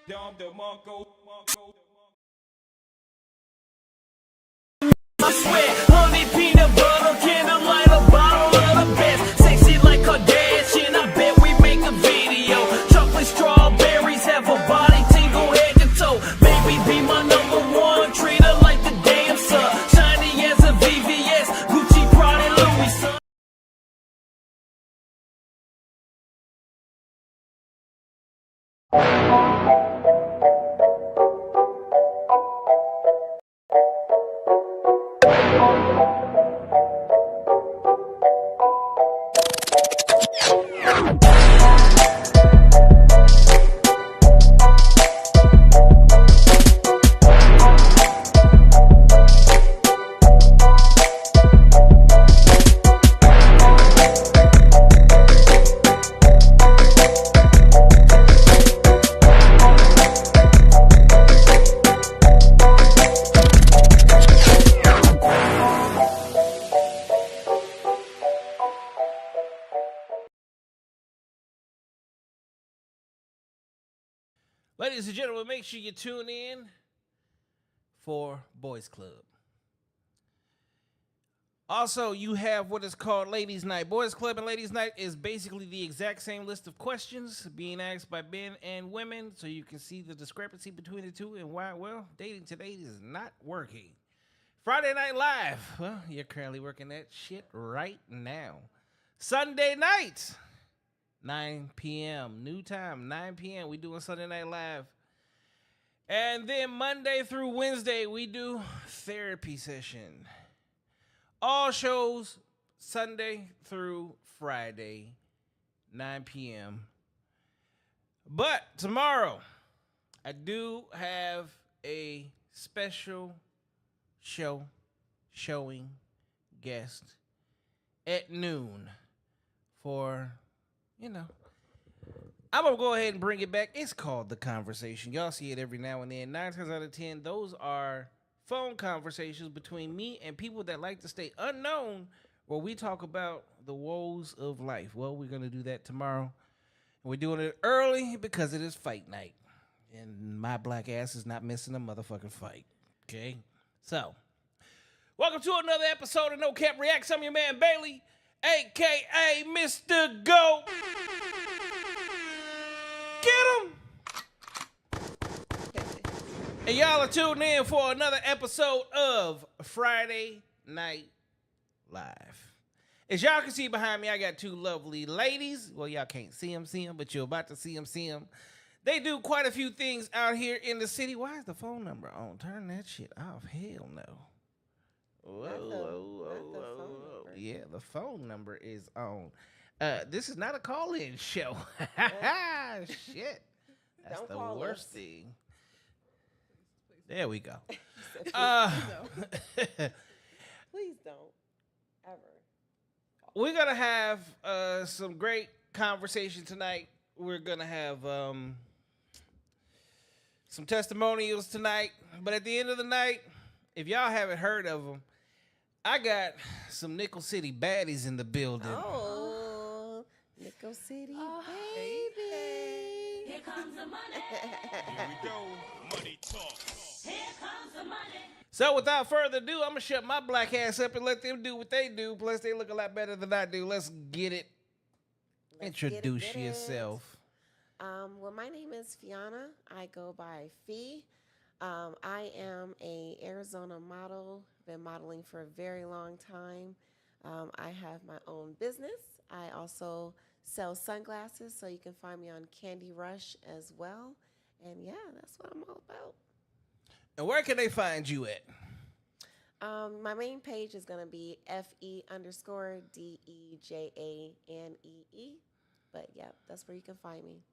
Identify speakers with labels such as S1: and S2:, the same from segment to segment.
S1: I swear, honey peanut butter, candlelight, a bottle of the best. Sexy like Kardashian, I bet we make a video. Chocolate strawberries have a body tingle head to toe. Baby, be my number one, treat her like the damn sun. Shiny as a VVS, Gucci, Prada, and Louis son. Ladies and gentlemen, make sure you tune in for Boys Club. Also, you have what is called Ladies Night. Boys Club and Ladies Night is basically the exact same list of questions being asked by men and women, so you can see the discrepancy between the two and why, well, dating today is not working. Friday Night Live. Well, you're currently working that shit right now. Sunday night. 9 p.m. New time, 9 p.m. We doing Sunday Night Live. And then Monday through Wednesday, we do therapy session. All shows Sunday through Friday, 9 p.m. But tomorrow, I do have a special showing guest at noon for... You know, I'm going to go ahead and bring it back. It's called The Conversation. Y'all see it every now and then. 9 times out of 10, those are phone conversations between me and people that like to stay unknown where we talk about the woes of life. Well, we're going to do that tomorrow. And we're doing it early because it is fight night. And my black ass is not missing a motherfucking fight. Okay? So, welcome to another episode of No Cap Reacts. I'm your man, Bailey, a.k.a. Mr. Go. Get him! And y'all are tuned in for another episode of Friday Night Live. As y'all can see behind me, I got two lovely ladies. Well, y'all can't see them, but you're about to see them. They do quite a few things out here in the city. Why is the phone number on? Turn that shit off. Hell no. Whoa. Yeah, the phone number is on. This is not a call-in show. Shit. That's the worst thing. There we go.
S2: Please don't. Ever.
S1: We're going to have some great conversation tonight. We're going to have some testimonials tonight. But at the end of the night, if y'all haven't heard of them, I got some Nickel City baddies in the building.
S2: Oh, Nickel City, baby.
S3: Here comes the money. Here we go. Money talk. Here comes the money.
S1: So without further ado, I'm going to shut my black ass up and let them do what they do. Plus, they look a lot better than I do. Let's get it. Introduce yourself.
S2: Well, my name is Fiona. I go by Fee. I am a Arizona model. Been modeling for a very long time. I have my own business. I also sell sunglasses, so you can find me on Candy Rush as well. And yeah, that's what I'm all about.
S1: And where can they find you at?
S2: My main page is going to be FE_DEJANEE. But yeah, that's where you can find me.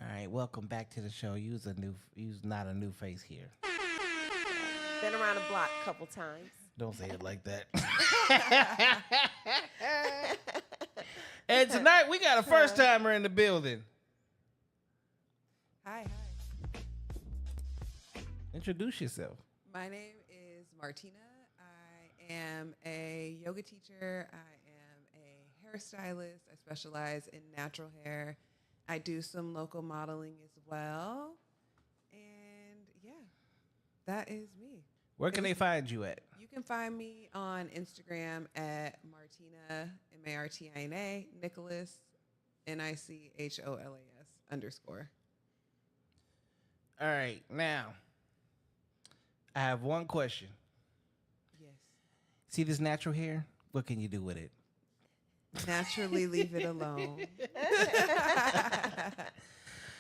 S1: All right, welcome back to the show. You's not a new face here.
S2: Been around the block a couple times.
S1: Don't say it like that. And tonight we got a first timer in the building.
S4: Hi.
S1: Introduce yourself.
S4: My name is Martina. I am a yoga teacher. I am a hairstylist. I specialize in natural hair. I do some local modeling as well. And yeah, that is me.
S1: Where can they find you at?
S4: You can find me on Instagram at Martina, Martina, Nicholas, NICHOLAS _
S1: All right, now I have one question.
S4: Yes.
S1: See this natural hair? What can you do with it?
S4: Naturally leave it alone.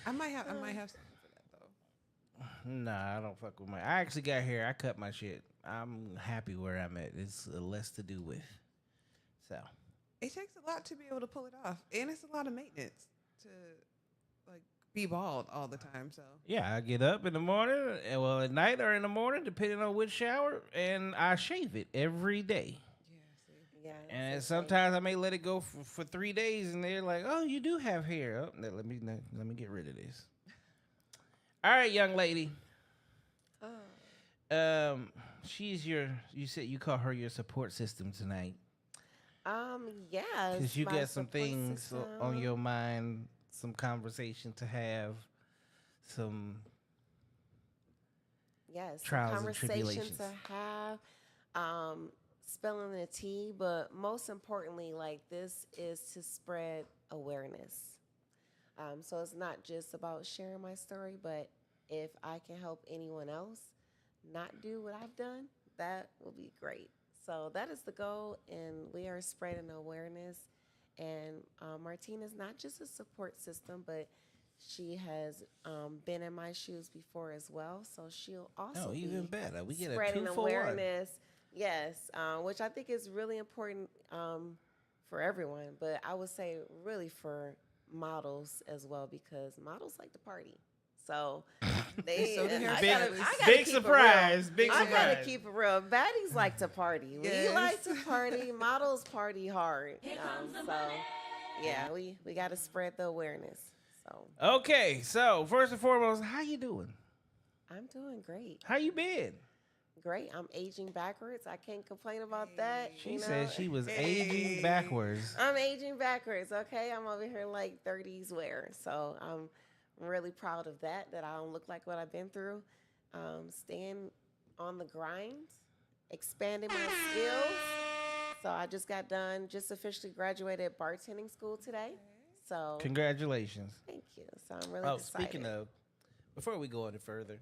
S4: I might have something for that though.
S1: Nah, I don't fuck with my. I actually got hair. I cut my shit. I'm happy where I'm at. It's less to do with. So
S4: It takes a lot to be able to pull it off, and it's a lot of maintenance to like be bald all the time. So
S1: yeah, I get up in the morning, well at night or in the morning, depending on which shower, and I shave it every day.
S4: yeah, see.
S2: Yeah.
S1: And
S2: it's the same.
S1: sometimes I may let it go for 3 days, and they're like, "Oh, you do have hair." Oh, let me get rid of this. All right, young lady. She's your. You said you call her your support system tonight
S2: Yeah.
S1: because
S2: it's
S1: you
S2: my
S1: got some
S2: support
S1: things on
S2: system.
S1: your mind, some conversation to have, some
S2: Yes,
S1: trials and
S2: conversation
S1: tribulations.
S2: to have, spilling the tea, but most importantly, like this is to spread awareness. So it's not just about sharing my story, but if I can help anyone else not do what I've done, that will be great. So that is the goal, and we are spreading awareness. And Martina's not just a support system, but she has been in my shoes before as well. So she'll also
S1: Oh,
S2: be
S1: even better. We get a
S2: spreading
S1: 2 for 1.
S2: awareness. Yes, which I think is really important for everyone, but I would say really for models as well because models like to party. So they
S4: So do
S2: and
S4: hair
S1: Big-
S2: I
S4: stylists.
S2: gotta
S1: big
S2: keep it real.
S1: surprise, big
S2: I gotta
S1: surprise.
S2: keep it real. Baddies like to party. We
S4: Yes.
S2: like to party. Models party hard. So yeah, we got to spread the awareness. So
S1: Okay, so first and foremost, how you doing?
S2: I'm doing great.
S1: How you been?
S2: Great. I'm aging backwards. I can't complain about that.
S1: She
S2: you know?
S1: said she was
S4: Hey.
S1: aging backwards.
S2: I'm aging backwards, okay? I'm over here like 30s wear. So I'm really proud of that I don't look like what I've been through. Staying on the grind, expanding my skills. So I just got done, just officially graduated bartending school today. So
S1: Congratulations.
S2: thank you. So I'm really
S1: Oh,
S2: excited.
S1: speaking of, before we go any further,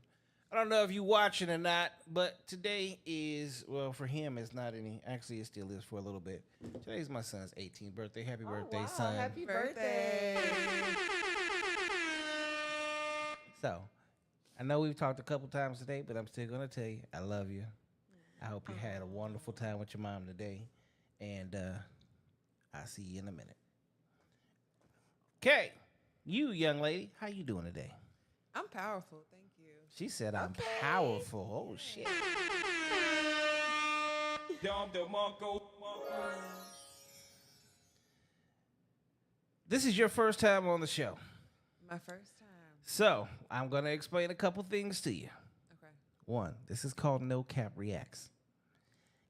S1: I don't know if you watching or not, but today is, well, for him, it's not any. Actually, it still is for a little bit. Today's my son's 18th birthday. Happy
S2: Oh,
S1: birthday,
S2: wow.
S1: son.
S2: Happy birthday.
S1: So, I know we've talked a couple times today, but I'm still going to tell you, I love you. I hope you had a wonderful time with your mom today. And I'll see you in a minute. Okay. You, young lady, how you doing today?
S4: I'm powerful, thank you.
S1: She said I'm
S2: Okay.
S1: powerful. Oh, shit.
S3: Dom DeMarco.
S1: This is your first time on the show.
S4: My first time.
S1: So, I'm going to explain a couple things to you.
S4: Okay.
S1: One, this is called No Cap Reacts.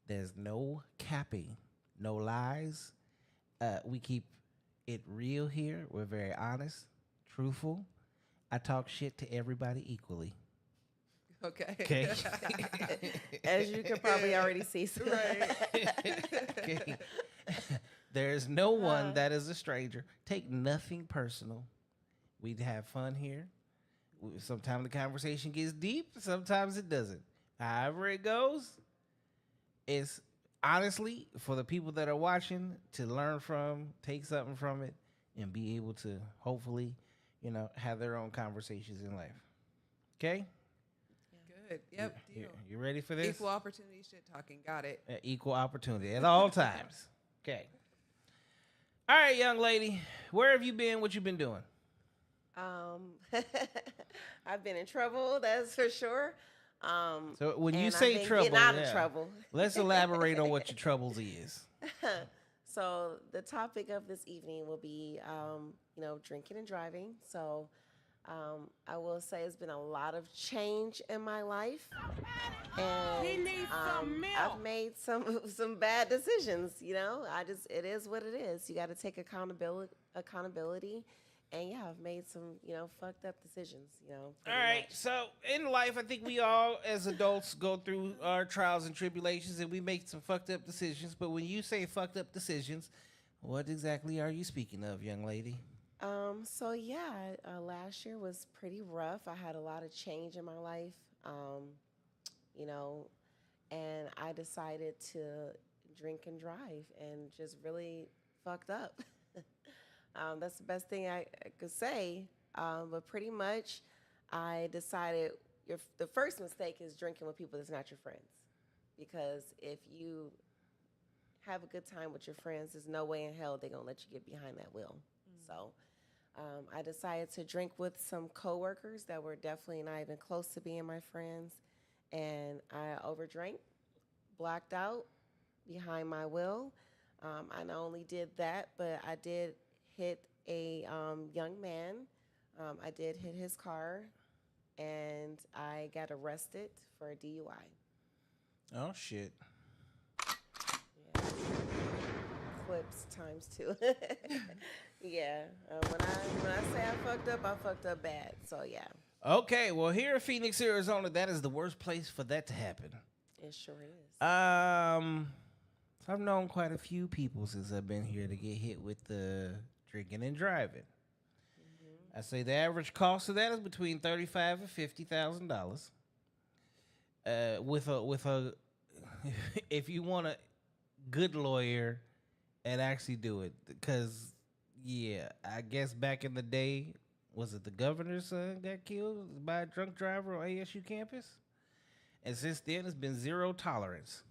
S1: There's no capping, no lies. We keep it real here. We're very honest, truthful. I talk shit to everybody equally.
S4: Okay.
S1: Okay.
S2: As you can probably already see.
S4: Right.
S1: Okay. There's no one that is a stranger. Take nothing personal. We'd have fun here. Sometimes the conversation gets deep. Sometimes it doesn't. However it goes, it's honestly for the people that are watching to learn from, take something from it, and be able to hopefully, have their own conversations in life. Okay?
S4: Good. Yep.
S1: You,
S4: Deal.
S1: you ready for this?
S4: Equal opportunity shit talking. Got it.
S1: Equal opportunity at all times. Okay. All right, young lady. Where have you been? What you been doing?
S2: I've been in trouble, that's for sure.
S1: So when you
S2: and
S1: say
S2: I've been
S1: trouble,
S2: getting out
S1: yeah.
S2: of trouble.
S1: Let's elaborate on what your troubles is.
S2: So the topic of this evening will be, drinking and driving. So I will say it's been a lot of change in my life, and I've made some bad decisions. It is what it is. You got to take accountability, And yeah, I've made some, fucked up decisions,
S1: All
S2: pretty
S1: right.
S2: much.
S1: So in life, I think we all, as adults, go through our trials and tribulations, and we make some fucked up decisions. But when you say fucked up decisions, what exactly are you speaking of, young lady?
S2: So yeah, last year was pretty rough. I had a lot of change in my life, you know, and I decided to drink and drive and just really fucked up. That's the best thing I could say. But pretty much, I decided the first mistake is drinking with people that's not your friends. Because if you have a good time with your friends, there's no way in hell they're going to let you get behind that wheel. So I decided to drink with some coworkers that were definitely not even close to being my friends. And I overdrank, blacked out behind my wheel. I not only did that, but I did hit a young man. I did hit his car, and I got arrested for a DUI.
S1: Oh shit.
S2: Yeah. Clips times two. Yeah. When I say I fucked up bad. So yeah,
S1: Okay. Well, here in Phoenix, Arizona, that is the worst place for that to happen.
S2: it sure is.
S1: So I've known quite a few people since I've been here to get hit with the drinking and driving. I say the average cost of that is between $35,000 and $50,000. With a if you want a good lawyer and actually do it, because yeah, I guess back in the day, was it the governor's son got killed by a drunk driver on ASU campus? And since then, it's been zero tolerance.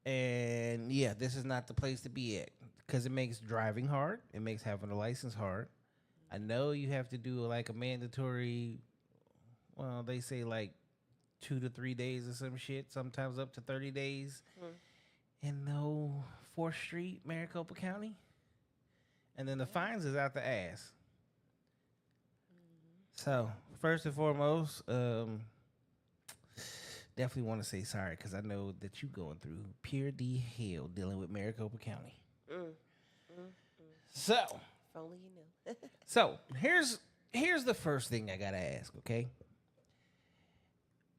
S1: And yeah, this is not the place to be at because it makes driving hard. It makes having a license hard. I know you have to do like a mandatory, well, they say like 2 to 3 days or some shit, sometimes up to 30 days in no 4th Street, Maricopa County. And then the fines is out the ass. So, first and foremost, definitely want to say sorry because I know that you going through pure D hell dealing with Maricopa County. So,
S2: If only you knew.
S1: so here's the first thing I gotta ask. Okay,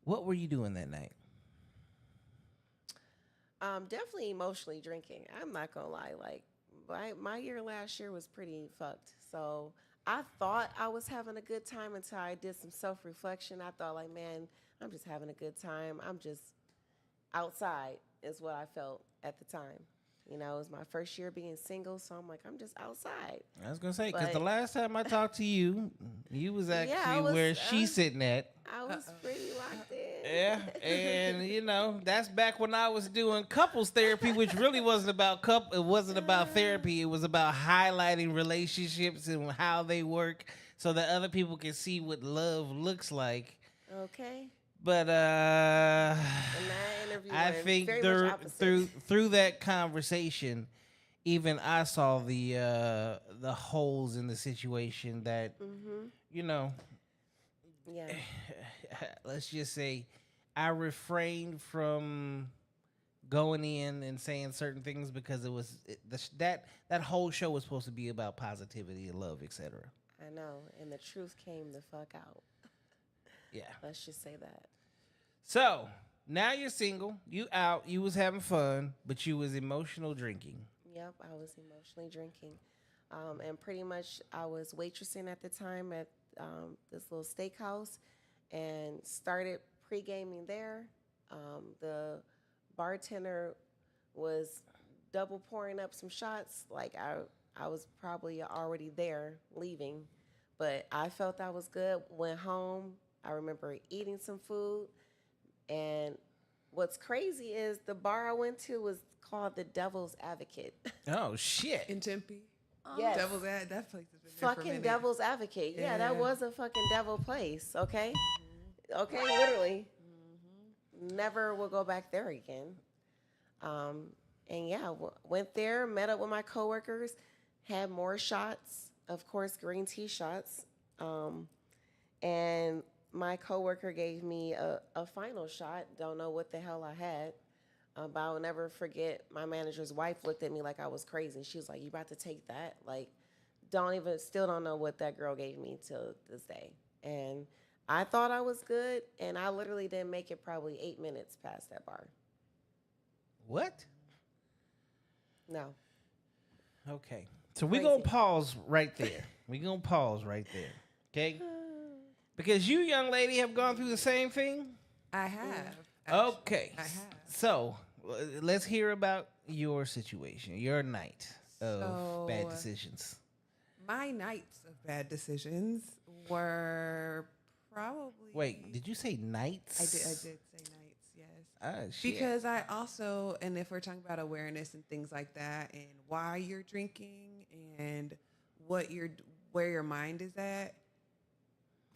S1: what were you doing that night?
S2: Definitely emotionally drinking. I'm not gonna lie. Like my year last year was pretty fucked. So I thought I was having a good time until I did some self reflection. I thought like, man, I'm just having a good time. I'm just outside is what I felt at the time. It was my first year being single, so I'm like, I'm just outside.
S1: I was gonna say because the
S2: But-
S1: last time I talked to you, you was actually
S2: I was,
S1: where she's sitting at.
S2: I was pretty locked in.
S1: Yeah, and that's back when I was doing couples therapy, which really wasn't about It wasn't about therapy. It was about highlighting relationships and how they work, so that other people can see what love looks like.
S2: Okay.
S1: But
S2: In that interview,
S1: I
S2: went
S1: think
S2: very much opposite.
S1: through that conversation, even I saw the holes in the situation that
S2: Yeah.
S1: let's just say I refrained from going in and saying certain things because that whole show was supposed to be about positivity and love, etc.
S2: I know, and the truth came the fuck out.
S1: Yeah.
S2: Let's just say that.
S1: So now you're single, you out, you was having fun, but you was emotional drinking.
S2: Yep, I was emotionally drinking. And pretty much I was waitressing at the time at this little steakhouse and started pre-gaming there. The bartender was double pouring up some shots. Like I was probably already there leaving, but I felt I was good. Went home. I remember eating some food. And what's crazy is the bar I went to was called the Devil's Advocate.
S1: Oh shit.
S4: In Tempe.
S2: Yes.
S4: Devil's Ad, that place has been there for a
S2: Fucking
S4: minute.
S2: Devil's Advocate. Yeah, that
S4: Yeah.
S2: was a fucking devil place, okay? Okay, literally. Never will go back there again. And yeah, went there, met up with my coworkers, had more shots, of course, green tea shots. And my coworker gave me a final shot. Don't know what the hell I had. But I'll never forget my manager's wife looked at me like I was crazy. She was like, "You about to take that? Like, still don't know what that girl gave me till this day. And I thought I was good, and I literally didn't make it probably 8 minutes past that bar.
S1: What?
S2: No.
S1: Okay. So we're
S2: Crazy.
S1: going to pause right there. We're going to pause right there. Okay? Because you, young lady, have gone through the same thing?
S4: I have. Actually.
S1: Okay.
S4: I have.
S1: So let's hear about your situation, your night of bad decisions.
S4: My nights of bad decisions were probably.
S1: Wait, did you say nights?
S4: I did say nights, yes.
S1: Ah, shit.
S4: Because I also, and if we're talking about awareness and things like that, and why you're drinking and where your mind is at,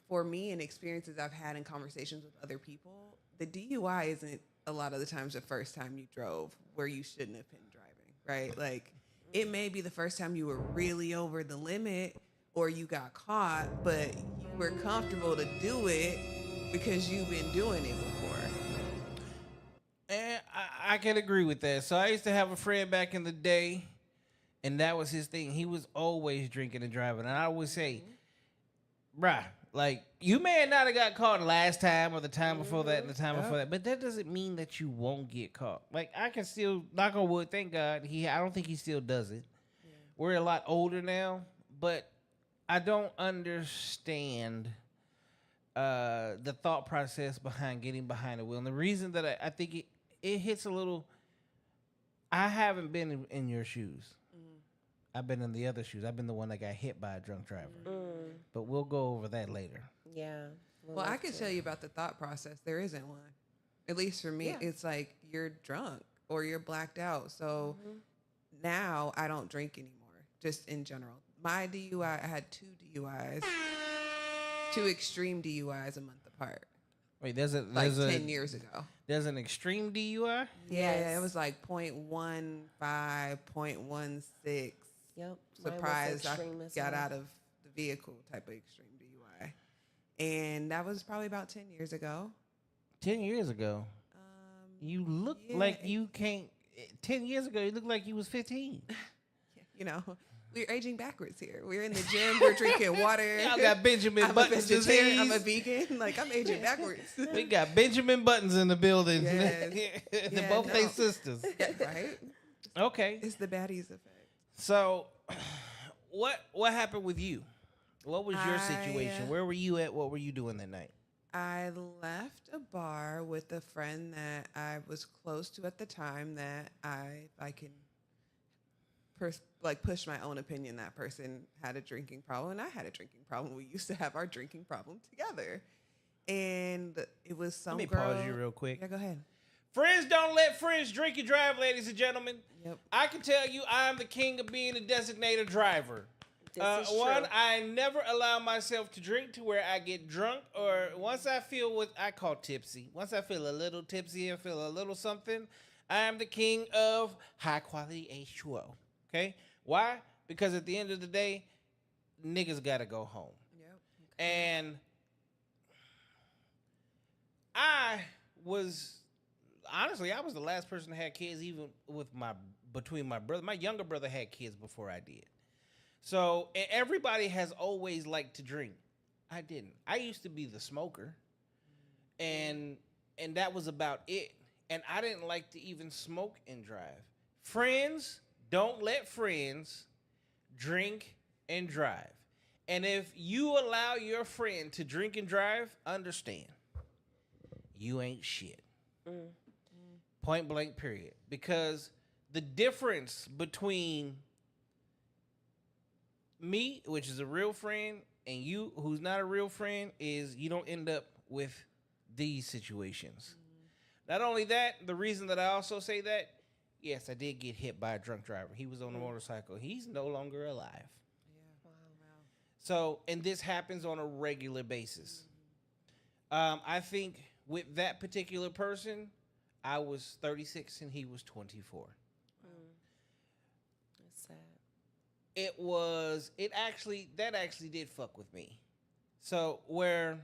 S4: for me and experiences I've had in conversations with other people, the DUI isn't a lot of the times the first time you drove where you shouldn't have been driving, right? Like, it may be the first time you were really over the limit or you got caught, but you were comfortable to do it because you've been doing it before.
S1: And I can agree with that. So I used to have a friend back in the day, and that was his thing. He was always drinking and driving. And I would say, bruh, like, you may not have got caught last time or the time before that and the time before that, but that doesn't mean that you won't get caught. Like, I can still, knock on wood, thank God, I don't think he still does it. Yeah. We're a lot older now, but I don't understand the thought process behind getting behind the wheel. And the reason that I think it hits a little, I haven't been in your shoes. I've been in the other shoes. I've been the one that got hit by a drunk driver. But we'll go over that later.
S2: Yeah.
S4: Well, I can tell you about the thought process. There isn't one. At least for me, it's like you're drunk or you're blacked out. So now I don't drink anymore, just in general. My DUI, I had 2 DUIs, 2 extreme DUIs a month apart.
S1: Wait,
S4: 10 years ago.
S1: There's an extreme DUI?
S4: Yeah, it was like 0.15, 0.16.
S2: Yep.
S4: Surprised I got out of the vehicle type of extreme DUI. And that was probably about 10 years ago.
S1: 10 years ago? You look like you can't... 10 years ago, you look like you was 15.
S4: You know, we're aging backwards here. We're in the gym. We're drinking water.
S1: Y'all got Benjamin Buttons disease.
S4: I'm a vegan. Like, I'm aging backwards.
S1: We got Benjamin Buttons in the building.
S4: Yes.
S1: They're both they sisters.
S4: Right?
S1: Okay.
S4: It's the baddies effect.
S1: So, what happened with you? What was your situation? Where were you at? What were you doing that night?
S4: I left a bar with a friend that I was close to at the time that I can push my own opinion. That person had a drinking problem and I had a drinking problem. We used to have our drinking problem together. And it was some
S1: Let me
S4: girl.
S1: pause you real quick.
S4: Yeah, go ahead.
S1: Friends don't let friends drink and drive, ladies and gentlemen.
S4: Yep.
S1: I can tell you I'm the king of being a designated driver.
S2: This is
S1: One,
S2: true.
S1: I never allow myself to drink to where I get drunk, or once I feel what I call tipsy. Once I feel a little tipsy and feel a little something, I am the king of high quality H2O. Okay? Why? Because at the end of the day, niggas gotta go home.
S4: Yep.
S1: And I was the last person to have kids, even between my brother. My younger brother had kids before I did. So, and everybody has always liked to drink. I didn't. I used to be the smoker. And that was about it. And I didn't like to even smoke and drive. Friends, don't let friends drink and drive. And if you allow your friend to drink and drive, understand, you ain't shit. Point blank, period. Because the difference between me, which is a real friend, and you, who's not a real friend, is you don't end up with these situations. Not only that, the reason that I also say that, yes, I did get hit by a drunk driver. He was on a motorcycle. He's no longer alive.
S4: Yeah. Wow.
S1: So, and this happens on a regular basis. I think with that particular person, I was 36 and he was 24.
S2: That's sad.
S1: That actually did fuck with me. So where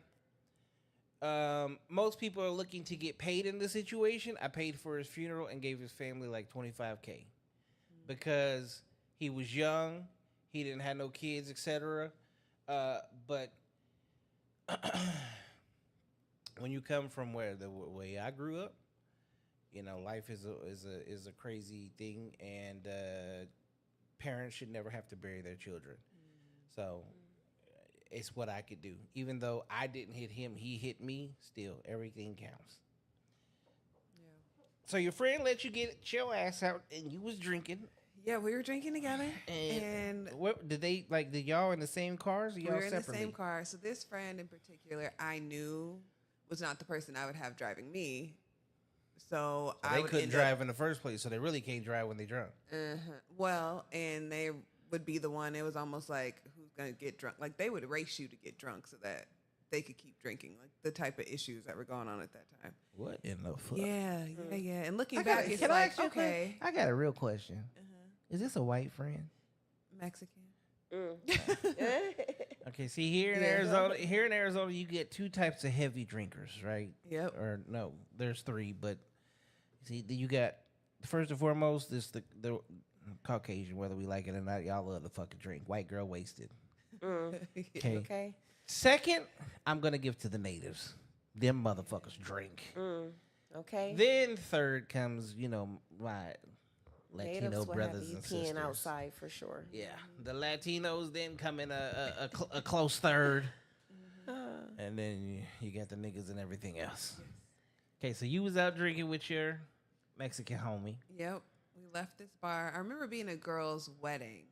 S1: most people are looking to get paid in this situation, I paid for his funeral and gave his family like $25K because he was young, He didn't have no kids, etc. But when you come from where the way I grew up, you know, life is a crazy thing, and parents should never have to bury their children. So it's what I could do. Even though I didn't hit him, he hit me. Still, everything counts. So your friend let you get your ass out, and you was drinking.
S4: Yeah, we were drinking together, and
S1: what did they like? Did y'all in the same cars? Or
S4: we
S1: y'all
S4: were in
S1: separately?
S4: the same car. So this friend in particular, I knew was not the person I would have driving me. So I
S1: they
S4: would
S1: couldn't
S4: end
S1: drive in the first place, so they really can't drive when they drunk.
S4: Well, and they would be the one. It was almost like who's gonna get drunk. Like they would race you to get drunk so that they could keep drinking. Like the type of issues that were going on at that time.
S1: What in the fuck?
S4: Yeah. And looking back, it's
S1: Can I
S4: like
S1: ask you a question?
S4: okay,
S1: I got a real question. Is this a white friend?
S4: Mexican.
S1: Okay, see here in Arizona, you get two types of heavy drinkers, right?
S4: Yep.
S1: Or no, there's three, but see, you got first and foremost is the Caucasian, whether we like it or not. Y'all love to fucking drink. White girl wasted. Okay.
S2: Okay.
S1: Second, I'm gonna give to the natives. Them motherfuckers drink.
S2: Okay.
S1: Then third comes, you know, my Latino
S2: Natives will
S1: brothers
S2: have you
S1: and
S2: peeing
S1: sisters.
S2: outside for sure.
S1: Yeah, the Latinos then come in a close third, and then you got the niggas and everything else. Okay, so you was out drinking with your Mexican homie.
S4: Yep. We left this bar. I remember being a girl's wedding,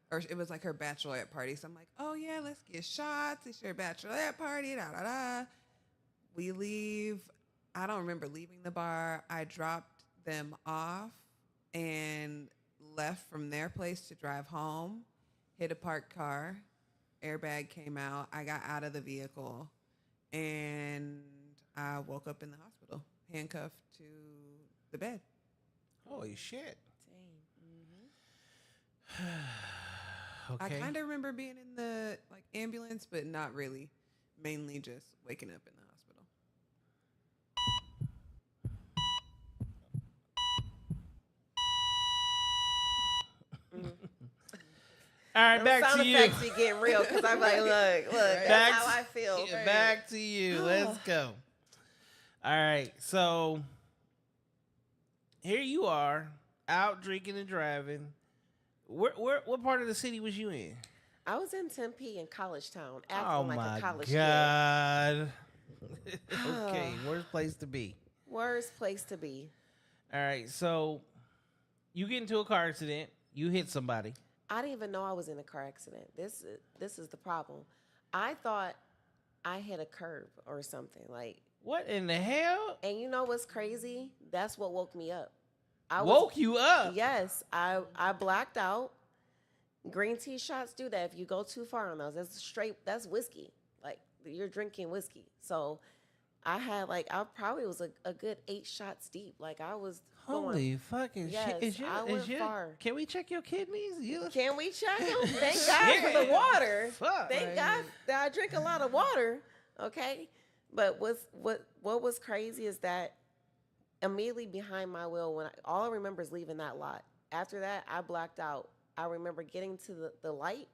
S4: or it was like her bachelorette party. So I'm like, oh yeah, let's get shots. It's your bachelorette party. Da da da. We leave. I don't remember leaving the bar. I dropped them off and left from their place to drive home, hit a parked car, airbag came out, I got out of the vehicle, and I woke up in the hospital, handcuffed to the bed.
S1: Holy shit.
S2: Dang.
S1: Okay.
S4: I kind of remember being in the ambulance, but not really. Mainly just waking up in the hospital.
S1: All right, back
S2: Sound
S1: to you.
S2: effects be getting real because I'm like, look, that's how I feel.
S1: Back to you. Let's go. All right, so here you are, out drinking and driving. What part of the city was you in?
S2: I was in Tempe in College Town,
S1: Oh
S2: acting like
S1: my
S2: a college kid.
S1: God. Okay, worst place to be.
S2: Worst place to be.
S1: All right, so you get into a car accident. You hit somebody.
S2: I didn't even know I was in a car accident. This is the problem. I thought I hit a curb or something. Like,
S1: What in the hell?
S2: and you know what's crazy? That's what woke me up.
S1: Woke you up?
S2: Yes, I blacked out. Green tea shots do that. If you go too far on those, that's whiskey. Like, you're drinking whiskey. So I had I probably was a good 8 shots deep. Like, I was
S1: Holy fucking
S2: Yes,
S1: shit.
S2: I went far.
S1: Can we check your kidneys?
S2: Can we check them? Thank God for the water.
S1: Fuck.
S2: Thank God that I drink a lot of water. Okay, but what was crazy is that immediately behind my wheel, all I remember is leaving that lot. After that, I blacked out. I remember getting to the light,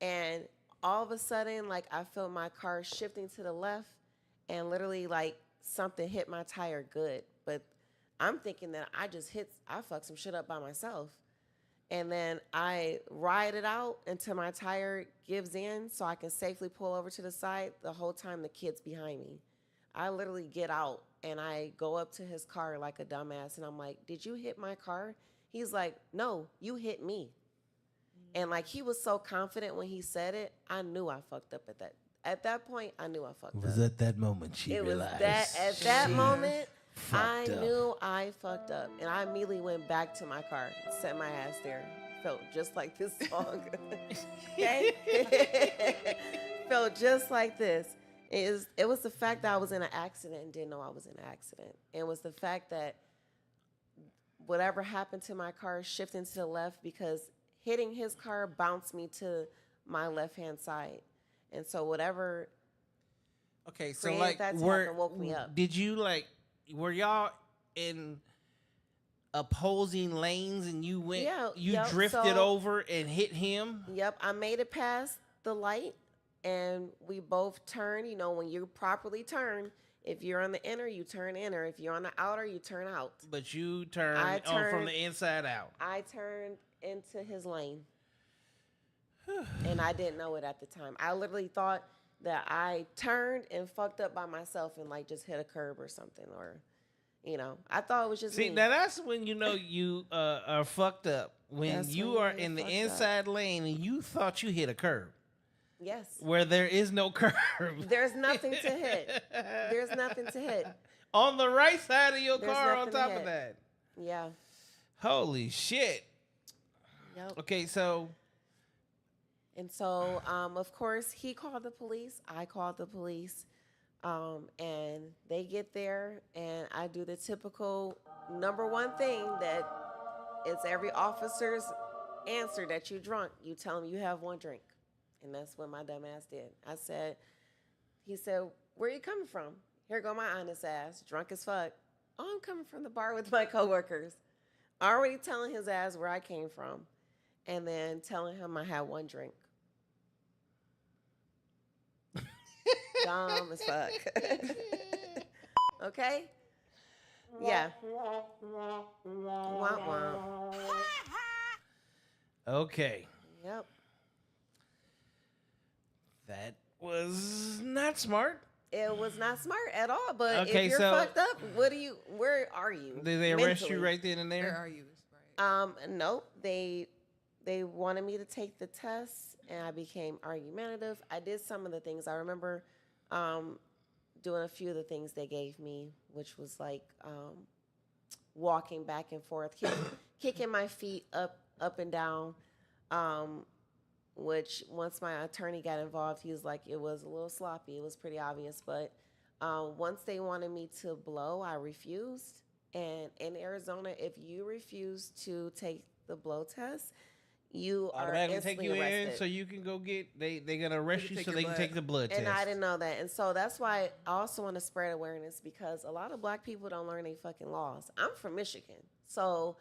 S2: and all of a sudden, I felt my car shifting to the left, and literally something hit my tire good. But I'm thinking that I fucked some shit up by myself. And then I ride it out until my tire gives in so I can safely pull over to the side. The whole time the kid's behind me. I literally get out and I go up to his car like a dumbass. And I'm like, did you hit my car? He's like, no, you hit me. And he was so confident when he said it, I knew I fucked up at that point. I knew I fucked up.
S1: Was at that moment she
S2: It
S1: realized.
S2: was that at that moment I
S1: fucked up.
S2: knew I fucked up, and I immediately went back to my car, set my ass there. Felt just like this song. Okay, felt just like this. It was the fact that I was in an accident and didn't know I was in an accident. It was the fact that whatever happened to my car shifting to the left, because hitting his car bounced me to my left-hand side. And so whatever
S1: Okay, so
S2: created that to happen woke me up.
S1: did you were y'all in opposing lanes and you went,
S2: Yeah,
S1: you
S2: yep,
S1: drifted
S2: so-
S1: over and hit him?
S2: Yep, I made it past the light, and we both turned. You know, when you properly turn, if you're on the inner, you turn inner. If you're on the outer, you turn out.
S1: But you turned,
S2: I
S1: from
S2: turned-
S1: the inside out.
S2: I turned into his lane, and I didn't know it at the time. I literally thought that I turned and fucked up by myself and like just hit a curb or something, or you know, I thought it was just
S1: See,
S2: me.
S1: now that's when you know you are fucked up. When
S2: That's
S1: you
S2: when
S1: are
S2: you're
S1: in the
S2: fucked up.
S1: inside lane and you thought you hit a curb
S2: Yes,
S1: where there is no curb.
S2: there's nothing to hit. There's nothing to hit.
S1: On the right side of your
S2: There's
S1: car on
S2: nothing to
S1: top of
S2: hit.
S1: that.
S2: Yeah.
S1: Holy shit.
S2: Yep.
S1: Okay, so
S2: And so, of course, he called the police. I called the police. And they get there, and I do the typical number one thing that is every officer's answer that you drunk. You tell them you have one drink. And that's what my dumb ass did. He said, where you coming from? Here go my honest ass, drunk as fuck. Oh, I'm coming from the bar with my coworkers. Already telling his ass where I came from, and then telling him I had one drink. Dumb as fuck. Okay? Yeah. Womp womp.
S1: okay.
S2: Yep.
S1: That was not smart.
S2: It was not smart at all, but
S1: Okay,
S2: if you're
S1: so-
S2: fucked up, where are you?
S1: Did they arrest
S2: mentally?
S1: you right then and
S4: Where
S1: there?
S4: are you? Right.
S2: Nope. They wanted me to take the test, and I became argumentative. I did some of the things. I remember doing a few of the things they gave me, which was like walking back and forth, kicking my feet up and down. Which once my attorney got involved, he was like, it was a little sloppy. It was pretty obvious, but once they wanted me to blow, I refused. And in Arizona, if you refuse to take the blow test, you are
S1: Automatically take
S2: instantly
S1: you
S2: arrested.
S1: in so you can go get, they're going to arrest
S4: can
S1: you
S4: take
S1: so
S4: your
S1: they can
S4: blood.
S1: take the blood
S2: And
S1: test.
S2: I didn't know that. And so that's why I also want to spread awareness, because a lot of black people don't learn any fucking laws. I'm from Michigan. So,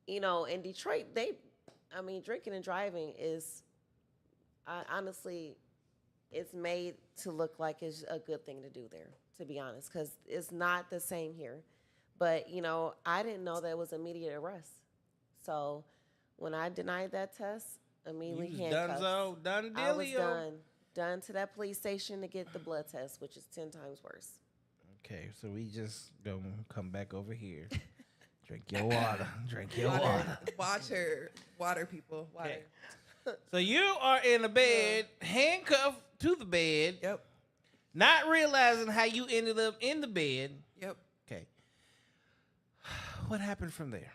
S2: you know, in Detroit, drinking and driving is, honestly, it's made to look like it's a good thing to do there, to be honest, because it's not the same here. But, you know, I didn't know that it was immediate arrest. So when I denied that test, immediately
S1: You just
S2: handcuffs.
S1: done
S2: I was
S1: dealio.
S2: done to that police station to get the blood test, which is 10 times worse.
S1: Okay, so we just gonna come back over here. Drink your water. Drink your water.
S4: Water, people. Water.
S1: Okay. So you are in the bed, handcuffed to the bed,
S4: Yep.
S1: not realizing how you ended up in the bed.
S4: Yep.
S1: Okay. What happened from there?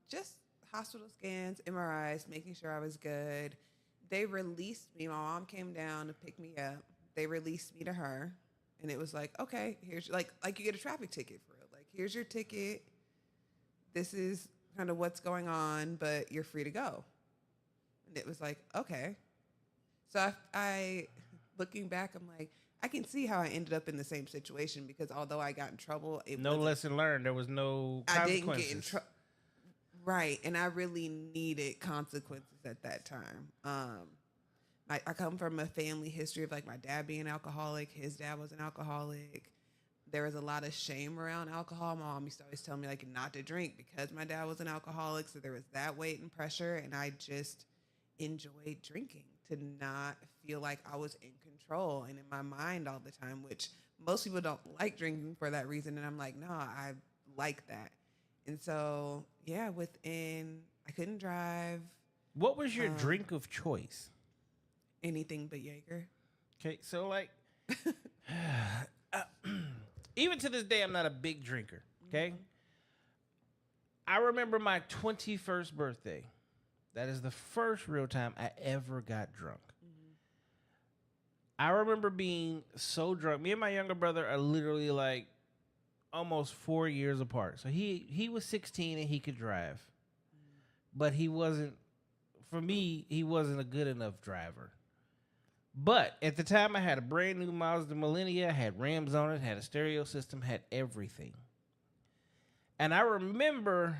S4: Just hospital scans, MRIs, making sure I was good. They released me. My mom came down to pick me up. They released me to her, and it was like, okay, here's like you get a traffic ticket for real. Like, here's your ticket. This is kind of what's going on, but you're free to go. And it was like, okay. So I looking back, I'm like, I can see how I ended up in the same situation, because although I got in trouble,
S1: No
S4: wasn't-
S1: lesson learned. There was no
S4: I
S1: consequences.
S4: didn't get in trouble. Right, and I really needed consequences at that time. I come from a family history of like my dad being an alcoholic. His dad was an alcoholic. There was a lot of shame around alcohol. My mom used to always tell me like not to drink because my dad was an alcoholic. So there was that weight and pressure, and I just enjoyed drinking to not feel like I was in control and in my mind all the time, which most people don't like drinking for that reason. And I'm like, no, I like that. And so, yeah, I couldn't drive
S1: What was your drink of choice?
S4: anything but Jaeger.
S1: Okay, so like, even to this day, I'm not a big drinker. Okay, I remember my 21st birthday. That is the first real time I ever got drunk. I remember being so drunk. Me and my younger brother are literally like almost 4 years apart. So he was 16 and he could drive, but he wasn't. For me, he wasn't a good enough driver. But at the time, I had a brand new Mazda Millennia, had rims on it, had a stereo system, had everything. And I remember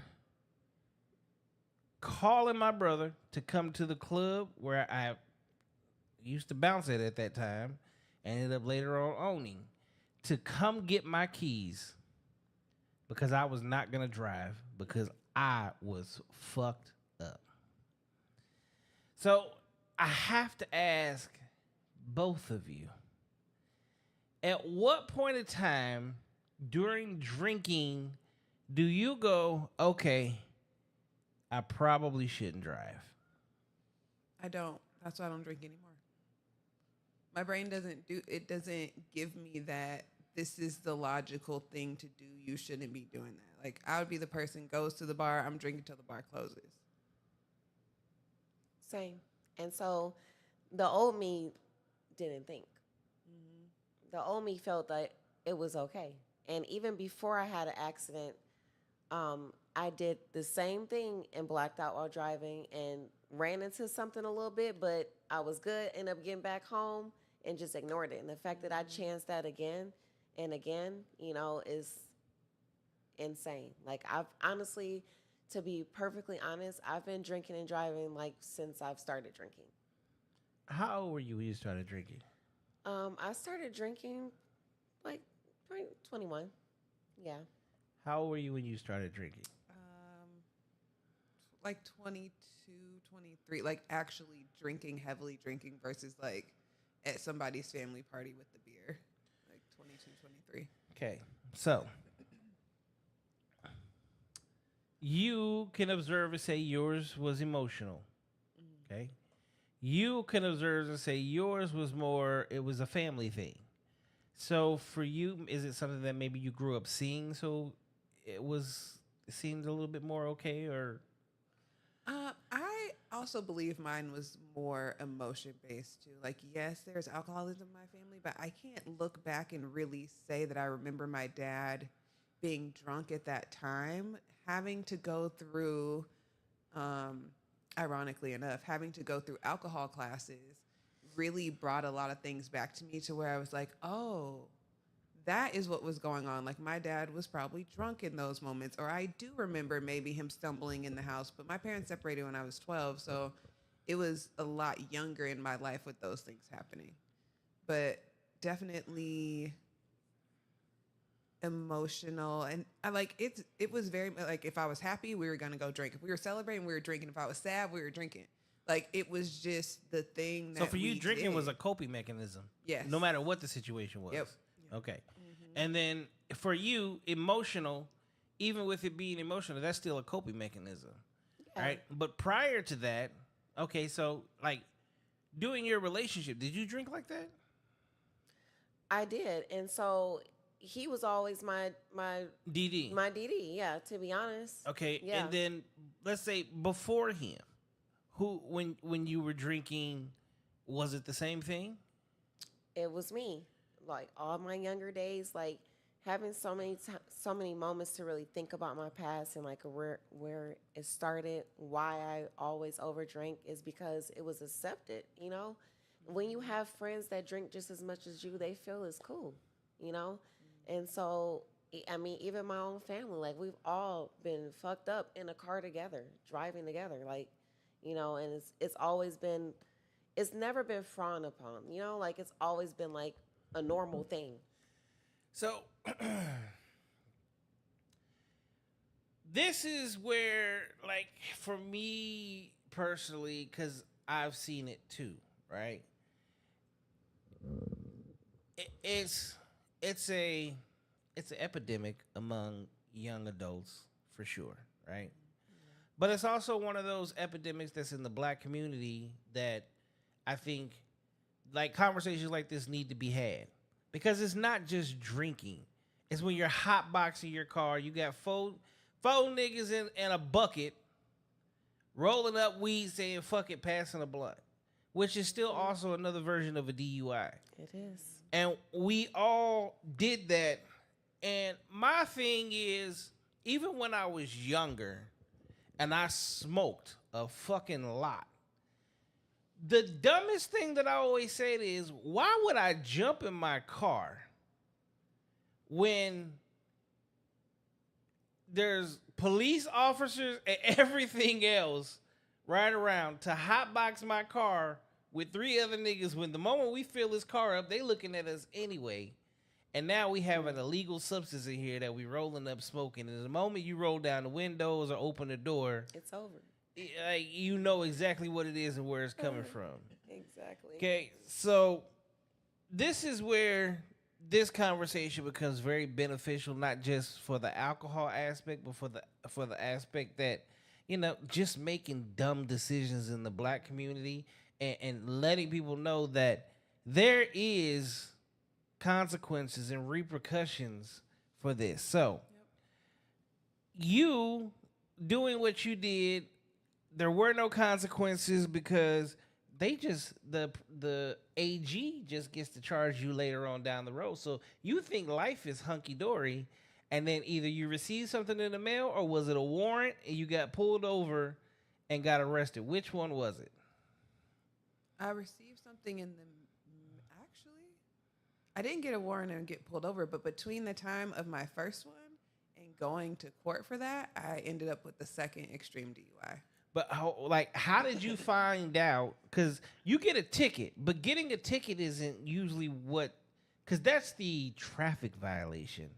S1: calling my brother to come to the club where I used to bounce at that time, and ended up later on owning, to come get my keys because I was not going to drive because I was fucked up. So I have to ask both of you, at what point in time during drinking do you go, okay, I probably shouldn't drive?
S4: I don't. That's why I don't drink anymore. My brain doesn't give me that this is the logical thing to do. You shouldn't be doing that. Like, I would be the person goes to the bar, I'm drinking till the bar closes.
S2: Same. And so the old me didn't think. The old me felt that it was okay. And even before I had an accident, I did the same thing and blacked out while driving and ran into something a little bit, but I was good. Ended up getting back home and just ignored it. And the fact that I chanced that again and again, is insane. Like, I've honestly, to be perfectly honest, I've been drinking and driving like since I've started drinking.
S1: How old were you when you started drinking?
S2: I started drinking like 21. Yeah.
S1: How old were you when you started drinking?
S4: Like 22, 23, like actually heavily drinking versus like at somebody's family party with the beer, like 22, 23.
S1: Okay, so you can observe and say yours was emotional. Okay, you can observe and say yours was more, it was a family thing. So for you, is it something that maybe you grew up seeing, so it seemed a little bit more okay, or?
S4: I also believe mine was more emotion based too. Like, yes, there's alcoholism in my family, but I can't look back and really say that I remember my dad being drunk at that time, having to go through, ironically enough, having to go through alcohol classes really brought a lot of things back to me to where I was like, oh, that is what was going on. Like, my dad was probably drunk in those moments. Or I do remember maybe him stumbling in the house, but my parents separated when I was 12. So it was a lot younger in my life with those things happening. But definitely emotional. And it was very, like, if I was happy, we were going to go drink. If we were celebrating, we were drinking. If I was sad, we were drinking. Like, it was just the thing that
S1: So for you, drinking
S4: did.
S1: was a coping mechanism.
S4: Yes.
S1: No matter what the situation was.
S4: Yep.
S1: Okay. And then for you, emotional, even with it being emotional, that's still a coping mechanism.
S2: Yeah.
S1: Right? But prior to that, okay, so like during your relationship, did you drink like that?
S2: I did. And so he was always my
S1: DD.
S2: my DD, yeah, to be honest.
S1: Okay.
S2: Yeah.
S1: And then let's say before him, when you were drinking, was it the same thing?
S2: It was me. Like, all my younger days, like having so many moments to really think about my past and like where it started, why I always overdrank is because it was accepted, When you have friends that drink just as much as you, they feel it's cool, And so, I mean, even my own family, like, we've all been fucked up in a car together, driving together, like, and it's always been, it's never been frowned upon, like, it's always been like a normal thing.
S1: So this is where, like, for me personally, because I've seen it too, right? It's an epidemic among young adults for sure, right? But it's also one of those epidemics that's in the black community that I think, like, conversations like this need to be had, because it's not just drinking. It's when you're hotboxing your car, you got four niggas in a bucket rolling up weed saying fuck it, passing a blunt, which is still also another version of a DUI.
S2: It is.
S1: And we all did that. And my thing is, even when I was younger and I smoked a fucking lot, the dumbest thing that I always said is, why would I jump in my car when there's police officers and everything else right around to hotbox my car with 3 other niggas. When the moment we fill this car up, they looking at us anyway. And now we have an illegal substance in here that we rolling up smoking. And the moment you roll down the windows or open the door,
S2: It's over.
S1: you know exactly what it is and where it's coming from.
S2: Exactly.
S1: Okay, so this is where this conversation becomes very beneficial, not just for the alcohol aspect, but for the aspect that, just making dumb decisions in the black community and letting people know that there is consequences and repercussions for this. So you doing what you did, there were no consequences because the AG just gets to charge you later on down the road. So you think life is hunky dory, and then either you receive something in the mail or was it a warrant and you got pulled over and got arrested? Which one was it?
S4: I received something in the actually. I didn't get a warrant and get pulled over, but between the time of my first one and going to court for that, I ended up with the second extreme DUI.
S1: But how did you find out? Because you get a ticket, but getting a ticket isn't usually because that's the traffic violation.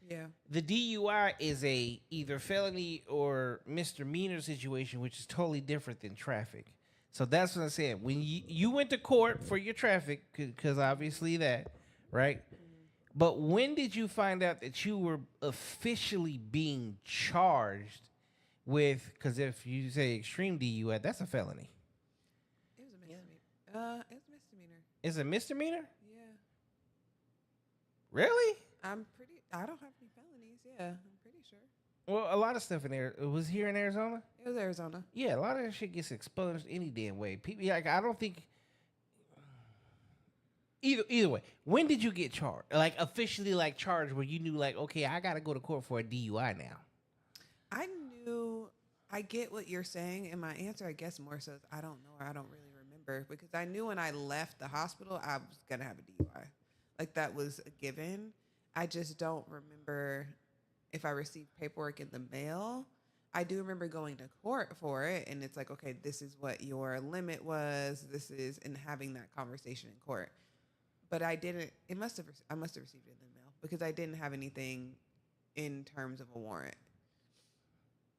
S4: Yeah.
S1: The DUI is a either felony or misdemeanor situation, which is totally different than traffic. So that's what I'm saying. When you went to court for your traffic, because obviously that, right? Mm-hmm. But when did you find out that you were officially being charged with, because if you say extreme DUI, that's a felony.
S4: It was a misdemeanor. It's a misdemeanor.
S1: It's a misdemeanor?
S4: Yeah.
S1: Really?
S4: I don't have any felonies. Yeah, I'm pretty sure.
S1: Well, a lot of stuff in there. It was here in Arizona?
S4: It was Arizona.
S1: Yeah, a lot of that shit gets expunged any damn way. People, I don't think. Either way, when did you get charged? Officially charged where you knew okay, I got to go to court for a DUI now.
S4: I get what you're saying, and my answer, I guess, more so is I don't know, or I don't really remember, because I knew when I left the hospital, I was going to have a DUI. That was a given. I just don't remember if I received paperwork in the mail. I do remember going to court for it, and it's okay, this is what your limit was, and having that conversation in court. But I didn't, I must have received it in the mail, because I didn't have anything in terms of a warrant.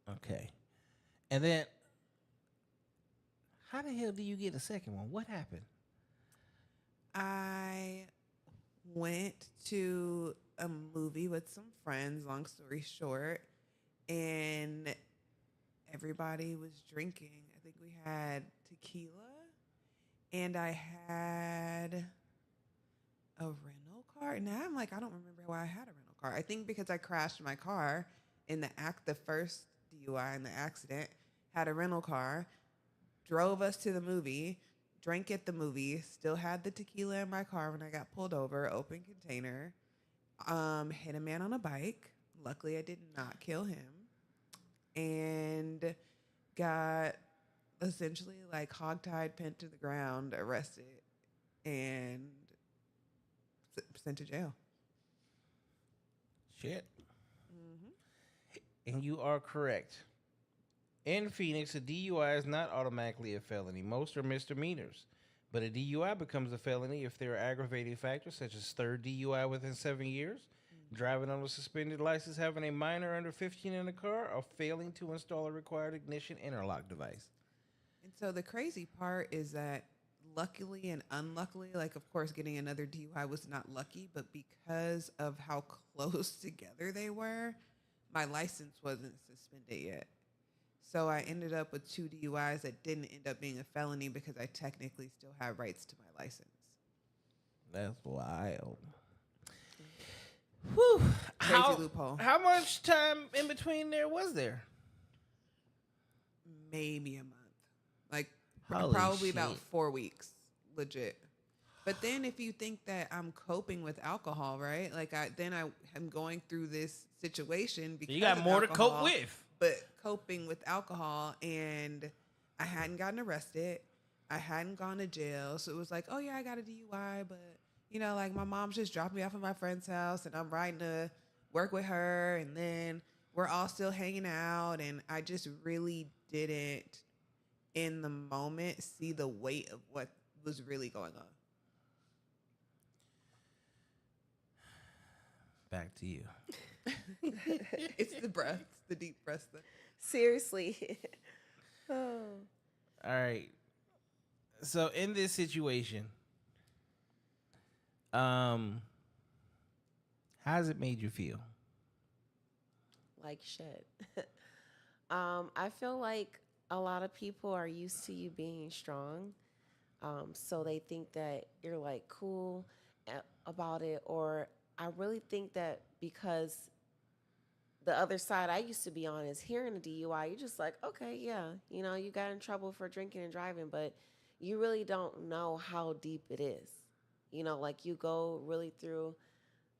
S1: Okay. And then, how the hell do you get a second one? What happened?
S4: I went to a movie with some friends, long story short, and everybody was drinking. I think we had tequila, and I had a rental car. Now I'm I don't remember why I had a rental car. I think because I crashed my car in the first DUI in the accident, had a rental car, drove us to the movie, drank at the movie, still had the tequila in my car when I got pulled over, open container, hit a man on a bike. Luckily, I did not kill him, and got essentially hogtied, pinned to the ground, arrested, and sent to jail.
S1: Shit. And you are correct. In Phoenix, a DUI is not automatically a felony. Most are misdemeanors. But a DUI becomes a felony if there are aggravating factors such as third DUI within 7 years, driving on a suspended license, having a minor under 15 in the car, or failing to install a required ignition interlock device.
S4: And so the crazy part is that luckily and unluckily, of course, getting another DUI was not lucky, but because of how close together they were, my license wasn't suspended yet. So I ended up with 2 DUIs that didn't end up being a felony because I technically still have rights to my license.
S1: That's wild. Whew.
S4: Crazy loophole.
S1: How much time in between there was there?
S4: Maybe a month.
S1: Holy
S4: probably
S1: shit.
S4: about 4 weeks, legit. But then if you think that I'm coping with alcohol, right? I am going through this situation because
S1: you got
S4: of
S1: more
S4: alcohol,
S1: to cope with.
S4: But coping with alcohol, and I hadn't gotten arrested. I hadn't gone to jail. So it was oh yeah, I got a DUI, but my mom just dropped me off at my friend's house, and I'm riding to work with her, and then we're all still hanging out, and I just really didn't in the moment see the weight of what was really going on.
S1: Back to you.
S4: It's the breaths, the deep breaths.
S2: Seriously. Oh.
S1: All right. So in this situation, how has it made you feel?
S2: Like shit. I feel like a lot of people are used to you being strong. So they think that you're like cool about it. Or I really think that because the other side I used to be on is hearing a DUI, you're just like, okay, yeah, you know, you got in trouble for drinking and driving, but you really don't know how deep it is. You know, like you go really through,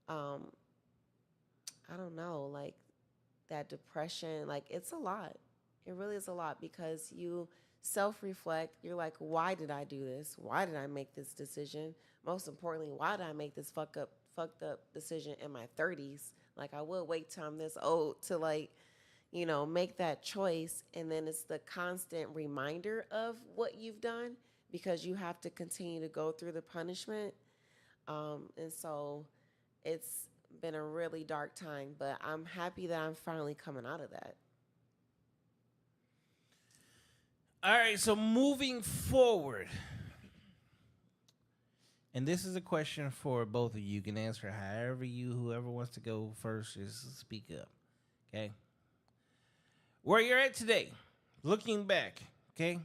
S2: um, I don't know, like that depression, like it's a lot. It really is a lot because you self reflect. You're like, why did I do this? Why did I make this decision? Most importantly, why did I make this fucked up decision in my 30s? Like, I would wait till I'm this old to, like, you know, make that choice. And then it's the constant reminder of what you've done because you have to continue to go through the punishment. And so it's been a really dark time, but I'm happy that I'm finally coming out of that.
S1: All right, so moving forward, and this is a question for both of you. You can answer however whoever wants to go first, just speak up. Okay. Where you're at today, looking back, okay?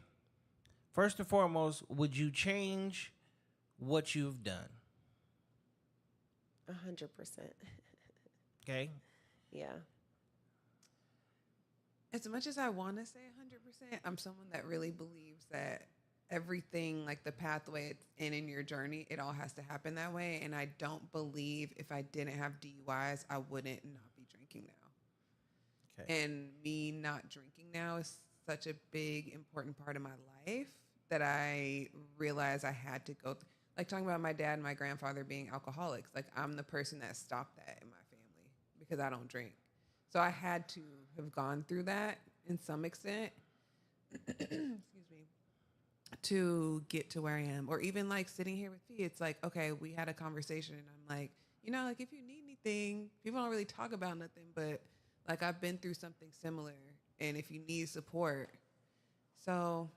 S1: First and foremost, would you change what you've done?
S2: 100%.
S1: Okay.
S2: Yeah.
S4: As much as I want to say 100%, I'm someone that really believes that everything, like the pathway it's in your journey, it all has to happen that way. And I don't believe if I didn't have DUIs, I wouldn't not be drinking now.
S1: Okay.
S4: And me not drinking now is such a big, important part of my life that I realized I had to go like talking about my dad and my grandfather being alcoholics. Like I'm the person that stopped that in my family because I don't drink. So I had to have gone through that in some extent, excuse me, to get to where I am. Or even like sitting here with Fee, it's like, okay, we had a conversation and I'm like, you know, like if you need anything, people don't really talk about nothing, but like I've been through something similar and if you need support. So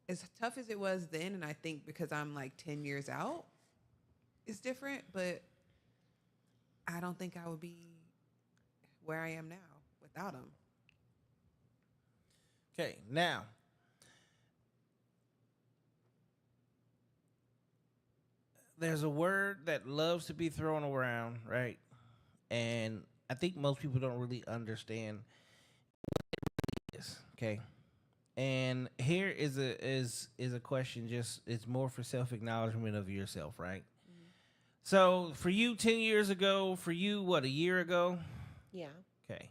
S4: as tough as it was then, and I think because I'm like 10 years out, it's different, but I don't think I would be where I am now without him.
S1: Okay, now, there's a word that loves to be thrown around, right? And I think most people don't really understand this, okay? And here is a question, just it's more for self-acknowledgement of yourself, right?
S2: Mm-hmm.
S1: So for you 10 years ago, for you, what, a year ago?
S2: Yeah.
S1: Okay.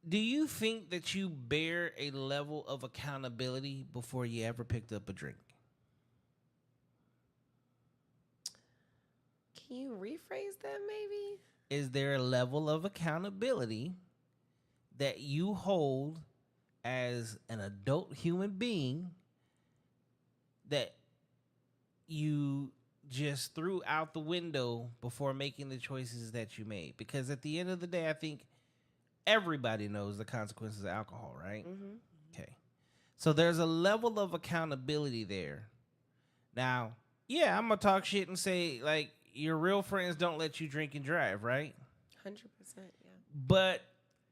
S1: Do you think that you bear a level of accountability before you ever picked up a drink?
S2: Can you rephrase that maybe?
S1: Is there a level of accountability that you hold as an adult human being that you just threw out the window before making the choices that you made? Because at the end of the day, I think everybody knows the consequences of alcohol, right?
S2: Mm-hmm.
S1: Okay. So there's a level of accountability there. Now, yeah, I'm going to talk shit and say, like, your real friends don't let you drink and drive, right?
S2: 100%, yeah.
S1: But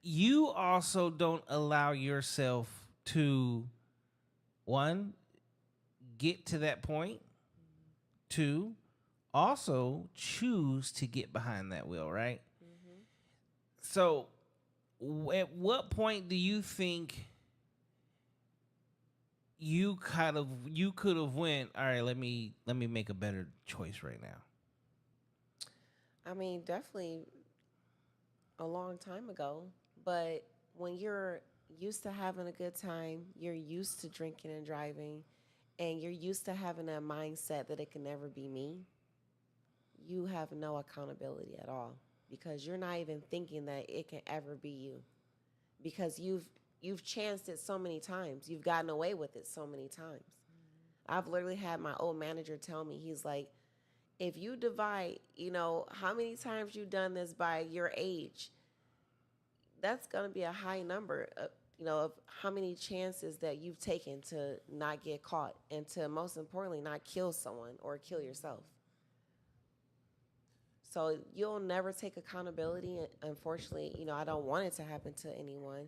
S1: you also don't allow yourself to, one, get to that point, two, also choose to get behind that wheel, right?
S2: Mm-hmm.
S1: So at what point do you think you could have went, all right, let me make a better choice right now?
S2: I mean, definitely a long time ago. But when you're used to having a good time, you're used to drinking and driving, and you're used to having that mindset that it can never be me, you have no accountability at all. because you're not even thinking that it can ever be you, because you've chanced it so many times. You've gotten away with it so many times. I've literally had my old manager tell me, he's like, if you divide, how many times you've done this by your age, that's going to be a high number, of how many chances that you've taken to not get caught and to, most importantly, not kill someone or kill yourself. So you'll never take accountability. Unfortunately, I don't want it to happen to anyone.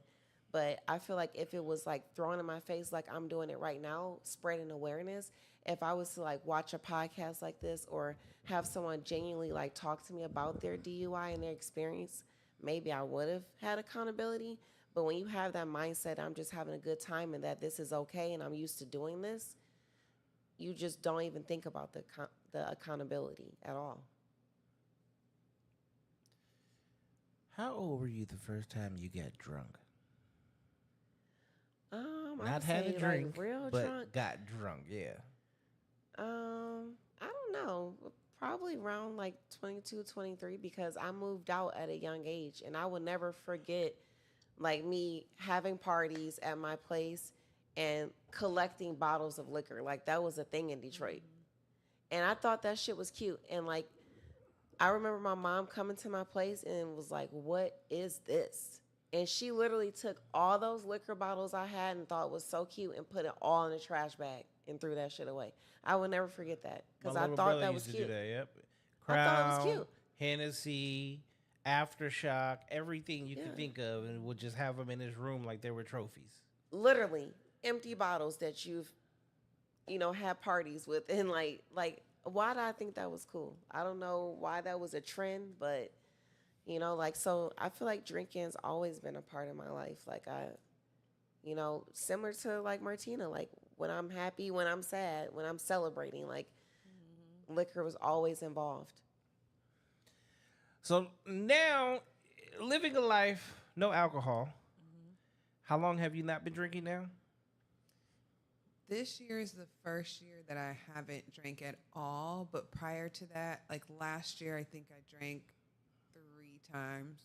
S2: But I feel like if it was like thrown in my face, like I'm doing it right now, spreading awareness, if I was to like watch a podcast like this or have someone genuinely like talk to me about their DUI and their experience, maybe I would have had accountability. But when you have that mindset, I'm just having a good time and that this is okay and I'm used to doing this, you just don't even think about the accountability at all.
S1: How old were you the first time you got drunk?
S2: I
S1: Not
S2: would
S1: had a
S2: say,
S1: drink,
S2: like, real
S1: but
S2: drunk.
S1: got drunk. Yeah.
S2: I don't know. Probably around like 22, 23, because I moved out at a young age, and I will never forget like me having parties at my place and collecting bottles of liquor. Like that was a thing in Detroit. And I thought that shit was cute. And like I remember my mom coming to my place and was like, "What is this?" And she literally took all those liquor bottles I had and thought was so cute and put it all in a trash bag and threw that shit away. I will never forget that because
S1: My
S2: I
S1: little
S2: thought
S1: brother
S2: that was
S1: used to
S2: cute.
S1: do that. Yep.
S2: I thought it was
S1: Crown,
S2: cute.
S1: Hennessy, Aftershock, everything you
S2: Yeah.
S1: could think of, and would just have them in his room like they were trophies.
S2: Literally empty bottles that you've, had parties with, and like why did I think that was cool? I don't know why that was a trend, but so I feel like drinking's always been a part of my life. Like similar to like Martina, like when I'm happy, when I'm sad, when I'm celebrating, like liquor was always involved.
S1: So now, living a life, no alcohol. How long have you not been drinking now?
S4: This year is the first year that I haven't drank at all. But prior to that, like last year, I think I drank 3 times.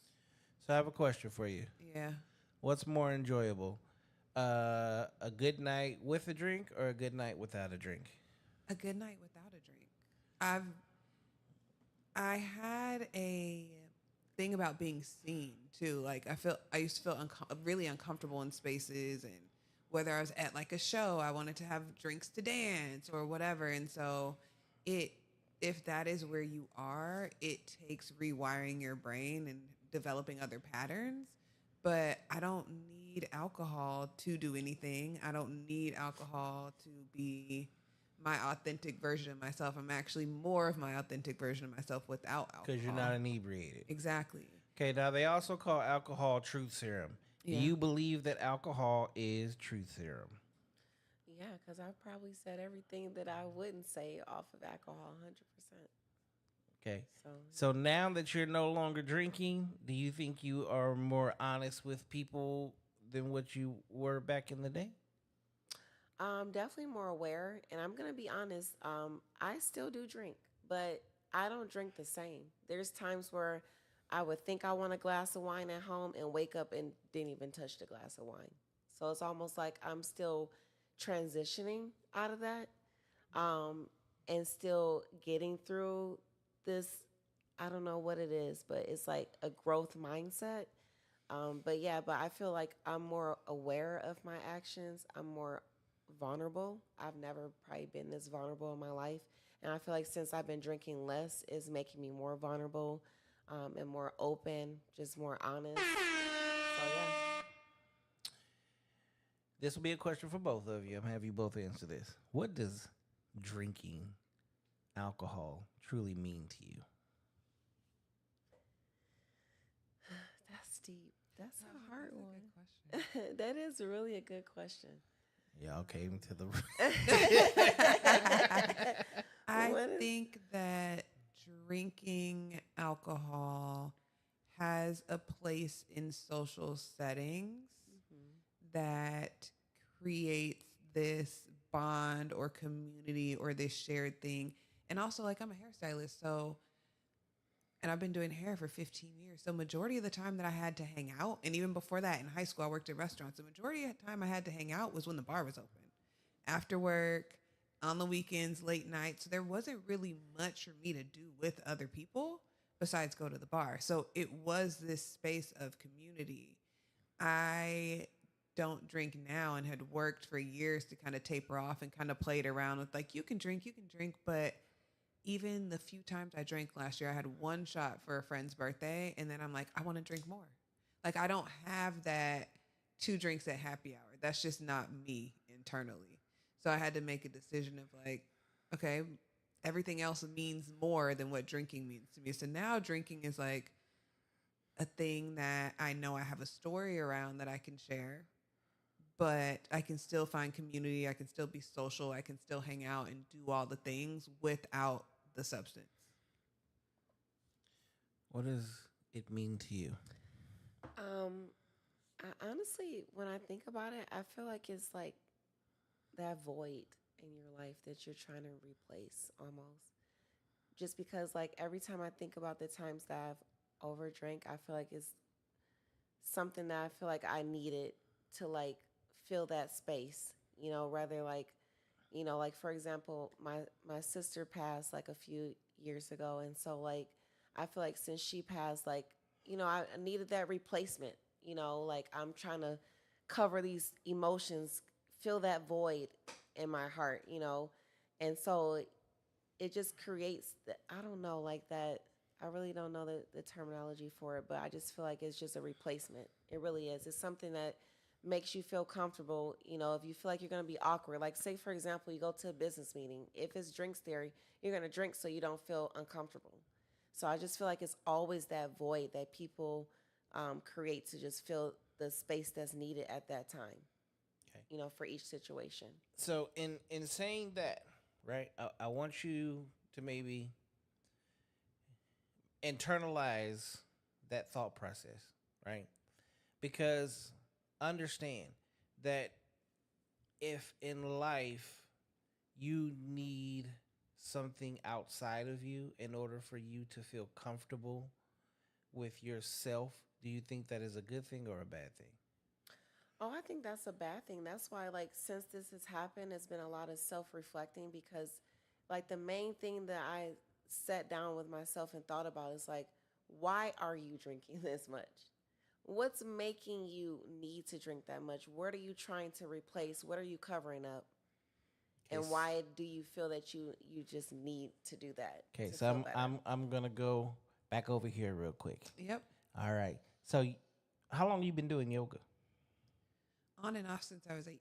S1: So I have a question for you.
S4: Yeah.
S1: What's more enjoyable? A good night with a drink or a good night without a drink?
S4: A good night without a drink. I had a thing about being seen too. Like I used to feel really uncomfortable in spaces, and whether I was at like a show, I wanted to have drinks to dance or whatever. And so if that is where you are, it takes rewiring your brain and developing other patterns. But I don't need alcohol to do anything. I don't need alcohol to be my authentic version of myself. I'm actually more of my authentic version of myself without alcohol.
S1: Because you're not inebriated.
S4: Exactly.
S1: Okay, now they also call alcohol truth serum.
S4: Yeah.
S1: Do you believe that alcohol is truth serum?
S2: Yeah, because I probably said everything that I wouldn't say off of alcohol, 100%.
S1: Okay.
S2: So
S1: So now that you're no longer drinking, do you think you are more honest with people than what you were back in the day?
S2: I'm definitely more aware, and I'm gonna be honest. I still do drink, but I don't drink the same. There's times where I would think I want a glass of wine at home and wake up and didn't even touch the glass of wine. So it's almost like I'm still transitioning out of that, and still getting through this. I don't know what it is, but it's like a growth mindset. But I feel like I'm more aware of my actions. I'm more vulnerable. I've never probably been this vulnerable in my life. And I feel like since I've been drinking less, it's making me more vulnerable, and more open, just more honest. So, yeah.
S1: This will be a question for both of you. I'm going to have you both answer this. What does drinking alcohol truly mean to you?
S2: That's deep. That's a hard
S4: That's a
S2: one.
S4: good question.
S2: That is really a good question.
S1: Y'all came to the.
S4: I
S2: What is-
S4: think that drinking alcohol has a place in social settings that creates this bond or community or this shared thing. And also, like, I'm a hairstylist, so and I've been doing hair for 15 years. So majority of the time that I had to hang out, and even before that in high school, I worked in restaurants. The majority of the time I had to hang out was when the bar was open. After work, on the weekends, late nights. So there wasn't really much for me to do with other people besides go to the bar. So it was this space of community. I don't drink now and had worked for years to kind of taper off and kind of played around with like, you can drink. But even the few times I drank last year, I had one shot for a friend's birthday. And then I'm like, I want to drink more. Like, I don't have that 2 drinks at happy hour. That's just not me internally. So I had to make a decision of like, okay, everything else means more than what drinking means to me. So now drinking is like a thing that I know I have a story around that I can share, but I can still find community. I can still be social. I can still hang out and do all the things without the substance.
S1: What does it mean to you?
S2: I honestly, when I think about it, I feel like it's like that void in your life that you're trying to replace almost. Just because, like, every time I think about the times that I've overdrank, I feel like it's something that I feel like I needed to, like, fill that space, rather like, like, for example, my sister passed like a few years ago. And so, like, I feel like since she passed, like, I needed that replacement, like I'm trying to cover these emotions, fill that void in my heart, and so it just creates I don't know, like that. I really don't know the terminology for it, but I just feel like it's just a replacement. It really is. It's something that makes you feel comfortable. If you feel like you're going to be awkward, like say, for example, you go to a business meeting. If it's drinks there, you're going to drink so you don't feel uncomfortable. So I just feel like it's always that void that people create to just fill the space that's needed at that time.
S1: Okay.
S2: For each situation.
S1: So in saying that, right, I want you to maybe internalize that thought process, right? Because understand that if in life you need something outside of you in order for you to feel comfortable with yourself, do you think that is a good thing or a bad thing?
S2: Oh, I think that's a bad thing. That's why, like, since this has happened, it's been a lot of self-reflecting because, like, the main thing that I sat down with myself and thought about is, like, why are you drinking this much? What's making you need to drink that much? What are you trying to replace? What are you covering up? And
S1: Yes.
S2: why do you feel that you just need to do that?
S1: Okay,
S2: to
S1: so
S2: feel
S1: I'm
S2: better?
S1: I'm gonna go back over here real quick.
S4: Yep.
S1: All right. So, how long you been doing yoga?
S4: On and off since I was 18.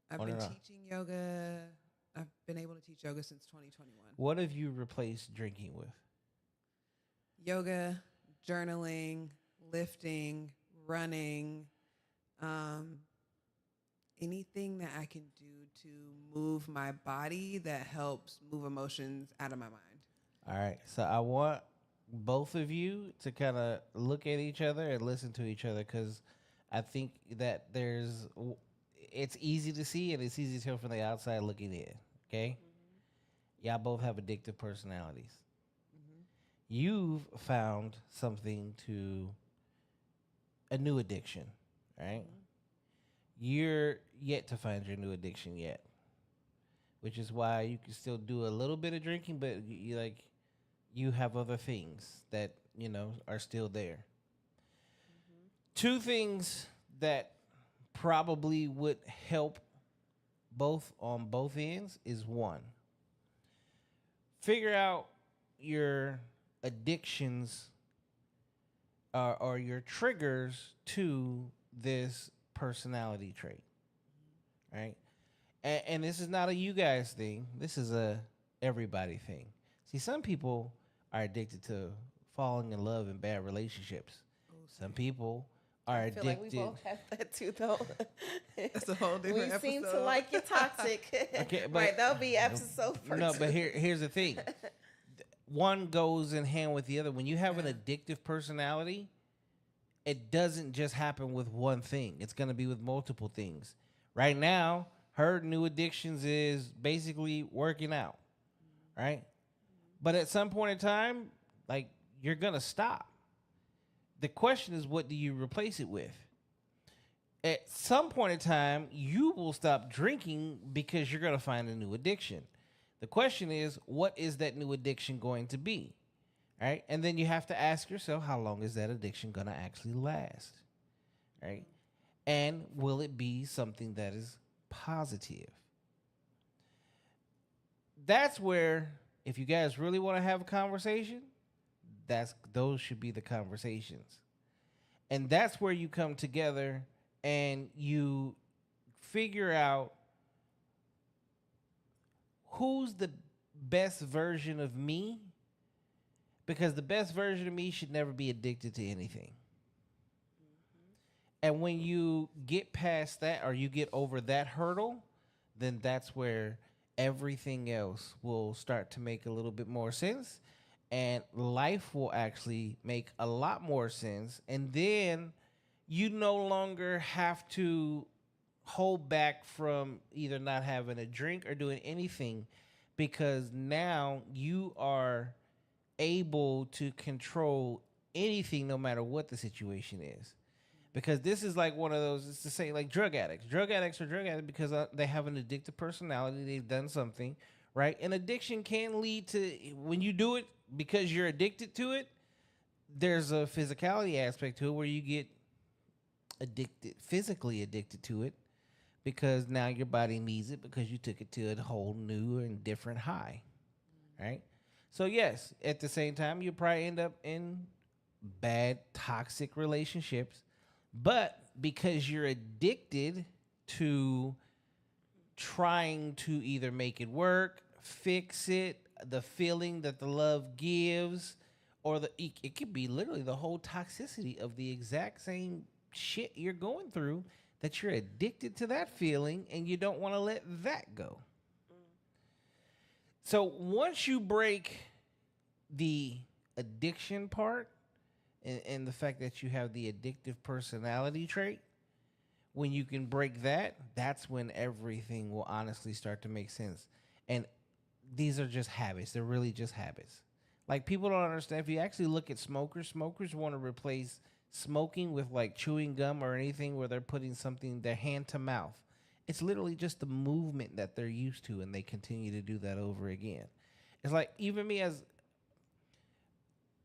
S4: I've
S1: On
S4: been
S1: and off.
S4: teaching yoga. I've been able to teach yoga since 2021.
S1: What have you replaced drinking with?
S4: Yoga, journaling, lifting, running, anything that I can do to move my body that helps move emotions out of my mind.
S1: All right. So I want both of you to kind of look at each other and listen to each other because I think that it's easy to see and it's easy to tell from the outside looking in. Okay. Y'all both have addictive personalities. You've found a new addiction, right? You're yet to find your new addiction yet, which is why you can still do a little bit of drinking, but you have other things that are still there. Two things that probably would help both on both ends is one, figure out your addictions or your triggers to this personality trait, right? And this is not a you guys thing. This is a everybody thing. See, some people are addicted to falling in love in bad relationships. Some people are
S2: I feel
S1: addicted.
S2: like we both have that too, though.
S4: That's a whole different
S2: We seem to
S4: episode.
S2: like it toxic.
S1: Okay, but-
S2: right, that'll be episode first.
S1: No, but here's the thing. One goes in hand with the other. When you have an addictive personality, it doesn't just happen with one thing. It's going to be with multiple things. Right now, her new addictions is basically working out, right? But at some point in time, like you're gonna stop. The question is, what do you replace it with? At some point in time, you will stop drinking because you're gonna find a new addiction. The question is, what is that new addiction going to be? Right? And then you have to ask yourself, how long is that addiction going to actually last? Right? And will it be something that is positive? That's where, if you guys really want to have a conversation, those should be the conversations. And that's where you come together and you figure out who's the best version of me, because the best version of me should never be addicted to anything. And when you get past that, or you get over that hurdle, then that's where everything else will start to make a little bit more sense, and life will actually make a lot more sense. And then you no longer have to hold back from either not having a drink or doing anything, because now you are able to control anything no matter what the situation is. Because this is like one of those, it's the same like drug addicts. Drug addicts are drug addicts because they have an addictive personality. They've done something, right? And addiction can lead to, when you do it because you're addicted to it, there's a physicality aspect to it where you get addicted, physically addicted to it, because now your body needs it because you took it to a whole new and different high, right? So yes, at the same time, you probably end up in bad, toxic relationships, but because you're addicted to trying to either make it work, fix it, the feeling that the love gives, or it could be literally the whole toxicity of the exact same shit you're going through, that you're addicted to that feeling and you don't want to let that go. So once you break the addiction part and the fact that you have the addictive personality trait, when you can break that, that's when everything will honestly start to make sense. And these are just habits. They're really just habits. Like, people don't understand. If you actually look at smokers want to replace smoking with like chewing gum or anything where they're putting something, their hand to mouth. It's literally just the movement that they're used to, and they continue to do that over again. It's like, even me, as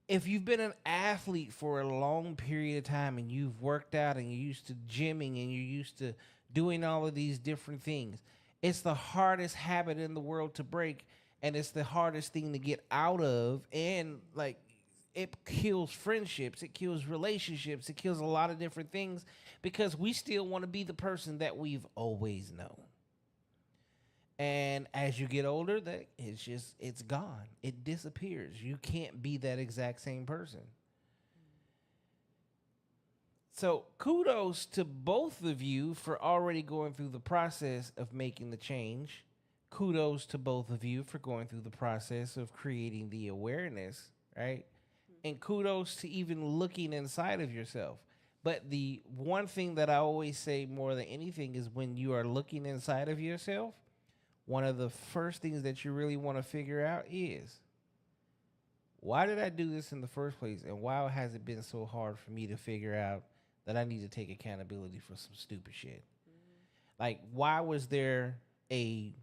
S1: if you've been an athlete for a long period of time and you've worked out and you're used to gymming and you're used to doing all of these different things, it's the hardest habit in the world to break, and it's the hardest thing to get out of. And like, it kills friendships, it kills relationships, it kills a lot of different things, because we still want to be the person that we've always known. And as you get older, that it's gone. It disappears. You can't be that exact same person. So kudos to both of you for already going through the process of making the change. Kudos to both of you for going through the process of creating the awareness, right? And kudos to even looking inside of yourself. But the one thing that I always say more than anything is, when you are looking inside of yourself, one of the first things that you really want to figure out is, why did I do this in the first place? And why has it been so hard for me to figure out that I need to take accountability for some stupid shit? Like, why was there a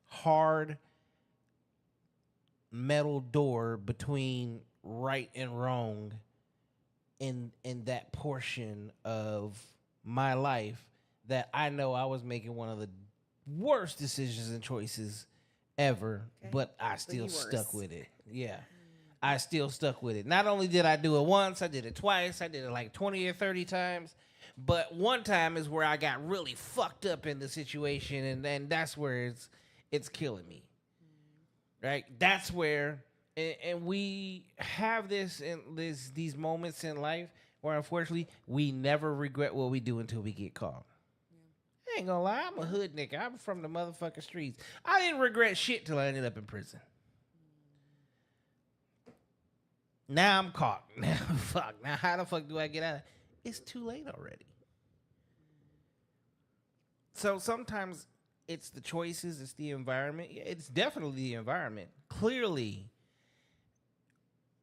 S1: hard metal door between right and wrong in that portion of my life, that I know I was making one of the worst decisions and choices ever, but I still stuck with it. Yeah. I still stuck with it. Not only did I do it once, I did it twice. I did it like 20 or 30 times. But one time is where I got really fucked up in the situation, and then that's where it's killing me. Right? That's where, and we have these moments in life where, unfortunately, we never regret what we do until we get caught. I ain't gonna lie, I'm a hood nigga. I'm from the motherfucking streets. I didn't regret shit till I ended up in prison. Now I'm caught. Now, fuck. Now, how the fuck do I get out of it? It's too late already. So sometimes it's the choices, it's the environment. Yeah, it's definitely the environment. Clearly,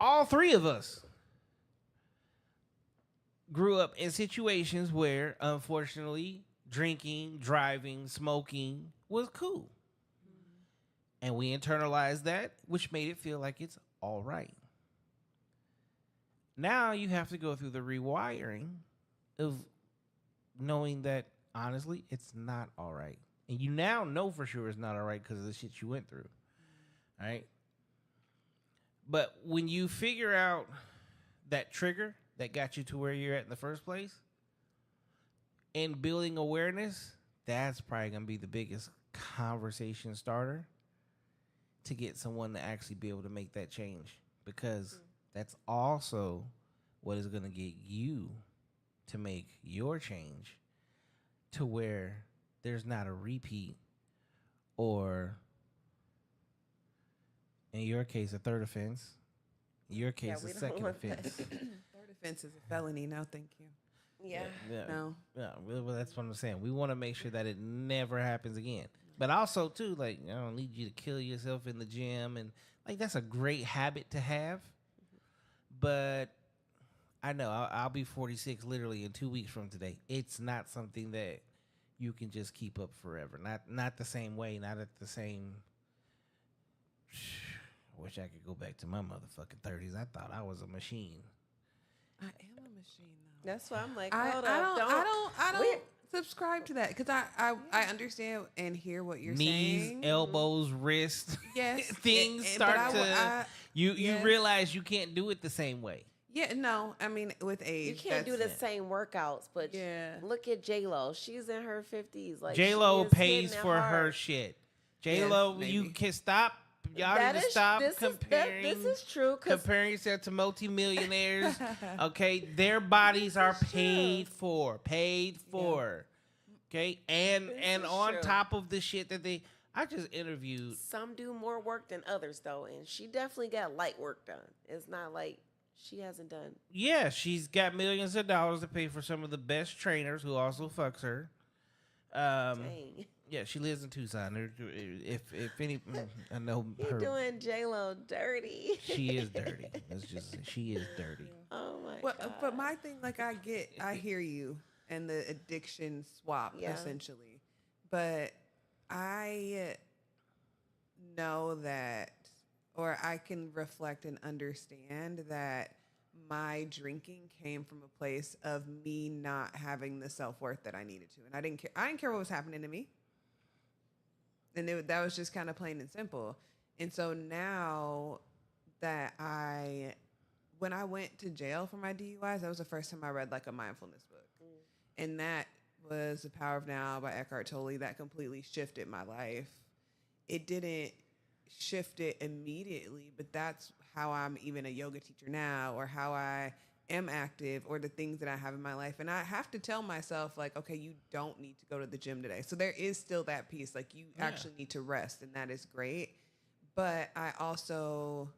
S1: all three of us grew up in situations where, unfortunately, drinking, driving, smoking was cool. And we internalized that, which made it feel like it's all right. Now you have to go through the rewiring of knowing that, honestly, it's not all right. And you now know for sure it's not all right because of the shit you went through. All right? But when you figure out that trigger that got you to where you're at in the first place, and building awareness, that's probably going to be the biggest conversation starter to get someone to actually be able to make that change. Because that's also what is going to get you to make your change to where there's not a repeat, or in your case, a third offense. In your case,
S2: we
S1: a
S2: don't
S1: second
S2: want
S1: offense.
S4: Third offense is a felony. No, thank you.
S2: Yeah.
S4: No.
S1: Yeah, well, that's what I'm saying. We want to make sure that it never happens again. But also, too, like, I don't need you to kill yourself in the gym. And, like, that's a great habit to have. But I know I'll be 46 literally in 2 weeks from today. It's not something that you can just keep up forever. Not the same way, not at the same... I wish I could go back to my motherfucking 30s. I thought I was a machine.
S4: I am a machine, though.
S2: That's why I'm like,
S4: I
S2: hold
S4: don't
S2: Wait.
S4: subscribe to that, because I understand and hear what you're
S1: Knees,
S4: saying.
S1: elbows, wrists,
S4: Yes,
S1: things
S4: but
S1: start to... You
S4: yes.
S1: realize you can't do it the same way.
S4: Yeah, no, I mean, with age,
S2: You can't do the
S4: that's-
S2: same workouts, but
S4: Yeah.
S2: look at J-Lo. She's in her 50s. Like,
S1: J-Lo
S2: she is
S1: pays
S2: hitting it
S1: for her
S2: hard.
S1: shit. J-Lo,
S4: Yes,
S1: you
S4: maybe.
S1: can stop. Y'all
S2: That
S1: need to
S2: is-
S1: stop
S2: this
S1: comparing.
S2: is true. 'Cause
S1: Comparing yourself to multimillionaires. Okay, their bodies are
S2: is true.
S1: paid for. Okay, and
S2: This is
S1: on
S2: true.
S1: top of the shit that they... I just interviewed...
S2: some do more work than others, though, and she definitely got light work done. It's not like she hasn't done.
S1: Yeah, she's got millions of dollars to pay for some of the best trainers who also fucks her.
S2: Dang,
S1: Yeah, she lives in Tucson. If any, I know
S2: you
S1: her.
S2: doing J-Lo dirty.
S1: She is dirty. Let's just say she is dirty.
S2: Oh my
S4: Well,
S2: god.
S4: but my thing, like, I hear you and the addiction swap,
S2: Yeah.
S4: essentially. But I know that, or I can reflect and understand that my drinking came from a place of me not having the self-worth that I needed to. And I didn't care what was happening to me. And that was just kind of plain and simple. And so now that when I went to jail for my DUIs, that was the first time I read like a mindfulness book. And that was The Power of Now by Eckhart Tolle. That completely shifted my life. It didn't shift it immediately, but that's how I'm even a yoga teacher now, or how I am active, or the things that I have in my life. And I have to tell myself, like, okay, you don't need to go to the gym today. So there is still that piece. Like, you actually need to rest, and that is great. But I also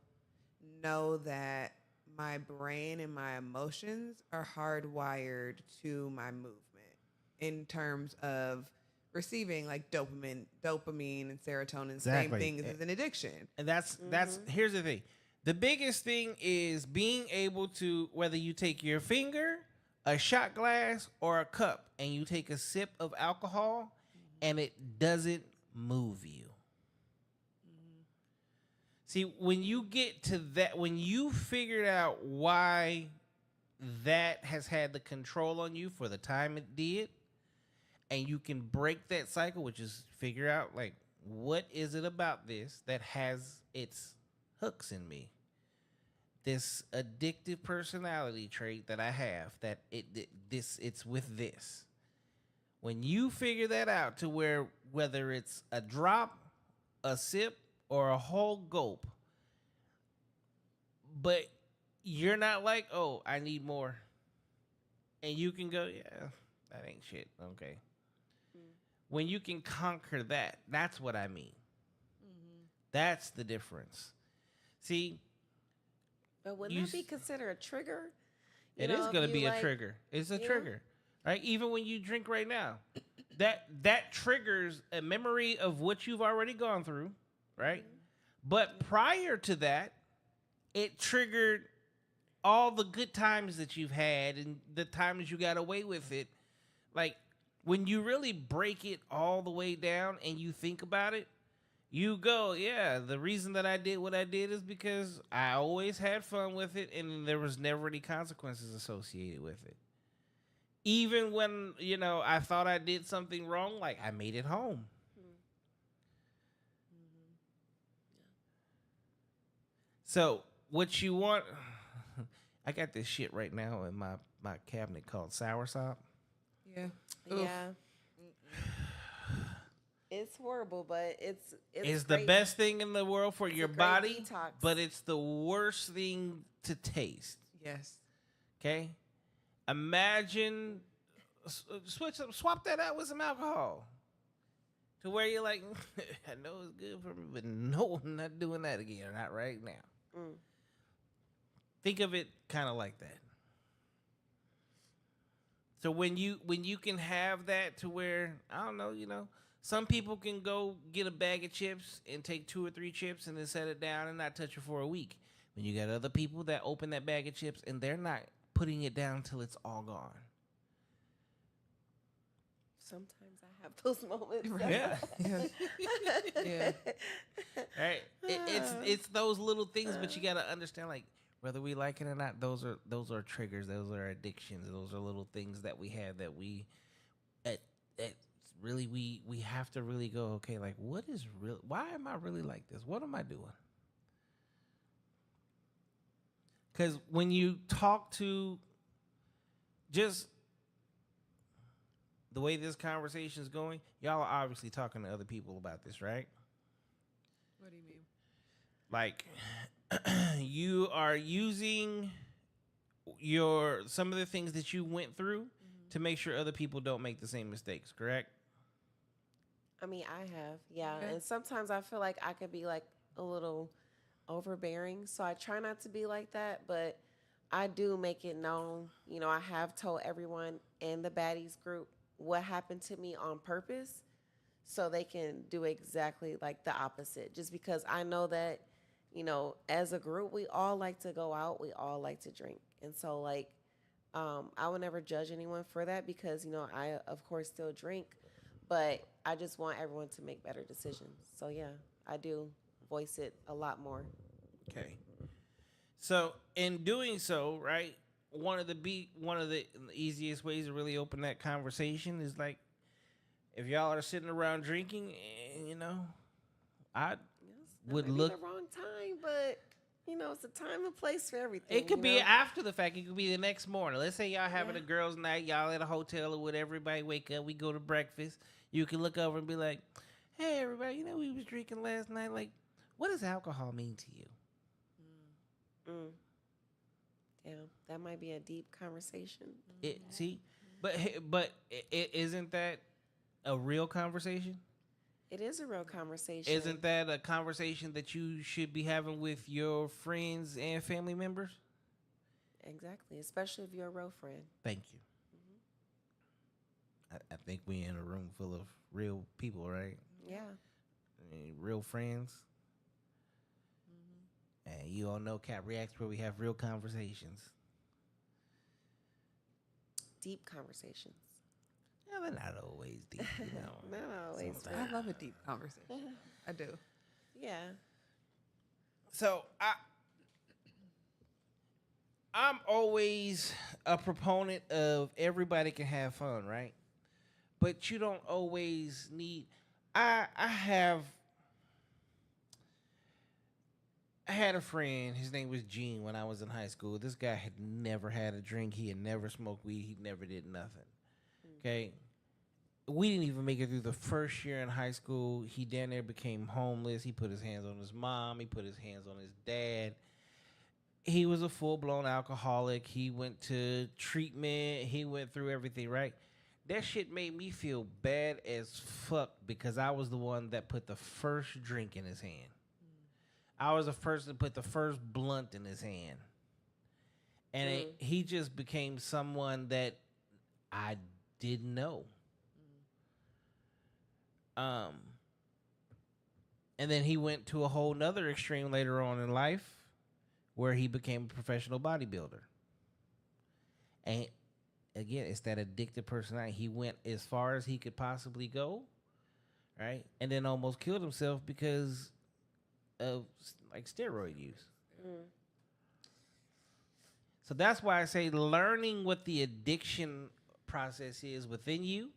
S4: know that my brain and my emotions are hardwired to my movement in terms of receiving like dopamine and serotonin,
S1: Exactly.
S4: same thing as an addiction.
S1: And that's here's the thing. The biggest thing is being able to, whether you take your finger, a shot glass, or a cup, and you take a sip of alcohol, and it doesn't move you. See, when you get to that, when you figured out why that has had the control on you for the time it did, and you can break that cycle, which is figure out, like, what is it about this that has its hooks in me? This addictive personality trait that I have, that it's with this. When you figure that out to where, whether it's a drop, a sip, or a whole gulp, but you're not like, oh, I need more. And you can go, yeah, that ain't shit. Okay. When you can conquer that, that's what I mean. That's the difference. See,
S2: But wouldn't that be considered a trigger? You
S1: it
S2: know,
S1: is
S2: if
S1: going to
S2: you,
S1: be a
S2: like-
S1: trigger. It's a
S2: Yeah.
S1: trigger, right? Even when you drink right now, that triggers a memory of what you've already gone through, right? But prior to that, it triggered all the good times that you've had and the times you got away with it. Like, when you really break it all the way down and you think about it, you go, yeah, the reason that I did what I did is because I always had fun with it and there was never any consequences associated with it. Even when, I thought I did something wrong, like I made it home. So, what you want, I got this shit right now in my cabinet called soursop.
S4: Yeah.
S2: Yeah. It's horrible, but
S1: It's the
S2: great.
S1: best thing in the world for your
S2: a great
S1: body,
S2: detox.
S1: but it's the worst thing to taste.
S4: Yes.
S1: Okay? Imagine swap that out with some alcohol. To where you're like, I know it's good for me, but no, I'm not doing that again. Not right now.
S2: Mm.
S1: Think of it kind of like that. So when you can have that to where, I don't know, some people can go get a bag of chips and take 2 or 3 chips and then set it down and not touch it for a week. When you got other people that open that bag of chips and they're not putting it down till it's all gone.
S2: Sometimes I have those moments.
S1: Yeah.
S4: Yeah.
S1: Right. It's those little things, but you gotta understand, like, whether we like it or not, those are triggers, those are addictions, those are little things that we have that we really we have to really go, okay, like, what is real? Why am I really like this? What am I doing? Because when you talk to just the way this conversation is going, y'all are obviously talking to other people about this, right?
S4: What do you mean?
S1: Like, you are using some of the things that you went through to make sure other people don't make the same mistakes, correct?
S2: I mean, I have, yeah.
S4: Okay.
S2: And sometimes I feel like I could be like a little overbearing. So I try not to be like that, but I do make it known. I have told everyone in the baddies group what happened to me on purpose so they can do exactly like the opposite. Just because I know that, as a group, we all like to go out, we all like to drink. And so, like, I would never judge anyone for that because, I, of course, still drink. But I just want everyone to make better decisions. So, yeah, I do voice it a lot more.
S1: Okay. So in doing so, right, one of the easiest ways to really open that conversation is like, if y'all are sitting around drinking, I would
S2: Maybe
S1: look.
S2: the wrong time, but it's a time and place for everything.
S1: It could be after the fact. It could be the next morning. Let's say y'all having a girls' night. Y'all at a hotel or whatever. Everybody wake up. We go to breakfast. You can look over and be like, "Hey, everybody. We was drinking last night. Like, what does alcohol mean to you?"
S2: Yeah, that might be a deep conversation.
S1: But isn't that a real conversation?
S2: It is a real conversation.
S1: Isn't that a conversation that you should be having with your friends and family members?
S2: Exactly, especially if you're a real friend.
S1: Thank you. I think we're in a room full of real people, right?
S2: Yeah.
S1: I mean, real friends. And you all know Capp Reacts, where we have real conversations.
S2: Deep conversations.
S1: Yeah, they're not always deep,
S2: Not always.
S1: Sometimes.
S4: I love a deep conversation. I do.
S2: Yeah.
S1: So I'm always a proponent of everybody can have fun, right? But you don't always need. I had a friend. His name was Gene when I was in high school. This guy had never had a drink. He had never smoked weed. He never did nothing. Okay. We didn't even make it through the first year in high school. He down there became homeless. He put his hands on his mom. He put his hands on his dad. He was a full-blown alcoholic. He went to treatment. He went through everything, right? That shit made me feel bad as fuck because I was the one that put the first drink in his hand. I was the first to put the first blunt in his hand. And he just became someone that I didn't know. And then he went to a whole nother extreme later on in life where he became a professional bodybuilder. And again, it's that addictive personality. He went as far as he could possibly go, right? And then almost killed himself because of like steroid use. So that's why I say learning what the addiction process is within you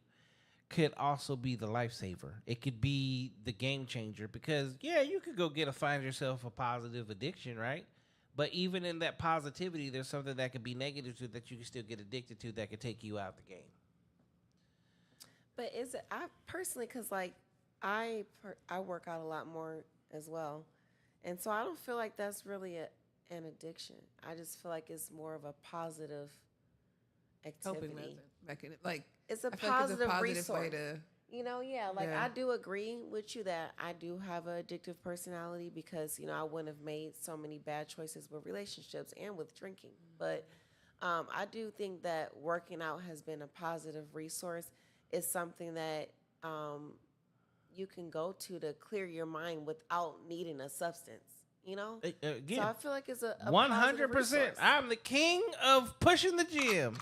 S1: could also be the lifesaver. It could be the game changer because, yeah, you could go find yourself a positive addiction, right? But even in that positivity, there's something that could be negative to that you can still get addicted to that could take you out the game.
S2: But is it, I personally, because like I work out a lot more as well. And so I don't feel like that's really an addiction. I just feel like it's more of a positive
S4: Coping
S2: activity.
S4: mechanism. Like,
S2: It's a
S4: I feel like
S2: positive,
S4: it's a positive
S2: resource.
S4: way to.
S2: I do agree with you that I do have an addictive personality because, I wouldn't have made so many bad choices with relationships and with drinking. But I do think that working out has been a positive resource. It's something that you can go to clear your mind without needing a substance,
S1: Again,
S2: So I feel like it's a
S1: 100%. I'm the king of pushing the gym.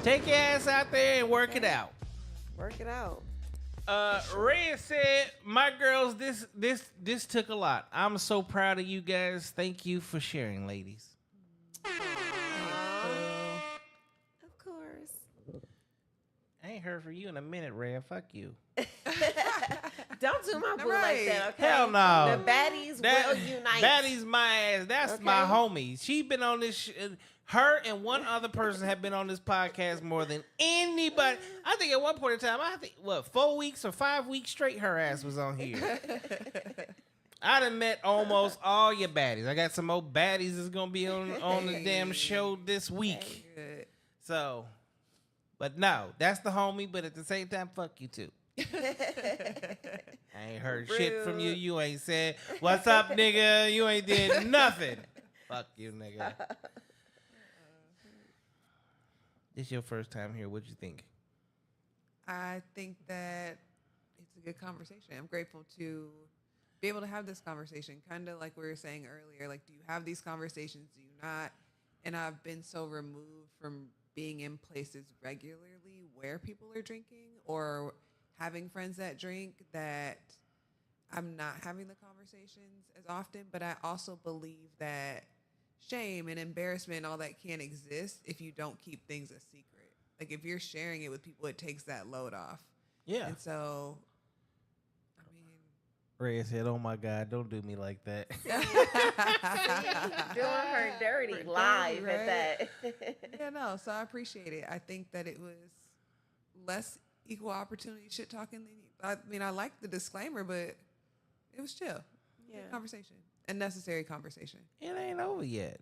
S1: Take your ass out there and work it out.
S2: Work it out.
S1: Rhea said, "My girls, this took a lot. I'm so proud of you guys. Thank you for sharing, ladies."
S2: Of course.
S1: I ain't heard from you in a minute, Rhea. Fuck you.
S2: Don't do my boo
S4: Right.
S2: like that, okay?
S1: Hell no.
S2: The baddies will unite.
S1: Baddies my ass. That's my
S2: Okay.
S1: homie. She been on this. Her and one other person have been on this podcast more than anybody. I think at one point in time, 4 weeks or 5 weeks straight, her ass was on here. I done met almost all your baddies. I got some more baddies that's gonna be on the damn show this week.
S4: Good.
S1: So, but no, that's the homie. But at the same time, fuck you too. I ain't heard shit from you. You ain't said, "What's up, nigga?" You ain't did nothing. Fuck you, nigga. This your first time here. What you think?
S4: I think that it's a good conversation. I'm grateful to be able to have this conversation. Kind of like we were saying earlier, like, do you have these conversations? Do you not? And I've been so removed from being in places regularly where people are drinking or having friends that drink that I'm not having the conversations as often. But I also believe that shame and embarrassment and all that can't exist if you don't keep things a secret. Like, if you're sharing it with people, it takes that load off.
S1: Yeah.
S4: And so, I mean,
S1: Ray said, "Oh my God, don't do me like that."
S2: Doing her dirty
S4: Dirty,
S2: live
S4: right?
S2: at that.
S4: yeah, no. So I appreciate it. I think that it was less equal opportunity shit talking than I mean, I like the disclaimer, but it was chill.
S2: Yeah.
S4: Good conversation. A necessary conversation.
S1: It ain't over yet.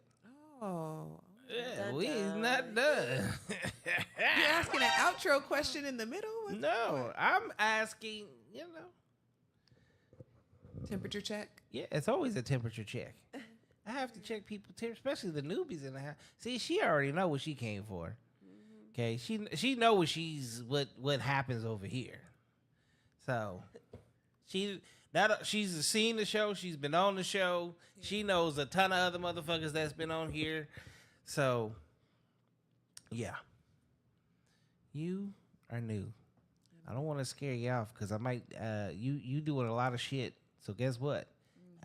S4: Oh.
S1: Yeah,
S2: Dun,
S1: we is
S2: dun.
S1: not done.
S4: You're asking an outro question in the middle? What's
S1: No, I'm asking.
S4: temperature check?
S1: Yeah, it's always a temperature check. I have to check people, especially the newbies in the house. See, she already know what she came for. Okay, she know what happens over here. So she's seen the show. She's been on the show. She knows a ton of other motherfuckers that's been on here. So yeah, you are new. I don't want to scare you off because I might. You doing a lot of shit. So guess what?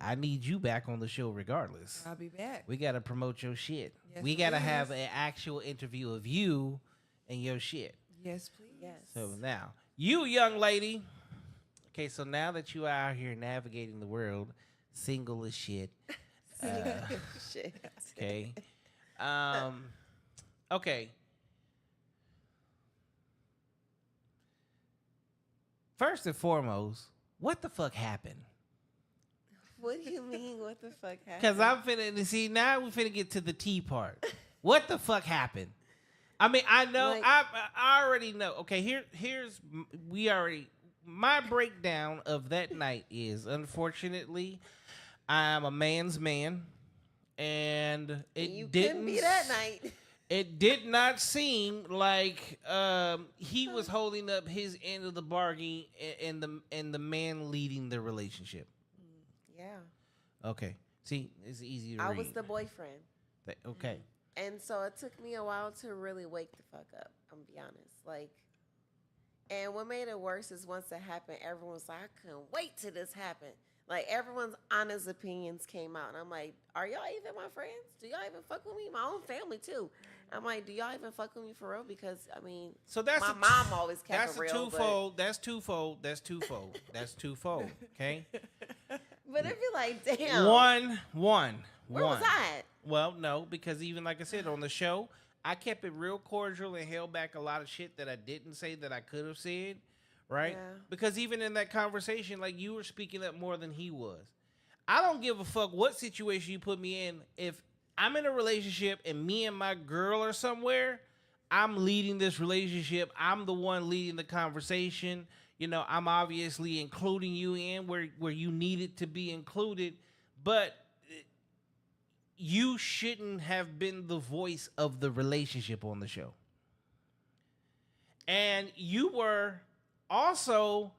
S1: I need you back on the show regardless.
S4: I'll be back.
S1: We got to promote your shit.
S4: Yes,
S1: We got to
S4: please.
S1: have an actual interview of you and your shit.
S4: Yes, please.
S2: Yes.
S1: So now, you young lady. Okay, so now that you are out here navigating the world, single as shit.
S2: Shit.
S1: Okay. Okay. First and foremost, what the fuck happened?
S2: What do you mean? What the fuck happened?
S1: Because I'm finna see now. We finna get to the tea part. What the fuck happened? I mean, I know.
S2: Like-
S1: I already know. Okay, here's my breakdown of that night is, unfortunately, I'm a man's man, and it
S2: you
S1: didn't
S2: couldn't be that night.
S1: It did not seem like he was holding up his end of the bargain, and the man leading the relationship.
S2: Yeah.
S1: Okay. See, it's easy to
S2: I
S1: read.
S2: was the boyfriend.
S1: Okay.
S2: And so it took me a while to really wake the fuck up. I'm gonna be honest. Like, and what made it worse is once it happened, everyone's like, I couldn't wait till this happened. Like, everyone's honest opinions came out. And I'm like, are y'all even my friends? Do y'all even fuck with me? My own family, too. I'm like, do y'all even fuck with me for real? Because, I mean,
S1: So that's
S2: my mom always kept
S1: that's
S2: it real.
S1: a twofold. That's twofold. That's twofold. That's twofold. Okay.
S2: But it'd be like, damn.
S1: One.
S2: Where was I at?
S1: Well, no, because even like I said on the show, I kept it real cordial and held back a lot of shit that I didn't say that I could have said, right?
S2: Yeah.
S1: Because even in that conversation, like you were speaking up more than he was. I don't give a fuck what situation you put me in. If I'm in a relationship and me and my girl are somewhere, I'm leading this relationship. I'm the one leading the conversation. You know, I'm obviously including you in where you needed to be included, but you shouldn't have been the voice of the relationship on the show. And you were also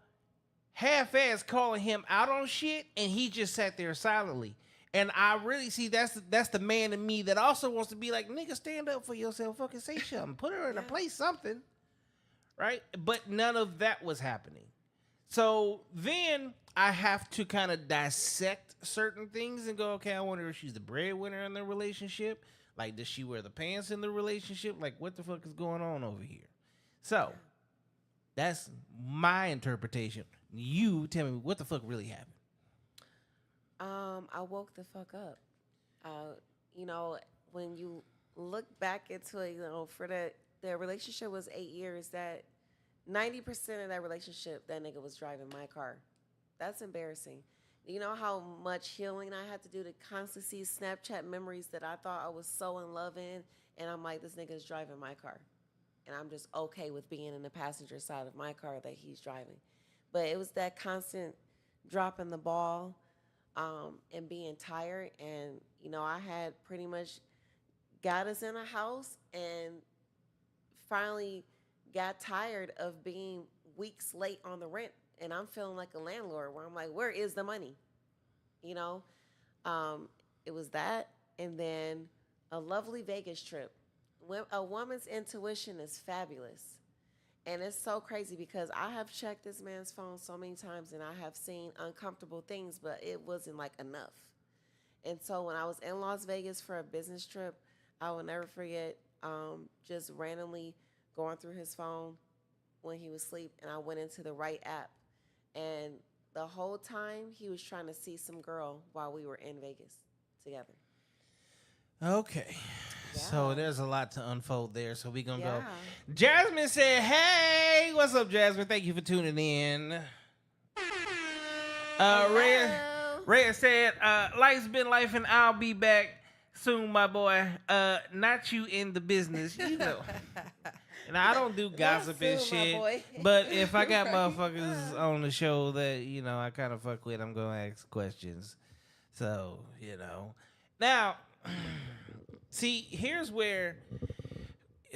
S1: half-ass calling him out on shit, and he just sat there silently. And I really see that's the man in me that also wants to be like, nigga, stand up for yourself, fucking say something, put her in a place, something, right? But none of that was happening. So then I have to kind of dissect certain things and go, okay, I wonder if she's the breadwinner in the relationship. Like, does she wear the pants in the relationship? Like, what the fuck is going on over here? So that's my interpretation. You tell me what the fuck really happened.
S2: I woke the fuck up. You know, when you look back into it, you know, for the relationship was 8 years, that 90% of that relationship, that nigga was driving my car. That's embarrassing. You know how much healing I had to do to constantly see Snapchat memories that I thought I was so in love in, and I'm like, this nigga is driving my car. And I'm just okay with being in the passenger side of my car that he's driving. But it was that constant dropping the ball, and being tired. And, you know, I had pretty much got us in a house and finally got tired of being weeks late on the rent. And I'm feeling like a landlord where I'm like, where is the money? You know, it was that. And then a lovely Vegas trip. When a woman's intuition is fabulous. And it's so crazy because I have checked this man's phone so many times and I have seen uncomfortable things, but it wasn't like enough. And so when I was in Las Vegas for a business trip, I will never forget just randomly going through his phone when he was asleep, and I went into the right app. And the whole time he was trying to see some girl while we were in Vegas together.
S1: Okay.
S2: Yeah.
S1: So there's a lot to unfold there. So we gonna go.
S2: Yeah.
S1: Jasmine said, hey, what's up, Jasmine? Thank you for tuning in. Rhea said, life's been life and I'll be back soon, my boy. Not you in the business, you know. And I don't do gossip and
S2: soon, my
S1: shit.
S2: boy.
S1: But if I got motherfuckers on the show that, you know, I kind of fuck with, I'm going to ask questions. So, you know. Now, see, here's where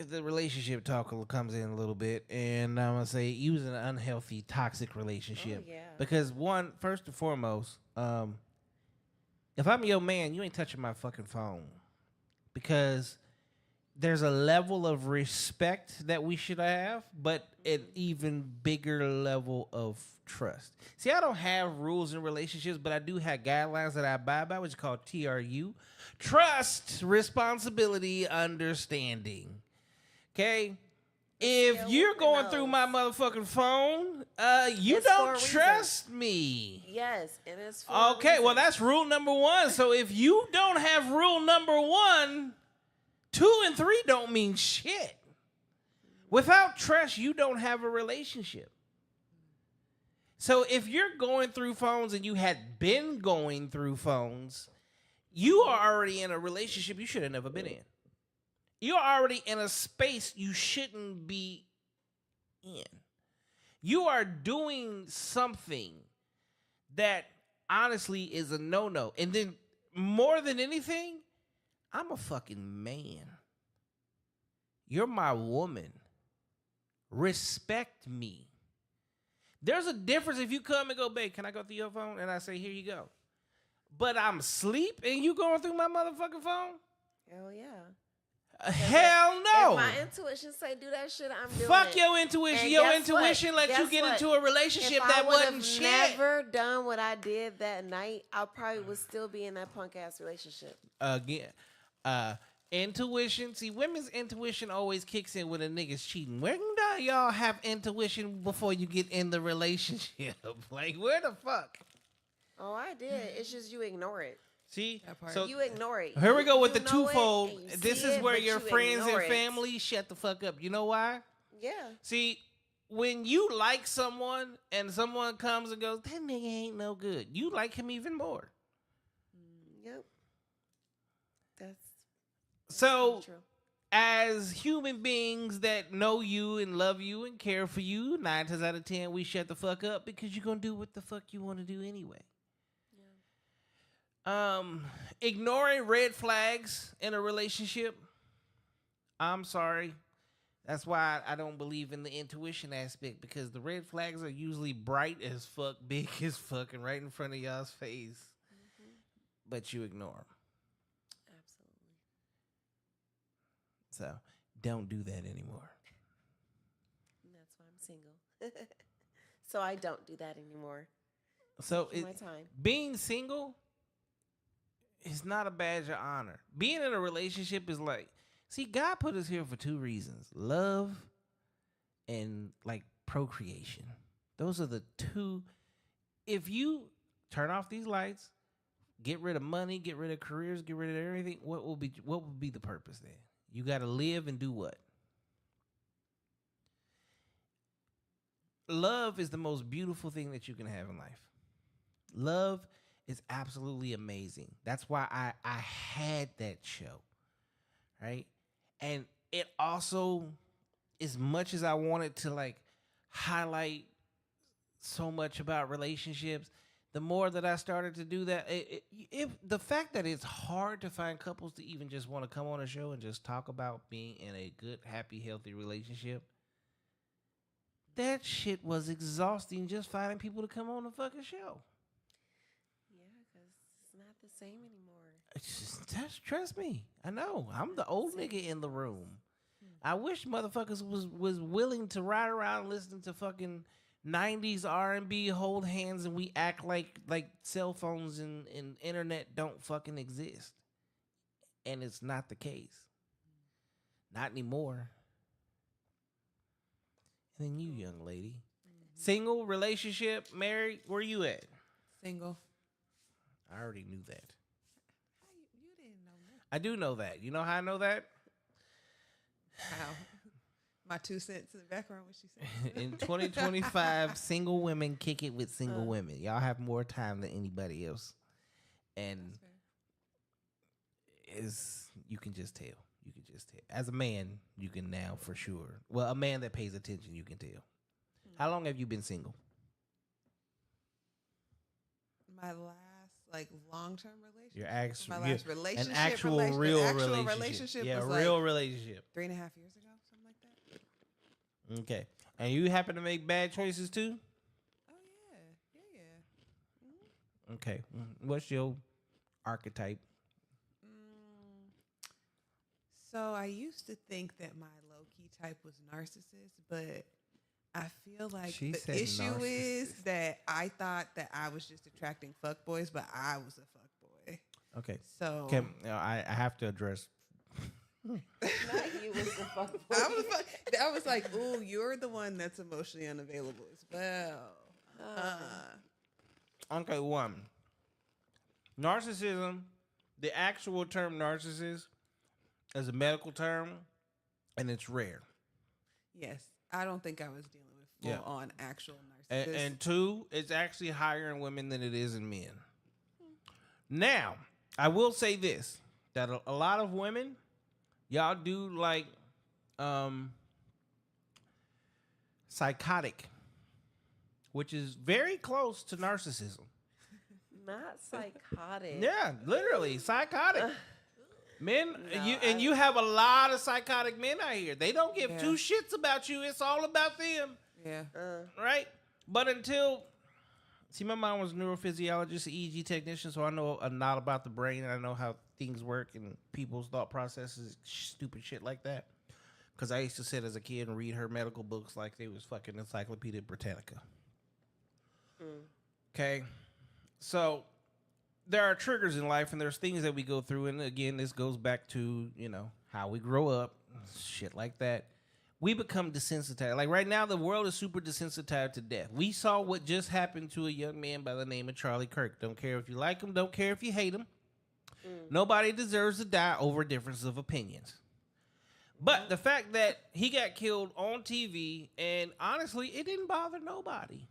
S1: the relationship talk comes in a little bit. And I'm going to say use an unhealthy, toxic relationship.
S2: Oh, yeah.
S1: Because, one, first and foremost, if I'm your man, you ain't touching my fucking phone. Because there's a level of respect that we should have, but an even bigger level of trust. See, I don't have rules in relationships, but I do have guidelines that I abide by, which is called TRU. Trust, responsibility, understanding. Okay? If
S2: Yeah,
S1: you're
S2: who
S1: going through
S2: knows?
S1: my motherfucking phone, you
S2: It's for a
S1: don't
S2: reason.
S1: trust me.
S2: Yes, and it's for a
S1: Okay, well,
S2: reason.
S1: that's rule number one. So if you don't have rule number one, 2 and 3 don't mean shit. Without trust, you don't have a relationship. So if you're going through phones and you had been going through phones, you are already in a relationship you should have never been in. You're already in a space you shouldn't be in. You are doing something that honestly is a no-no. And then more than anything, I'm a fucking man. You're my woman. Respect me. There's a difference if you come and go, babe, can I go through your phone? And I say, here you go. but I'm asleep and you going through my motherfucking phone?
S2: Hell yeah.
S1: Hell no.
S2: If my intuition say do that shit, I'm doing
S1: Fuck
S2: it.
S1: your intuition.
S2: And
S1: Your
S2: guess what?
S1: intuition let you
S2: Guess
S1: get
S2: what?
S1: into a relationship
S2: If
S1: that
S2: I
S1: wasn't
S2: would've
S1: shit.
S2: never done what I did that night, I probably would still be in that punk ass relationship.
S1: Again, intuition. See, women's intuition always kicks in when a nigga's cheating. Where do y'all have intuition before you get in the relationship? Like, where the fuck?
S2: Oh, I did. It's just you ignore it.
S1: See,
S4: That part.
S1: so
S2: You ignore it.
S1: here we go with
S2: You
S1: the
S2: know it,
S1: twofold.
S2: and you
S1: This
S2: see
S1: is
S2: it,
S1: where
S2: but
S1: your
S2: you
S1: friends and
S2: ignore it.
S1: family shut the fuck up. You know why?
S2: Yeah.
S1: See, when you like someone and someone comes and goes, that nigga ain't no good, you like him even more.
S2: Yep. That's
S1: So,
S2: true.
S1: as human beings that know you and love you and care for you, 9 times out of 10, we shut the fuck up because you're going to do what the fuck you want to do anyway. Ignoring red flags in a relationship, I'm sorry. That's why I don't believe in the intuition aspect, because the red flags are usually bright as fuck, big as fuck, and right in front of y'all's face. But you ignore them.
S2: Absolutely.
S1: So don't do that anymore.
S2: And that's why I'm single. So I don't do that anymore.
S1: So
S2: Taking my time.
S1: being single is not a badge of honor. Being in a relationship is like, see, God put us here for 2 reasons: love and like procreation. Those are the 2. If you turn off these lights, get rid of money, get rid of careers, get rid of everything, what will be the purpose then? You got to live and do what? Love is the most beautiful thing that you can have in life. Love is absolutely amazing. That's why I had that show, right? And it also, as much as I wanted to like highlight so much about relationships, the more that I started to do that, the fact that it's hard to find couples to even just want to come on a show and just talk about being in a good, happy, healthy relationship, that shit was exhausting, just finding people to come on the fucking show.
S2: Yeah, because it's not the same anymore.
S1: Trust me. I know. I'm the old nigga in the room. I wish motherfuckers was willing to ride around listening to fucking 90s R&B, hold hands, and we act like cell phones and internet don't fucking exist. And it's not the case. Not anymore. And then you, young lady. Single, relationship, married, where you at?
S4: Single.
S1: I already knew that.
S4: You didn't know that.
S1: I do know that. You know how I know that?
S4: How? My 2 cents in the background, what she said.
S1: In 2025, single women kick it with single women. Y'all have more time than anybody else. And you can just tell. You can just tell. As a man, you can now for sure. Well, a man that pays attention, you can tell. How long have you been single?
S4: My last long-term relationship.
S1: Your actual,
S4: My last relationship.
S1: an actual real relationship. Yeah,
S4: was
S1: real relationship.
S4: 3.5 years ago, something like that.
S1: Okay. And you happen to make bad choices too?
S4: Oh yeah.
S1: Okay. What's your archetype?
S4: So I used to think that my low-key type was narcissist, but I feel like
S1: She
S4: the
S1: said
S4: issue is
S1: narcissist.
S4: that I thought that I was just attracting fuckboys, but I was a fuckboy.
S1: Okay.
S4: So
S1: I have to address.
S2: Not you was the fuck boy.
S4: I was like, ooh, you're the one that's emotionally unavailable as well.
S1: Okay, 1. Narcissism, the actual term narcissist is a medical term, and it's rare.
S4: Yes, I don't think I was dealing with full-on actual narcissists.
S1: And 2, it's actually higher in women than it is in men. Now, I will say this, that a lot of women, y'all do like psychotic, which is very close to narcissism.
S2: Not psychotic.
S1: Yeah, literally psychotic. Men,
S2: No,
S1: you have a lot of psychotic men out here. They don't give
S4: Yeah.
S1: 2 shits about you. It's all about them,
S4: Yeah.
S1: right? But until See, my mom was a neurophysiologist, EEG technician, so I know a lot about the brain. And I know how things work and people's thought processes, stupid shit like that. Because I used to sit as a kid and read her medical books like they was fucking Encyclopedia Britannica. Okay? So, there are triggers in life, and there's things that we go through. And again, this goes back to, how we grow up, shit like that. We become desensitized. Like right now, the world is super desensitized to death. We saw what just happened to a young man by the name of Charlie Kirk. Don't care if you like him. Don't care if you hate him. Nobody deserves to die over differences of opinions. But the fact that he got killed on TV, and honestly, it didn't bother nobody.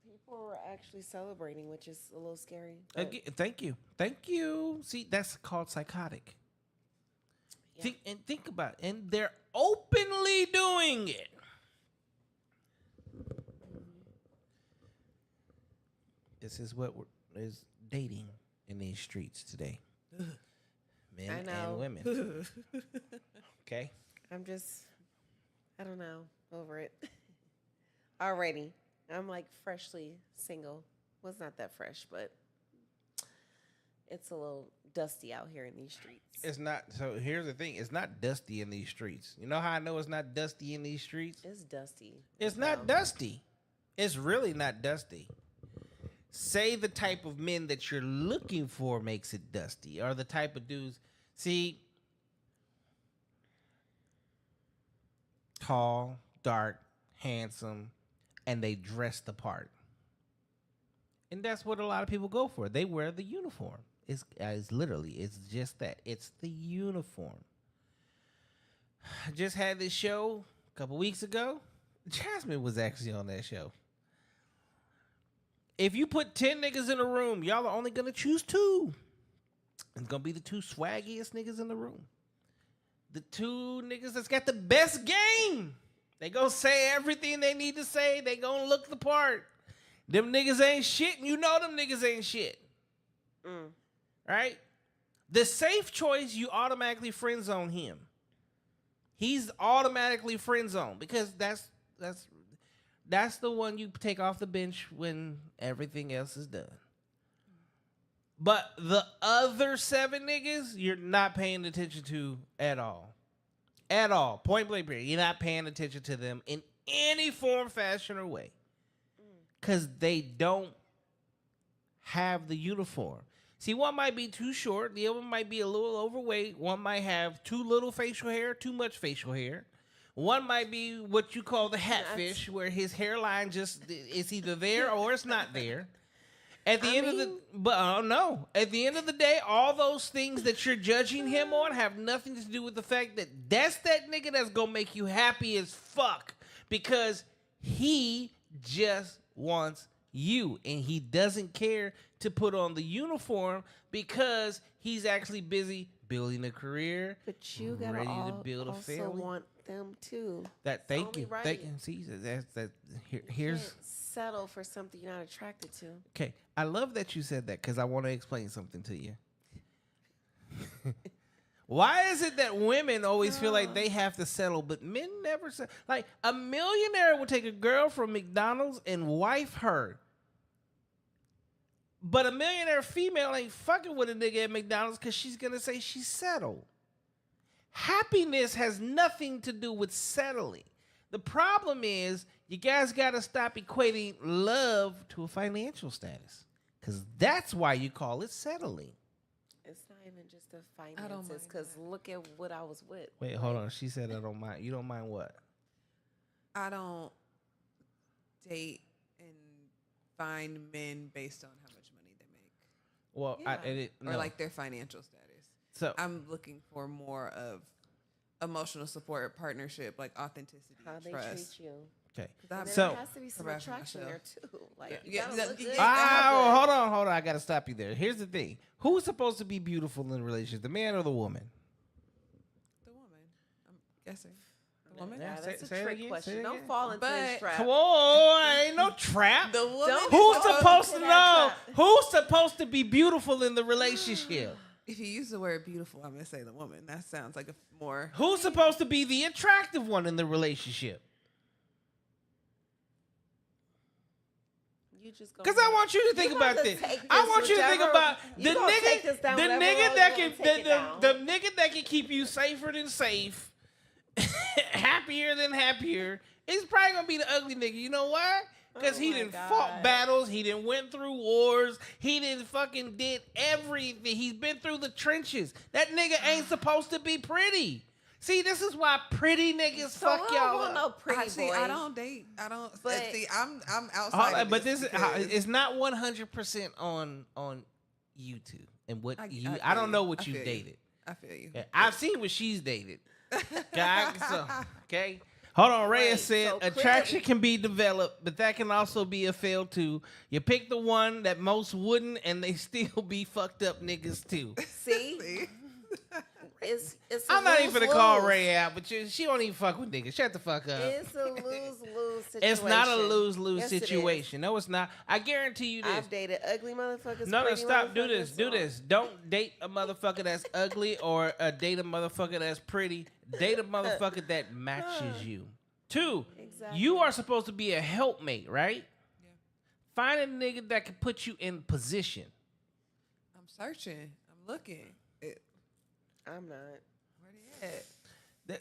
S2: People were actually celebrating, which is a little scary.
S1: Again, thank you. Thank you. See, that's called psychotic.
S2: Yeah.
S1: Think about it. And they're openly doing it. This is what is dating in these streets today. Men and women. Okay?
S2: I don't know, over it. Already. I'm like freshly single. Well, it's not that fresh, but it's a little dusty out here in these streets.
S1: It's not. So here's the thing. It's not dusty in these streets. You know how I know it's not dusty in these streets?
S2: It's dusty.
S1: It's not dusty. It's really not dusty. Say the type of men that you're looking for makes it dusty, or the type of dudes. See, tall, dark, handsome, and they dress the part. And that's what a lot of people go for. They wear the uniform. It's just that. It's the uniform. I just had this show a couple weeks ago. Jasmine was actually on that show. If you put 10 niggas in a room, y'all are only going to choose 2. It's going to be the 2 swaggiest niggas in the room. The 2 niggas that's got the best game. They going to say everything they need to say. They going to look the part. Them niggas ain't shit, and you know them niggas ain't shit. Right? The safe choice, you automatically friend zone him. He's automatically friend zone because that's the one you take off the bench when everything else is done. But the other 7 niggas, you're not paying attention to at all. At all. Point blank period. You're not paying attention to them in any form, fashion, or way. Because they don't have the uniform. See, one might be too short. The other one might be a little overweight. One might have too little facial hair, too much facial hair. One might be what you call the hatfish, where his hairline just is either there or it's not there. At the end of the day, all those things that you're judging him on have nothing to do with the fact that that's that nigga that's gonna make you happy as fuck because he just wants you and he doesn't care to put on the uniform because he's actually busy building a career.
S2: But you gotta
S1: ready to build a
S2: also
S1: family.
S2: want them too.
S1: Thank you.
S2: Right.
S1: Thank you. See, here's.
S2: Can't settle for something you're not attracted to.
S1: Okay, I love that you said that because I want to explain something to you. Why is it that women always feel like they have to settle, but men never settle? Like, a millionaire will take a girl from McDonald's and wife her. But a millionaire female ain't fucking with a nigga at McDonald's because she's going to say she's settled. Happiness has nothing to do with settling. The problem is you guys got to stop equating love to a financial status because that's why you call it settling.
S2: It's not even just the finances because look at what I was with.
S1: Wait, hold on. She said I don't mind. You don't mind what?
S4: I don't date and find men based on how much money they make.
S1: Well,
S4: Yeah.
S1: no.
S4: Or like their financial status.
S1: So
S4: I'm looking for more of emotional support, partnership, like authenticity,
S2: How they
S4: trust.
S2: treat you.
S1: okay.
S2: And then
S1: So
S2: there has to be some
S4: correct
S2: attraction there
S4: myself.
S2: too. Like you
S4: Yeah,
S2: gotta look good.
S1: hold on. I gotta stop you there. Here's the thing: who's supposed to be beautiful in a relationship, the man or the woman?
S4: The woman, I'm guessing. The woman.
S2: Yeah,
S1: Say-
S2: that's
S1: say
S2: a
S1: it
S2: trick
S1: again, say
S2: question.
S1: it
S2: Don't
S1: again.
S2: fall into this
S4: But-
S2: trap.
S1: Come on, ain't no trap.
S4: The woman.
S2: Don't-
S1: Who's
S2: fall
S1: supposed to
S2: into
S1: know?
S2: that trap.
S1: Who's supposed to be beautiful in the relationship?
S4: If you use the word beautiful, I'm gonna say the woman. That sounds like a more.
S1: Who's supposed to be the attractive one in the relationship?
S2: You just go.
S1: Because I want you to think about this. I want you to think about the nigga that can keep you safer than safe, happier than happier. It's probably gonna be the ugly nigga. You know why? Because he didn't fought battles. He didn't went through wars. He didn't fucking did everything. He's been through the trenches. That nigga ain't supposed to be pretty. See, this is why pretty niggas fuck y'all up.
S2: No pretty boy.
S4: I don't date. I don't.
S2: But,
S4: see, I'm outside. Of
S1: but
S4: this
S1: it's not 100% on YouTube and what I don't know what you've dated.
S4: I feel you.
S1: Yeah, I've seen what she's dated. Okay. Hold on, Rhea said attraction can be developed, but that can also be a fail too. You pick the one that most wouldn't, and they still be fucked up niggas too.
S2: See? It's
S1: I'm not even gonna call Ray out, but she don't even fuck with niggas. Shut the fuck up.
S2: It's a lose-lose situation.
S1: It's not a lose-lose situation. No, it's not. I guarantee you this.
S2: I've dated ugly motherfuckers.
S1: No, stop. Do this. Don't date a motherfucker that's ugly or date a motherfucker that's pretty. Date a motherfucker that matches you. 2, you are supposed to be a helpmate, right? Yeah. Find a nigga that can put you in position.
S4: I'm searching. I'm looking.
S2: I'm not.
S4: Where they at?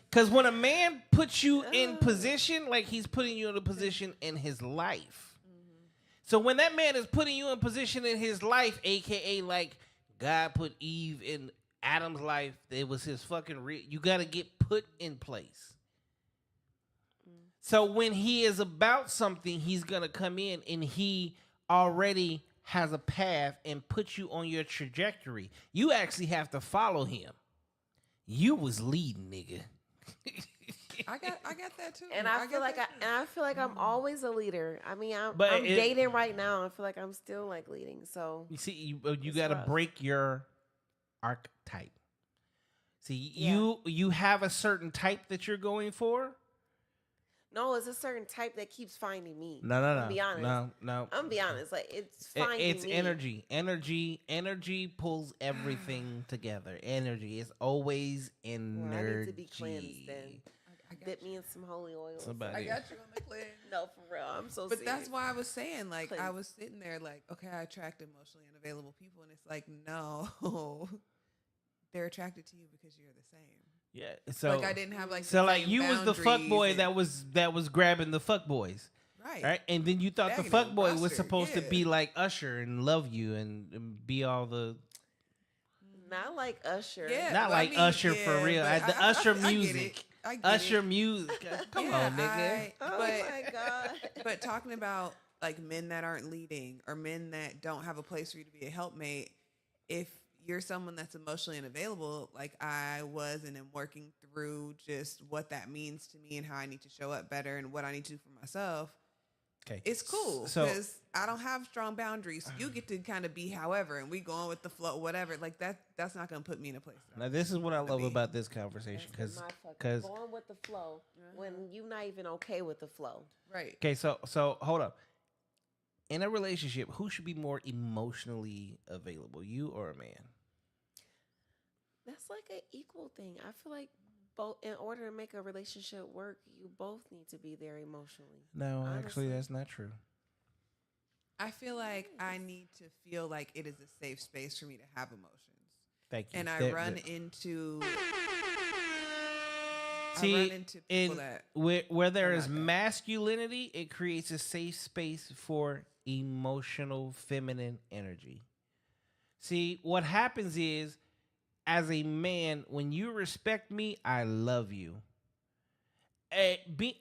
S1: Because when a man puts you in position, like he's putting you in a position in his life. Mm-hmm. So when that man is putting you in position in his life, a.k.a. like God put Eve in Adam's life, it was his fucking you got to get put in place. So when he is about something, he's going to come in and he already has a path and put you on your trajectory. You actually have to follow him. You was leading, nigga.
S4: I got that too.
S2: And I feel like I'm always a leader. I mean, I'm dating right now. I feel like I'm still like leading. So
S1: you see, you got to break your archetype. See, you have a certain type that you're going for.
S2: No, it's a certain type that keeps finding me.
S1: No.
S2: I'm be honest.
S1: No.
S2: I'm gonna be honest. Like it's finding me.
S1: It's energy. Energy pulls everything together. Energy. It's always energy.
S2: Well, I need to be cleansed then. Dip me in some holy oil.
S4: I got you on the cleanse.
S2: No, for real. I'm so
S4: But
S2: serious.
S4: that's why I was saying, like,
S2: Please.
S4: I was sitting there like, okay, I attract emotionally unavailable people. And it's like, no. They're attracted to you because you're the same.
S1: Yeah, so
S4: like I didn't have like
S1: you was the fuck boy that was grabbing the fuck boys, right? And then you thought the fuck boy was supposed to be like Usher and love you and be all the
S2: not like Usher,
S1: not like Usher for real. The Usher music, Usher music. Come on, nigga.
S2: Oh my god!
S4: But talking about like men that aren't leading or men that don't have a place for you to be a helpmate, if you're someone that's emotionally unavailable, like I was and am working through just what that means to me and how I need to show up better and what I need to do for myself. Okay. It's cool because I don't have strong boundaries. You get to kind of be however, and we going with the flow, whatever. Like that's not going to put me in a place.
S1: Now, this is what I love about this conversation because
S2: going with the flow when you're not even okay with the flow.
S4: Right.
S1: Okay. So hold up. In a relationship, who should be more emotionally available, you or a man?
S2: That's like an equal thing. I feel like both, in order to make a relationship work, you both need to be there emotionally.
S1: No,
S2: honestly.
S1: actually, that's not true.
S4: I feel like I need to feel like it is a safe space for me to have emotions.
S1: Thank you.
S4: And I run into people that
S1: where there is masculinity, it creates a safe space for emotional feminine energy. See, what happens is, as a man, when you respect me, I love you.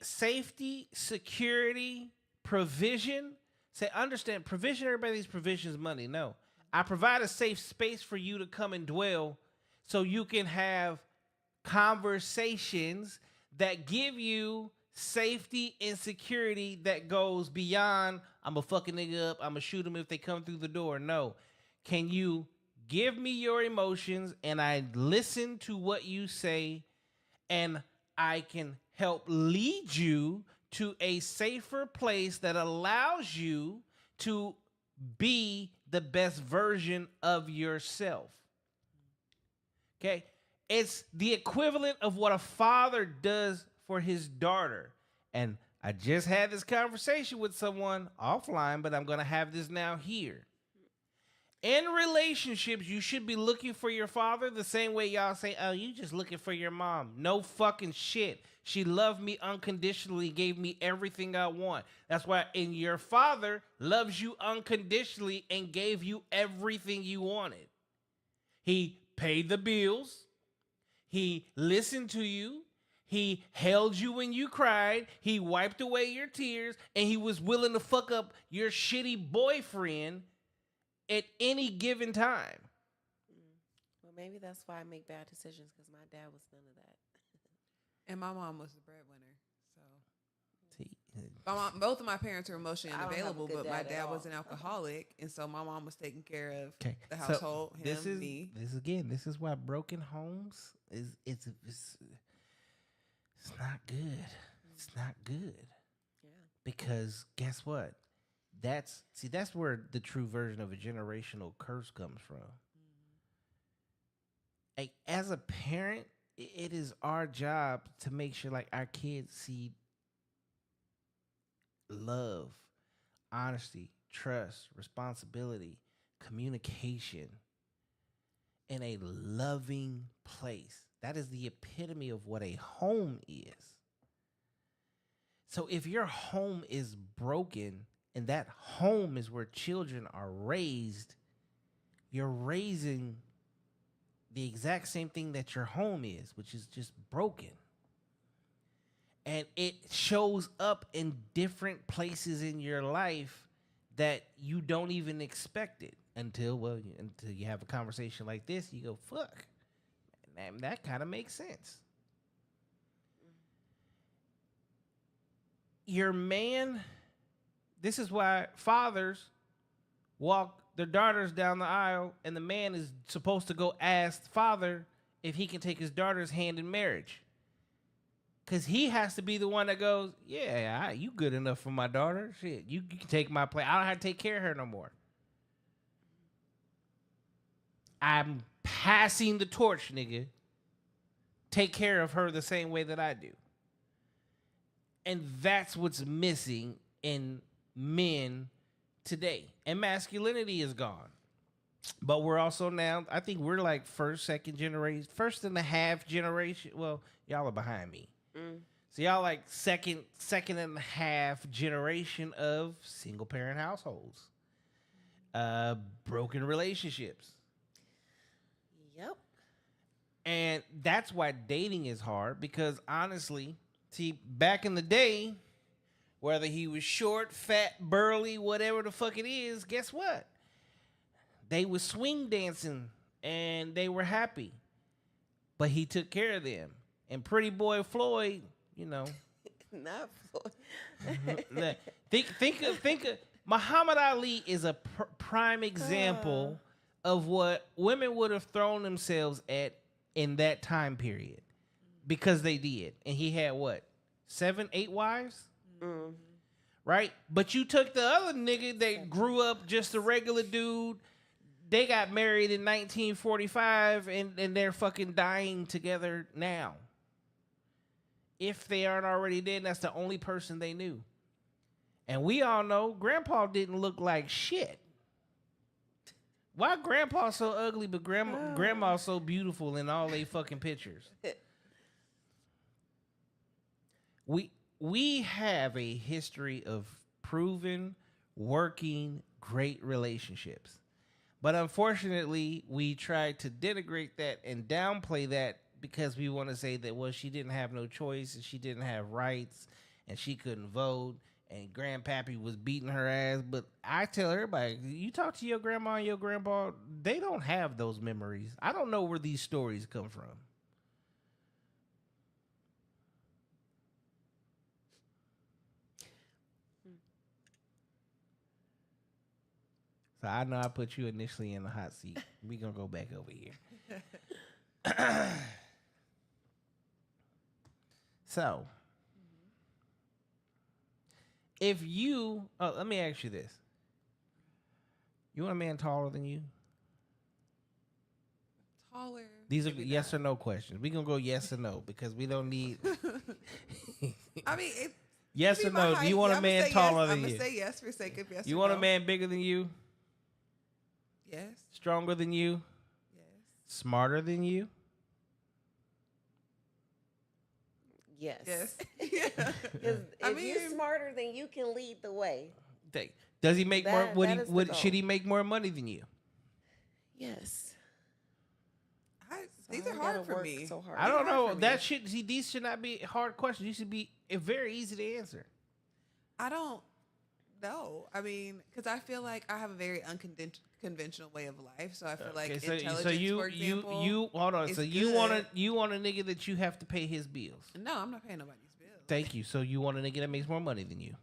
S1: Safety, security, provision. Say, understand, provision, everybody thinks provision is money. No. I provide a safe space for you to come and dwell so you can have conversations that give you safety and security that goes beyond, I'm a fucking nigga up, I'm going to shoot them if they come through the door. No. Can you give me your emotions and I listen to what you say and I can help lead you to a safer place that allows you to be the best version of yourself. Okay? It's the equivalent of what a father does for his daughter. And I just had this conversation with someone offline, but I'm going to have this now here. In relationships, you should be looking for your father the same way y'all say, oh, you just looking for your mom. No fucking shit. She loved me unconditionally, gave me everything I want. That's why your father loves you unconditionally and gave you everything you wanted. He paid the bills. He listened to you. He held you when you cried. He wiped away your tears. And he was willing to fuck up your shitty boyfriend at any given time.
S2: Well, maybe that's why I make bad decisions, because my dad was none of that.
S4: And my mom was the breadwinner. So
S1: See,
S4: both of my parents were emotionally
S2: I don't have a
S4: unavailable,
S2: good
S4: but my
S2: dad at
S4: dad was
S2: all.
S4: an alcoholic, and so my mom was taking care of
S1: okay.
S4: the
S1: So
S4: household. Me.
S1: This is why broken homes it's not good. It's not good.
S2: Yeah.
S1: Because guess what? That's where the true version of a generational curse comes from. Like, as a parent, it is our job to make sure like our kids see love, honesty, trust, responsibility, communication in a loving place. That is the epitome of what a home is. So if your home is broken and that home is where children are raised, you're raising the exact same thing that your home is, which is just broken. And it shows up in different places in your life that you don't even expect it until you have a conversation like this. You go, fuck, man, that kind of makes sense. Your man, this is why fathers walk their daughters down the aisle, and the man is supposed to go ask the father if he can take his daughter's hand in marriage. Because he has to be the one that goes, yeah, you good enough for my daughter. Shit, you can take my place. I don't have to take care of her no more. I'm passing the torch, nigga. Take care of her the same way that I do. And that's what's missing in men today. And masculinity is gone. But we're also now, I think we're like first and a half generation. Well, y'all are behind me. So y'all like second and a half generation of single parent households. Broken relationships.
S2: Yep.
S1: And that's why dating is hard, because honestly, see, back in the day, whether he was short, fat, burly, whatever the fuck it is, guess what? They was swing dancing and they were happy. But he took care of them. And Pretty Boy Floyd, you know.
S2: Not
S1: think of Muhammad Ali is a prime example of what women would have thrown themselves at in that time period, because they did. And he had what, 7, 8 wives? Right? But you took the other nigga that grew up just a regular dude. They got married in 1945 and they're fucking dying together now. If they aren't already dead, that's the only person they knew. And we all know Grandpa didn't look like shit. Why Grandpa so ugly, but Grandma so beautiful in all they fucking pictures? We have a history of proven, working, great relationships. But unfortunately, we try to denigrate that and downplay that because we want to say that, well, she didn't have no choice and she didn't have rights and she couldn't vote and Grandpappy was beating her ass. But I tell everybody, you talk to your grandma and your grandpa, they don't have those memories. I don't know where these stories come from. So I know I put you initially in the hot seat. We gonna go back over here. So, if you, let me ask you this. You want a man taller than you?
S4: Taller.
S1: These are
S4: maybe
S1: yes
S4: not.
S1: or no questions. We gonna go yes or no because we don't need.
S4: I mean,
S1: Yes or no? Do you want a man taller than
S4: I'm
S1: you?
S4: gonna say yes for sake of yes.
S1: You
S4: or
S1: want
S4: no.
S1: a man bigger than you?
S4: Yes.
S1: Stronger than you?
S4: Yes.
S1: Smarter than you?
S2: Yes.
S4: Yes. Yeah.
S2: 'Cause if you're smarter, then you can lead the way.
S1: Does he make more?
S2: That is the
S1: Should
S2: goal.
S1: he make more money than you?
S2: Yes.
S4: These
S2: I
S4: are
S2: ain't gotta
S4: hard for
S2: work
S4: me.
S2: so hard.
S1: I don't
S4: hard
S1: know.
S4: for me.
S1: That should see. These should not be hard questions. These should be very easy to answer.
S4: I don't know. I mean, because I feel like I have a very unconventional way of life. So I feel like
S1: Okay,
S4: intelligence,
S1: so you
S4: for example,
S1: you hold on.
S4: is
S1: So you
S4: good.
S1: want a nigga that you have to pay his bills.
S4: No, I'm not paying nobody's bills.
S1: Thank you. So you want a nigga that makes more money than you.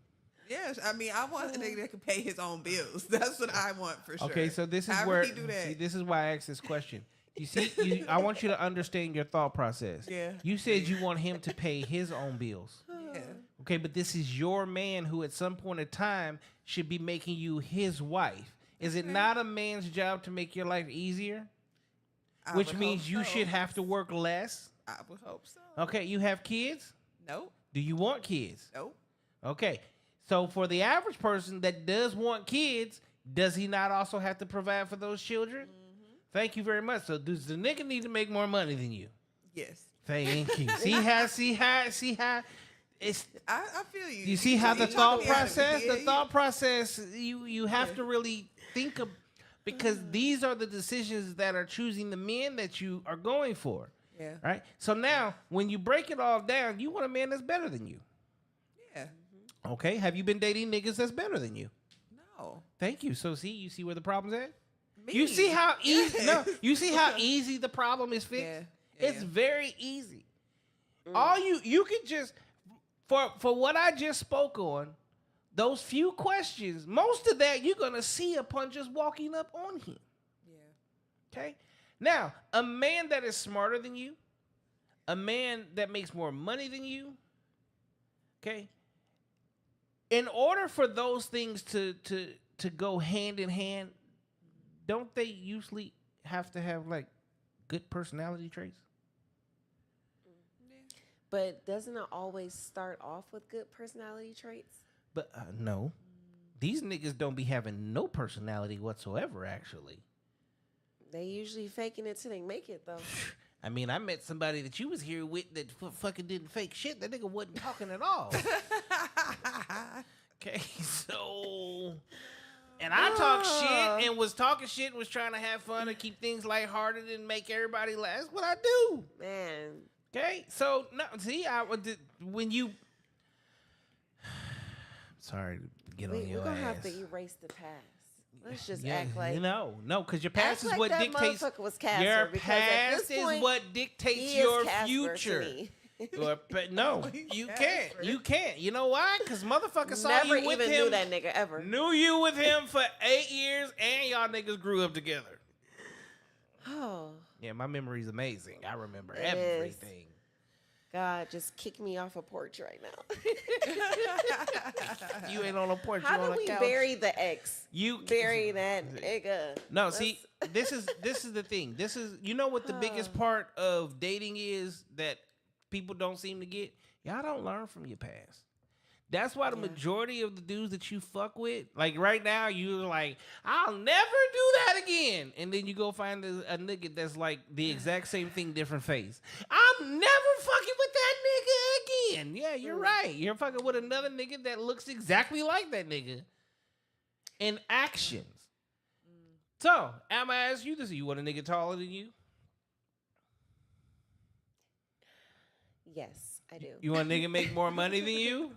S4: Yes, I mean, I want a nigga that can pay his own bills. That's what I want for sure.
S1: Okay, so this is
S4: However
S1: where
S4: he do that.
S1: see, this is why I asked this question. You see, I want you to understand your thought process.
S4: Yeah.
S1: You said you want him to pay his own bills.
S4: Yeah.
S1: Okay, but this is your man who at some point in time should be making you his wife. Is it not a man's job to make your life easier?
S4: I
S1: Which
S4: would
S1: means
S4: hope
S1: you
S4: so.
S1: should have to work less.
S4: I would hope so.
S1: Okay, you have kids?
S4: Nope.
S1: Do you want kids?
S4: Nope.
S1: Okay. So for the average person that does want kids, does he not also have to provide for those children? Thank you very much. So does the nigga need to make more money than you?
S4: Yes.
S1: Thank you. See how it's
S4: I feel you.
S1: you see how the
S4: You
S1: thought
S4: talking out of me.
S1: process,
S4: Yeah,
S1: the
S4: yeah.
S1: thought process, you have to really think of because these are the decisions that are choosing the men that you are going for.
S4: Yeah.
S1: Right? So now when you break it all down, you want a man that's better than you.
S4: Yeah.
S1: Okay? Have you been dating niggas that's better than you?
S4: No.
S1: Thank you. So you see where the problem's at?
S4: Me.
S1: You see how easy
S4: Yeah.
S1: you see how easy the problem is fixed?
S4: Yeah.
S1: It's
S4: Yeah.
S1: very easy. All you can just for what I just spoke on, those few questions, most of that you're gonna see upon just walking up on him.
S4: Yeah.
S1: Okay? Now, a man that is smarter than you, a man that makes more money than you, okay? In order for those things to go hand in hand, don't they usually have to have like good personality traits?
S2: But doesn't it always start off with good personality traits?
S1: But no. These niggas don't be having no personality whatsoever, actually.
S2: They usually faking it till they make it, though.
S1: I mean, I met somebody that you was here with that fucking didn't fake shit. That nigga wasn't talking at all. Okay, so... And I talk shit and was talking shit and was trying to have fun and keep things lighthearted and make everybody laugh. That's what I do.
S2: Man.
S1: Okay, so no, see, when you, sorry to get on your
S2: We're going to
S1: ass.
S2: have to erase the past. Let's just
S1: Yeah,
S2: act like...
S1: no, because your past
S2: act
S1: is
S2: like
S1: what
S2: that
S1: dictates.
S2: motherfucker was Casper,
S1: Your
S2: because at
S1: past
S2: this
S1: is
S2: point,
S1: what dictates
S2: he is
S1: your
S2: Casper to
S1: future.
S2: me.
S1: No, you can't. You can't. You know why? Because motherfucker saw
S2: Never
S1: you with
S2: even
S1: him.
S2: knew that nigga ever.
S1: Knew you with him for 8 years, and y'all niggas grew up together.
S2: Oh,
S1: Yeah, my memory's amazing. I remember
S2: It is.
S1: everything.
S2: God, just kick me off a porch right now.
S1: You ain't on a porch.
S2: How
S1: you on
S2: do
S1: a
S2: we
S1: couch.
S2: bury the ex?
S1: You
S2: Bury that nigga.
S1: No, see, this is the thing. This is what the biggest part of dating is that people don't seem to get. Y'all don't learn from your past. That's why the majority of the dudes that you fuck with, like right now, you're like, I'll never do that again. And then you go find a nigga that's like the exact same thing, different face. I'm never fucking with that nigga again. Yeah, you're right. You're fucking with another nigga that looks exactly like that nigga in actions. So, I'm gonna ask you this. You want a nigga taller than you?
S2: Yes, I do.
S1: You want a nigga make more money than you?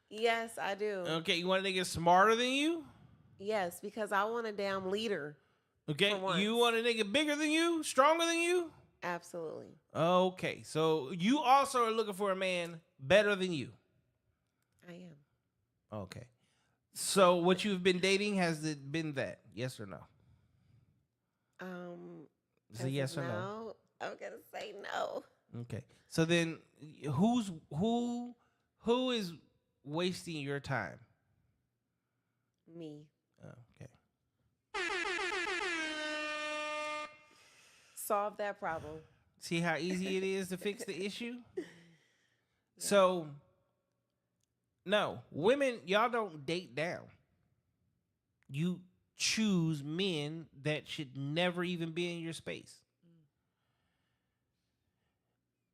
S2: Yes, I do.
S1: Okay, you want a nigga smarter than you?
S2: Yes, because I want a damn leader.
S1: Okay,
S2: For once.
S1: you want a nigga bigger than you, stronger than you?
S2: Absolutely.
S1: Okay, so you also are looking for a man better than you.
S2: I am.
S1: Okay. So what you've been dating, has it been that? Yes or no? Is
S2: As
S1: it yes
S2: of
S1: or no?
S2: now, I'm gonna say no.
S1: Okay. So then who is wasting your time?
S2: Me.
S1: Oh, okay.
S2: Solve that problem.
S1: See how easy it is to fix the issue? So No, women, y'all don't date down. You choose men that should never even be in your space.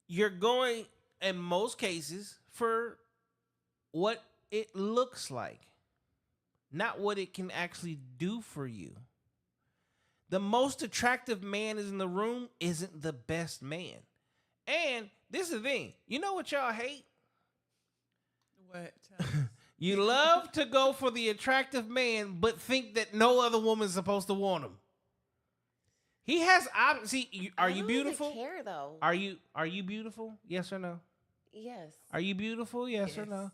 S1: You're going, in most cases, for what it looks like, not what it can actually do for you. The most attractive man is in the room isn't the best man. And this is the thing. You know what y'all hate?
S4: What? Tell us.
S1: You love to go for the attractive man, but think that no other woman's supposed to want him. He has options. See, are you beautiful?
S2: I don't even care though.
S1: Are you beautiful? Yes or no?
S2: Yes.
S1: Are you beautiful? Yes, or
S4: Yes.
S1: no?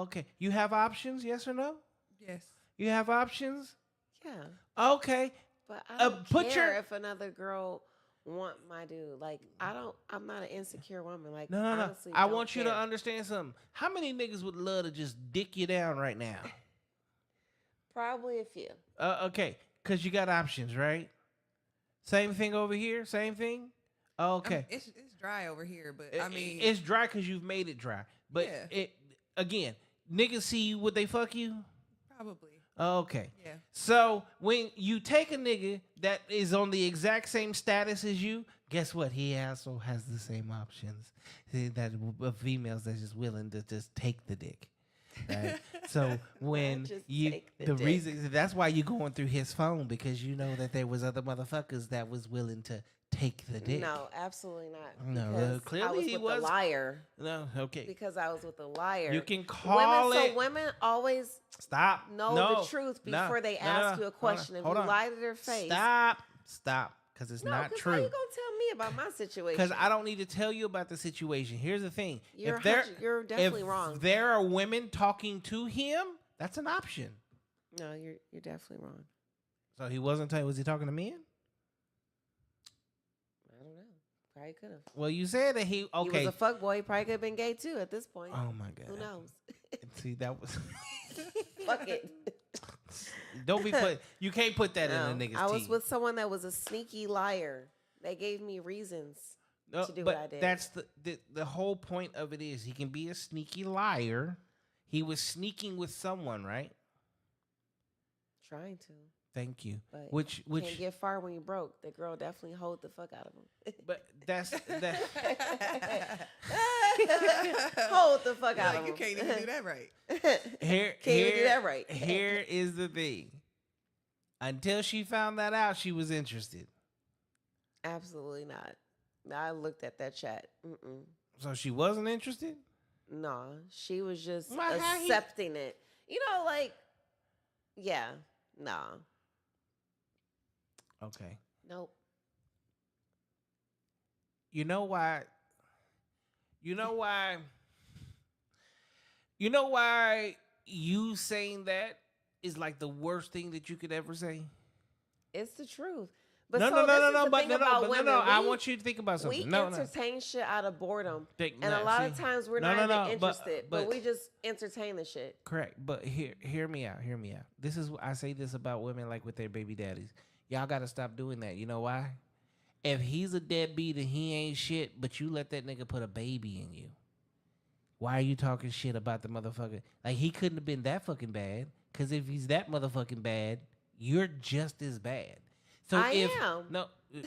S1: Okay. You have options? Yes or no?
S4: Yes.
S1: You have options?
S2: Yeah.
S1: Okay.
S2: But I don't
S1: put
S2: care
S1: your-
S2: if another girl want my dude. Like I'm not an insecure woman. Like
S1: No.
S2: honestly,
S1: I
S2: don't
S1: want you to
S2: care.
S1: understand something. How many niggas would love to just dick you down right now?
S2: Probably a few.
S1: Okay. Because you got options, right? Same thing over here? Same thing? Okay.
S4: It's dry over here, but I mean,
S1: it's dry because you've made it dry. But
S4: Yeah.
S1: it again, niggas see you, would they fuck you?
S4: probably.
S1: Okay.
S4: Yeah.
S1: So when you take a nigga that is on the exact same status as you, guess what? He also has the same options. See, that females that's just willing to just take the dick. Right? So when
S2: Just
S1: you
S2: take the
S1: the
S2: dick.
S1: reason that's why you going through his phone, because you know that there was other motherfuckers that was willing to take the dick.
S2: No, absolutely not.
S1: No,
S2: Because I
S1: clearly
S2: was
S1: he
S2: with
S1: was.
S2: a liar.
S1: No, okay.
S2: Because I was with a liar.
S1: You can call
S2: women,
S1: it.
S2: So women always
S1: Stop.
S2: know
S1: No,
S2: the truth
S1: no,
S2: before they
S1: no,
S2: ask
S1: no.
S2: you a question. If
S1: Hold
S2: you
S1: on.
S2: lie to their face,
S1: Stop. Because it's
S2: no,
S1: not
S2: 'cause
S1: true.
S2: How you gonna tell me about my situation?
S1: Because I don't need to tell you about the situation. Here's the thing.
S2: You're
S1: if there,
S2: you're definitely
S1: if
S2: wrong.
S1: there are women talking to him, that's an option.
S2: No, you're definitely wrong.
S1: So he wasn't was he talking to men?
S2: I don't know. Probably could have.
S1: Well, you said that he okay.
S2: He was a fuckboy. He probably could have been gay too at this point.
S1: Oh my god.
S2: Who knows?
S1: See, that was
S2: Fuck it.
S1: don't be put you can't put that
S2: No,
S1: in a nigga's
S2: I was
S1: teeth.
S2: with someone that was a sneaky liar. They gave me reasons
S1: No,
S2: to do
S1: but
S2: what I did.
S1: that's the whole point of it is he can be a sneaky liar. He was sneaking with someone, right?
S2: Trying to.
S1: Thank you.
S2: But
S1: Which
S2: can't get far when you broke. The girl definitely hold the fuck out of him.
S1: but that's that
S2: Hold the fuck out
S4: Like,
S2: of
S4: you
S2: him.
S4: can't even do that right.
S1: here
S2: Can't even do that right.
S1: Here is the thing. Until she found that out, she was interested.
S2: Absolutely not. I looked at that chat.
S1: So she wasn't interested?
S2: No, she was just
S1: Well, how he-
S2: accepting it. You know, like, yeah, nah,
S1: Okay.
S2: nope.
S1: You know why? You know why? You know why you saying that is like the worst thing that you could ever say?
S2: It's the truth. But
S1: No,
S2: so
S1: no,
S2: this
S1: no,
S2: is
S1: no,
S2: the
S1: but
S2: thing
S1: no,
S2: about
S1: no, but
S2: women.
S1: no, no. I
S2: We-
S1: want you to think about something.
S2: We
S1: No, no.
S2: entertain shit out of boredom,
S1: Think-
S2: and a
S1: no,
S2: lot of
S1: see.
S2: times we're
S1: No,
S2: not
S1: no,
S2: even
S1: no, but-
S2: interested,
S1: but-
S2: but we just entertain the shit.
S1: Correct, but hear me out. Hear me out. This is I say this about women like with their baby daddies. Y'all got to stop doing that. You know why? If he's a deadbeat and he ain't shit, but you let that nigga put a baby in you, why are you talking shit about the motherfucker? Like he couldn't have been that fucking bad. Because if he's that motherfucking bad, you're just as bad. So
S2: I
S1: if
S2: am.
S1: no,
S4: He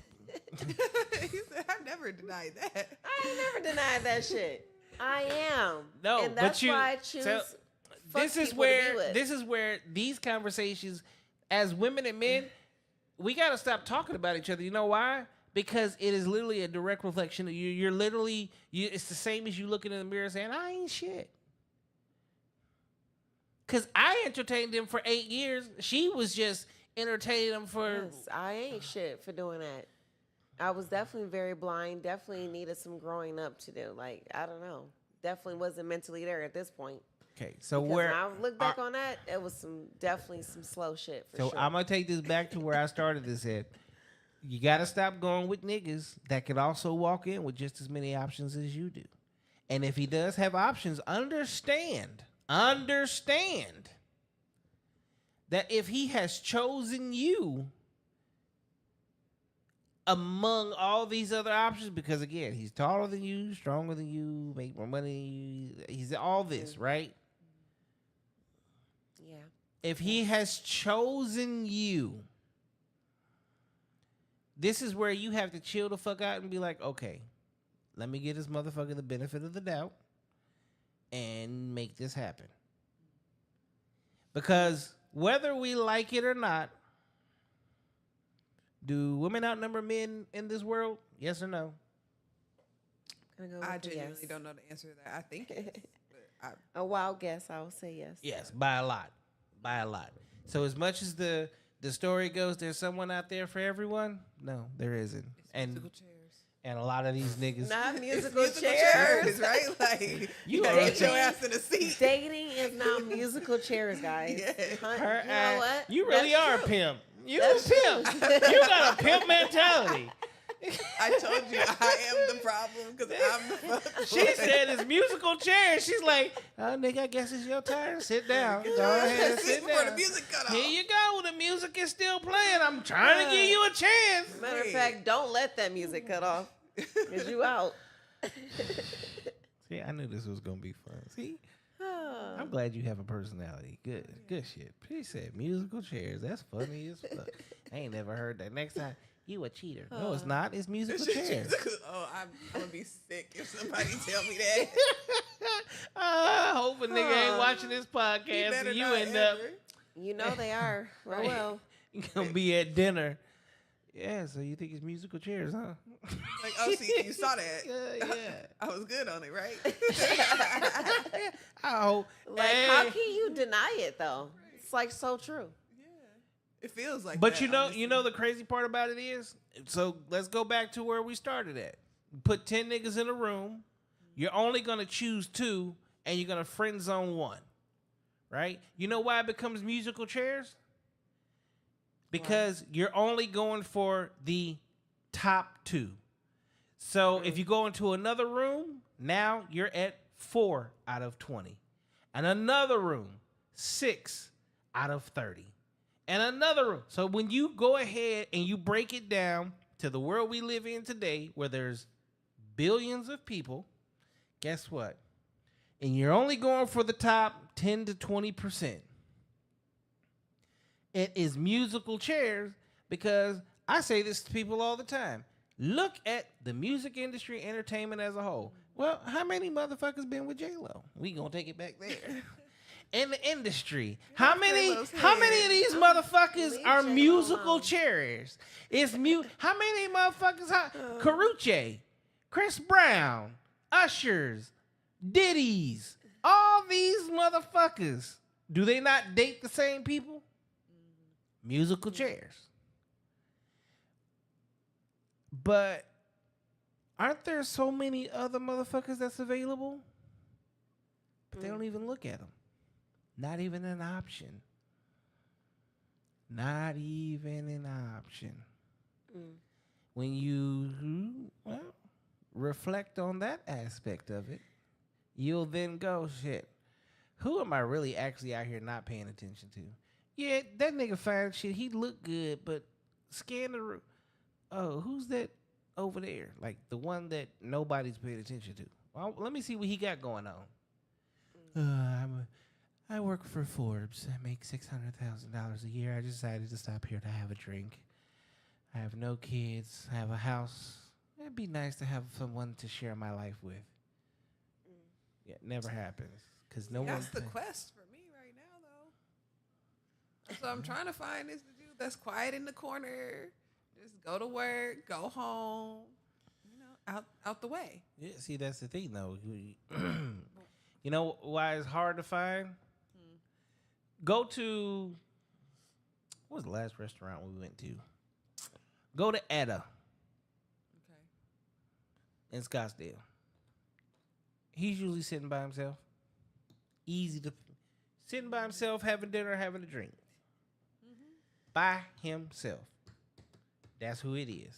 S4: said, I've never denied that.
S2: I ain't never denied that shit. I am.
S1: no,
S2: and that's
S1: but you.
S2: why I choose.
S1: so
S2: fuck
S1: this is
S2: people to be
S1: where
S2: with.
S1: this is where these conversations, as women and men, we gotta stop talking about each other. You know why? Because it is literally a direct reflection of you. You're literally it's the same as you looking in the mirror saying, "I ain't shit." Cause I entertained him for 8 years. She was just entertaining him for.
S2: Yes, I ain't shit for doing that. I was definitely very blind. Definitely needed some growing up to do. Like, I don't know. Definitely wasn't mentally there at this point.
S1: Okay, so
S2: Because
S1: where
S2: when I look back on that, it was definitely some slow shit for
S1: so
S2: sure.
S1: I'm gonna take this back to where I started this at. You gotta stop going with niggas that could also walk in with just as many options as you do. And if he does have options, understand that if he has chosen you among all these other options, because again, he's taller than you, stronger than you, make more money, he's all this, right?
S2: Yeah.
S1: If he has chosen you, this is where you have to chill the fuck out and be like, okay, let me give this motherfucker the benefit of the doubt and make this happen. Because whether we like it or not, do women outnumber men in this world? Yes or no?
S2: I'm gonna go
S4: I
S2: with the
S4: genuinely
S2: yes.
S4: don't know the answer to that. I think it is, but
S2: A wild guess, I will say yes.
S1: Yes, by a lot. By a lot. So as much as the story goes, there's someone out there for everyone? No, there isn't.
S4: it's musical chairs.
S1: And a lot of these niggas.
S2: Not
S4: It's
S2: musical
S4: musical
S2: chairs.
S4: right? Like
S1: You
S4: you
S1: are
S4: gotta get your
S2: dating.
S4: ass in a seat.
S2: Dating is now musical chairs, guys.
S4: Yes.
S2: Hun-
S1: Her
S2: you know
S1: ass-
S2: what?
S1: You really
S2: That's
S1: are
S2: true.
S1: a pimp. You
S2: That's
S1: a pimp. You got a pimp mentality.
S4: I told you I am the problem because I'm the fuck.
S1: She said it's musical chairs. She's like, oh, nigga, I guess it's your turn. Sit down. Go ahead, sit
S4: before the
S1: down.
S4: music cut off.
S1: Here you go. The music is still playing. I'm trying to give you a chance.
S2: Matter of
S4: Right.
S2: fact, don't let that music cut off. Cause you out.
S1: See, I knew this was going to be fun. See?
S2: Oh.
S1: I'm glad you have a personality. Good shit. She said musical chairs. That's funny as fuck. I ain't never heard that. Next time, you a cheater. No, it's not. It's musical chairs.
S4: Oh, I'm gonna be sick if somebody tell me that.
S1: I hope a nigga ain't watching this podcast
S4: better
S1: and you
S4: not
S1: end up
S4: ever.
S2: You know they are. Well,
S1: Right.
S2: well.
S1: you gonna be at dinner. Yeah, so you think it's musical chairs, huh?
S4: Like, oh, see, you saw that.
S1: Yeah.
S4: I was good on it, right?
S1: I hope.
S2: Like, how can you deny it though? It's like so true.
S4: It feels like
S1: But
S4: that,
S1: you know
S4: honestly.
S1: the crazy part about it is, so let's go back to where we started at. Put 10 niggas in a room. You're only gonna choose 2, and you're gonna friend zone 1. Right? You know why it becomes musical chairs? Because you're only going for the top 2. So if you go into another room, now you're at 4 out of 20. And another room, 6 out of 30. And another room. So when you go ahead and you break it down to the world we live in today, where there's billions of people, guess what? And you're only going for the top 10 to 20%. It is musical chairs, because I say this to people all the time. Look at the music industry, entertainment as a whole. Well, how many motherfuckers been with J-Lo? We gonna take it back there. In the industry, how many
S4: J-Lo's
S1: of
S4: head.
S1: these motherfuckers
S2: Leave
S1: are
S2: J-Lo
S1: musical
S2: alone.
S1: chairs? It's how many motherfuckers? Carucci, Chris Brown, Ushers, Diddy's, all these motherfuckers. Do they not date the same people? Musical chairs. But aren't there so many other motherfuckers that's available? But they don't even look at them. Not even an option. Not even an option. When you reflect on that aspect of it, you'll then go, shit, who am I really actually out here not paying attention to? Yeah, that nigga fine shit. He look good, but scan the room. Oh, who's that over there? Like the one that nobody's paying attention to. Well, let me see what he got going on. I work for Forbes. I make $600,000 a year. I decided to stop here to have a drink. I have no kids. I have a house. It'd be nice to have someone to share my life with. Yeah, it never happens. Because no one.
S4: That's the quest for me right now, though. So I'm trying to find this dude that's quiet in the corner. Just go to work, go home, out the way.
S1: Yeah, see, that's the thing, though. You know why it's hard to find? Go to, what was the last restaurant we went to? Go to Etta
S4: Okay.
S1: in Scottsdale. He's usually sitting by himself. Easy to, sitting by himself, having dinner, having a drink. By himself. That's who it is.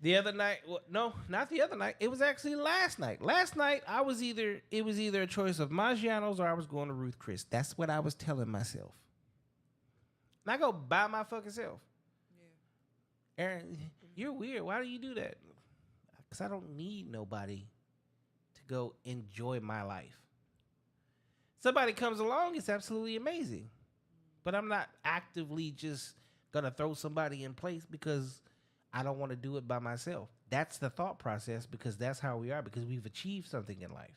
S1: The other night, well, no, not the other night. It was actually last night. Last night, it was either a choice of Maggiano's or I was going to Ruth Chris. That's what I was telling myself. And I go by my fucking self.
S4: Yeah.
S1: Aaron, you're weird. Why do you do that? Because I don't need nobody to go enjoy my life. Somebody comes along, it's absolutely amazing. But I'm not actively just gonna throw somebody in place because I don't want to do it by myself. That's the thought process because that's how we are, because we've achieved something in life.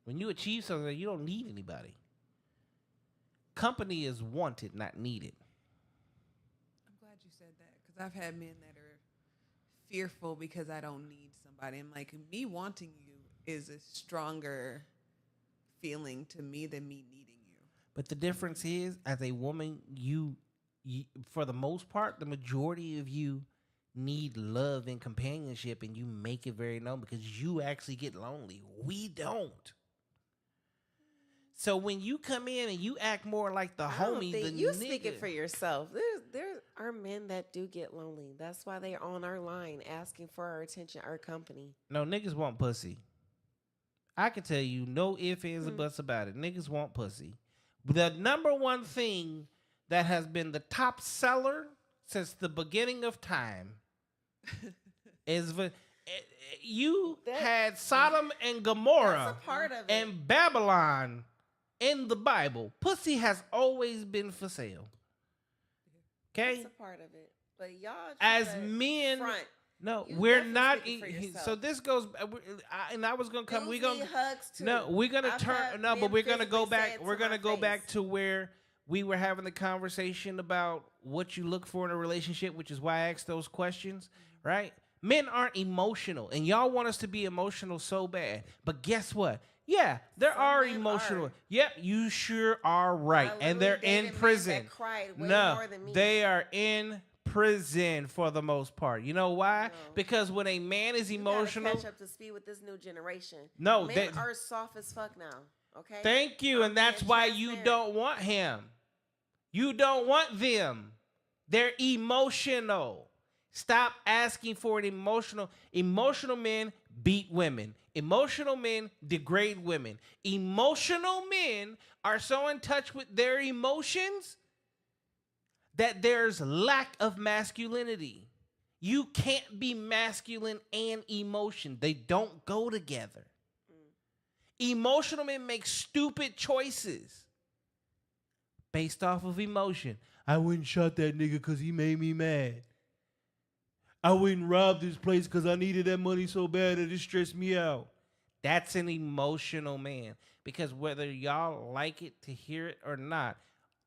S1: When you achieve something, you don't need anybody. Company is wanted, not needed.
S4: I'm glad you said that because I've had men that are fearful because I don't need somebody. I'm like, me wanting you is a stronger feeling to me than me needing you.
S1: But the difference is, as a woman, you for the most part, the majority of you need love and companionship, and you make it very known because you actually get lonely. We don't. So when you come in and you act more like the
S2: I don't
S1: homie,
S2: think
S1: the
S2: you
S1: nigga,
S2: speak it for yourself. There are men that do get lonely. That's why they're on our line asking for our attention, our company.
S1: no, niggas want pussy. I can tell you, no ifs, ands, or buts about it. Niggas want pussy. The number one thing that has been the top seller since the beginning of time is you had Sodom and Gomorrah
S2: That's a part of it.
S1: and Babylon in the Bible. Pussy has always been for sale. Okay?
S2: That's a part of it. But y'all
S1: As
S2: try to
S1: men,
S2: front.
S1: no,
S2: You
S1: we're
S2: definitely
S1: not.
S2: speaking for yourself.
S1: So this goes, and I was gonna come. We
S2: Dudes
S1: gonna
S2: need hugs too.
S1: no, we're gonna
S2: I've
S1: turn
S2: had
S1: no, but
S2: men
S1: we're gonna go
S2: physically say
S1: back.
S2: it
S1: We're
S2: to
S1: gonna
S2: my
S1: go back
S2: face.
S1: to where we were having the conversation about what you look for in a relationship, which is why I asked those questions, right? Men aren't emotional, and y'all want us to be emotional so bad. But guess what? Yeah, there
S2: Some
S1: are
S2: men
S1: emotional.
S2: are.
S1: Yep, you sure are right,
S2: I
S1: and they're
S2: literally
S1: in
S2: dated men
S1: prison.
S2: that cried way
S1: No,
S2: more than me.
S1: they are in prison for the most part. You know why?
S2: No.
S1: Because when a man is
S2: You gotta
S1: emotional,
S2: catch up to speed with this new generation.
S1: No,
S2: men
S1: that-
S2: are soft as fuck now. Okay.
S1: thank you,
S2: I'm
S1: and that's
S2: being
S1: why you
S2: transparent.
S1: don't want him. You don't want them. They're emotional. Stop asking for an emotional. Emotional men beat women. Emotional men degrade women. Emotional men are so in touch with their emotions that there's lack of masculinity. You can't be masculine and emotion. They don't go together. Emotional men make stupid choices based off of emotion. I wouldn't shot that nigga because he made me mad. I wouldn't rob this place because I needed that money so bad that it stressed me out. That's an emotional man. Because whether y'all like it to hear it or not,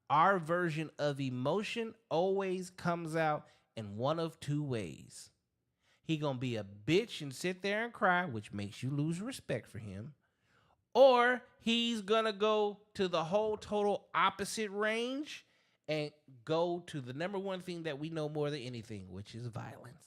S1: our version of emotion always comes out in one of two ways. He gonna be a bitch and sit there and cry, which makes you lose respect for him. Or he's gonna go to the whole total opposite range and go to the number one thing that we know more than anything, which is violence.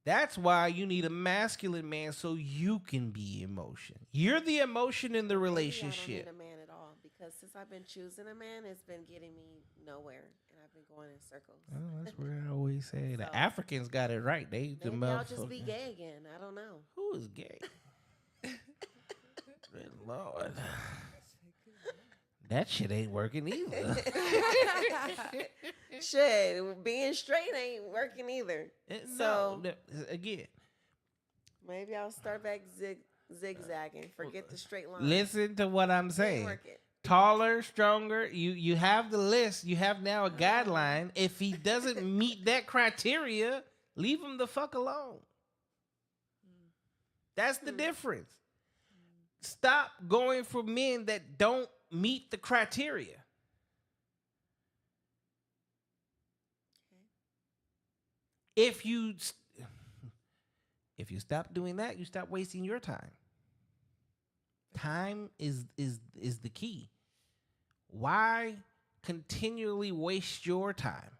S1: That's why you need a masculine man so you can be emotion. You're the emotion in the
S2: Maybe
S1: relationship.
S2: I don't need a man at all because since I've been choosing a man, it's been getting me nowhere, and I've been going in circles.
S1: Oh, that's what I always say. The
S2: So-
S1: Africans got it right. They the
S2: Maybe I'll just be
S1: motherfucker-
S2: gay again. I don't know.
S1: Who is gay? Good Lord. That shit ain't working either.
S2: Shit, being straight ain't working either. So-
S1: no, again,
S2: Maybe I'll start back zigzagging. Forget the straight line.
S1: listen to what I'm
S2: Ain't
S1: saying.
S2: working.
S1: Taller, stronger. You have the list. You have now a guideline. If he doesn't meet that criteria, leave him the fuck alone. That's the difference. Stop going for men that don't meet the criteria. If you stop doing that, you stop wasting your time. Time is the key. Why continually waste your time?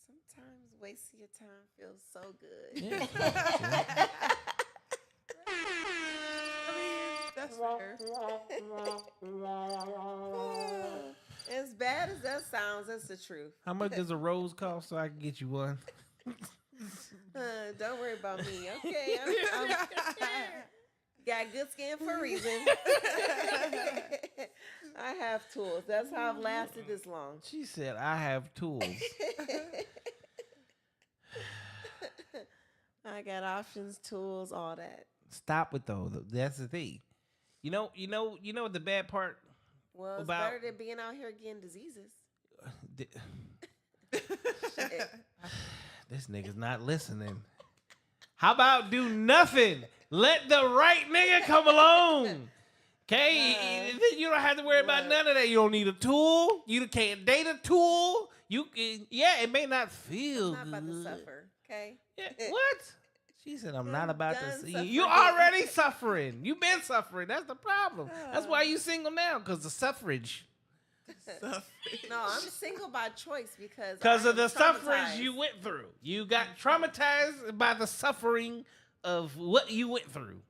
S2: Sometimes wasting your time feels so good.
S1: Yeah.
S4: I mean, that's fair.
S2: As bad as that sounds, that's the truth.
S1: How much does a rose cost so I can get you one?
S2: Don't worry about me, okay? I'm got good skin for a reason. I have tools. That's how I've lasted this long.
S1: She said, I have tools.
S2: I I got options, tools, all that.
S1: Stop it though. That's the thing. You know what the bad part
S2: Well, it's
S1: about
S2: better than being out here getting diseases.
S1: this nigga's not listening. How about do nothing? Let the right nigga come along. Okay, you don't have to worry about none of that. You don't need a tool. You can't date a tool. It may not feel
S2: I'm not about to suffer, okay?
S1: Yeah, what? She said, I'm not about to see
S2: suffering.
S1: you. You already suffering. You've been suffering. That's the problem. That's why you single now, because the suffrage.
S2: No, I'm single by choice because
S1: Of the
S2: I'm
S1: suffrage
S2: traumatized.
S1: you went through. You got traumatized by the suffering of what you went through.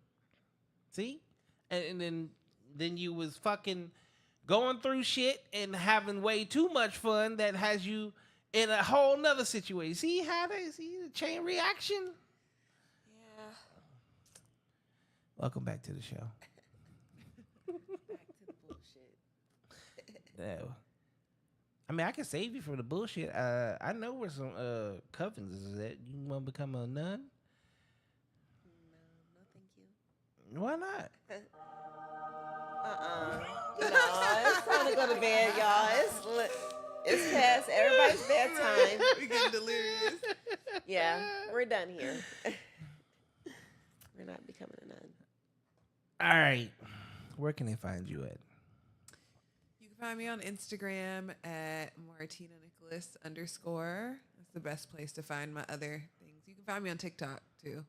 S1: See? And then you was fucking going through shit and having way too much fun that has you in a whole nother situation. See the chain reaction?
S2: Yeah.
S1: Welcome back to the show.
S2: Back to the bullshit.
S1: Yeah. I mean, I can save you from the bullshit. I know where some covens is at. You want to become a nun?
S2: No, thank you.
S1: Why not?
S2: No, it's time to go to bed, y'all. It's past everybody's bedtime.
S4: We getting delirious.
S2: Yeah, we're done here. We're not becoming a nun.
S1: All right. Where can they find you at?
S4: You can find me on Instagram at Martina Nicholas _. That's the best place to find my other things. You can find me on TikTok too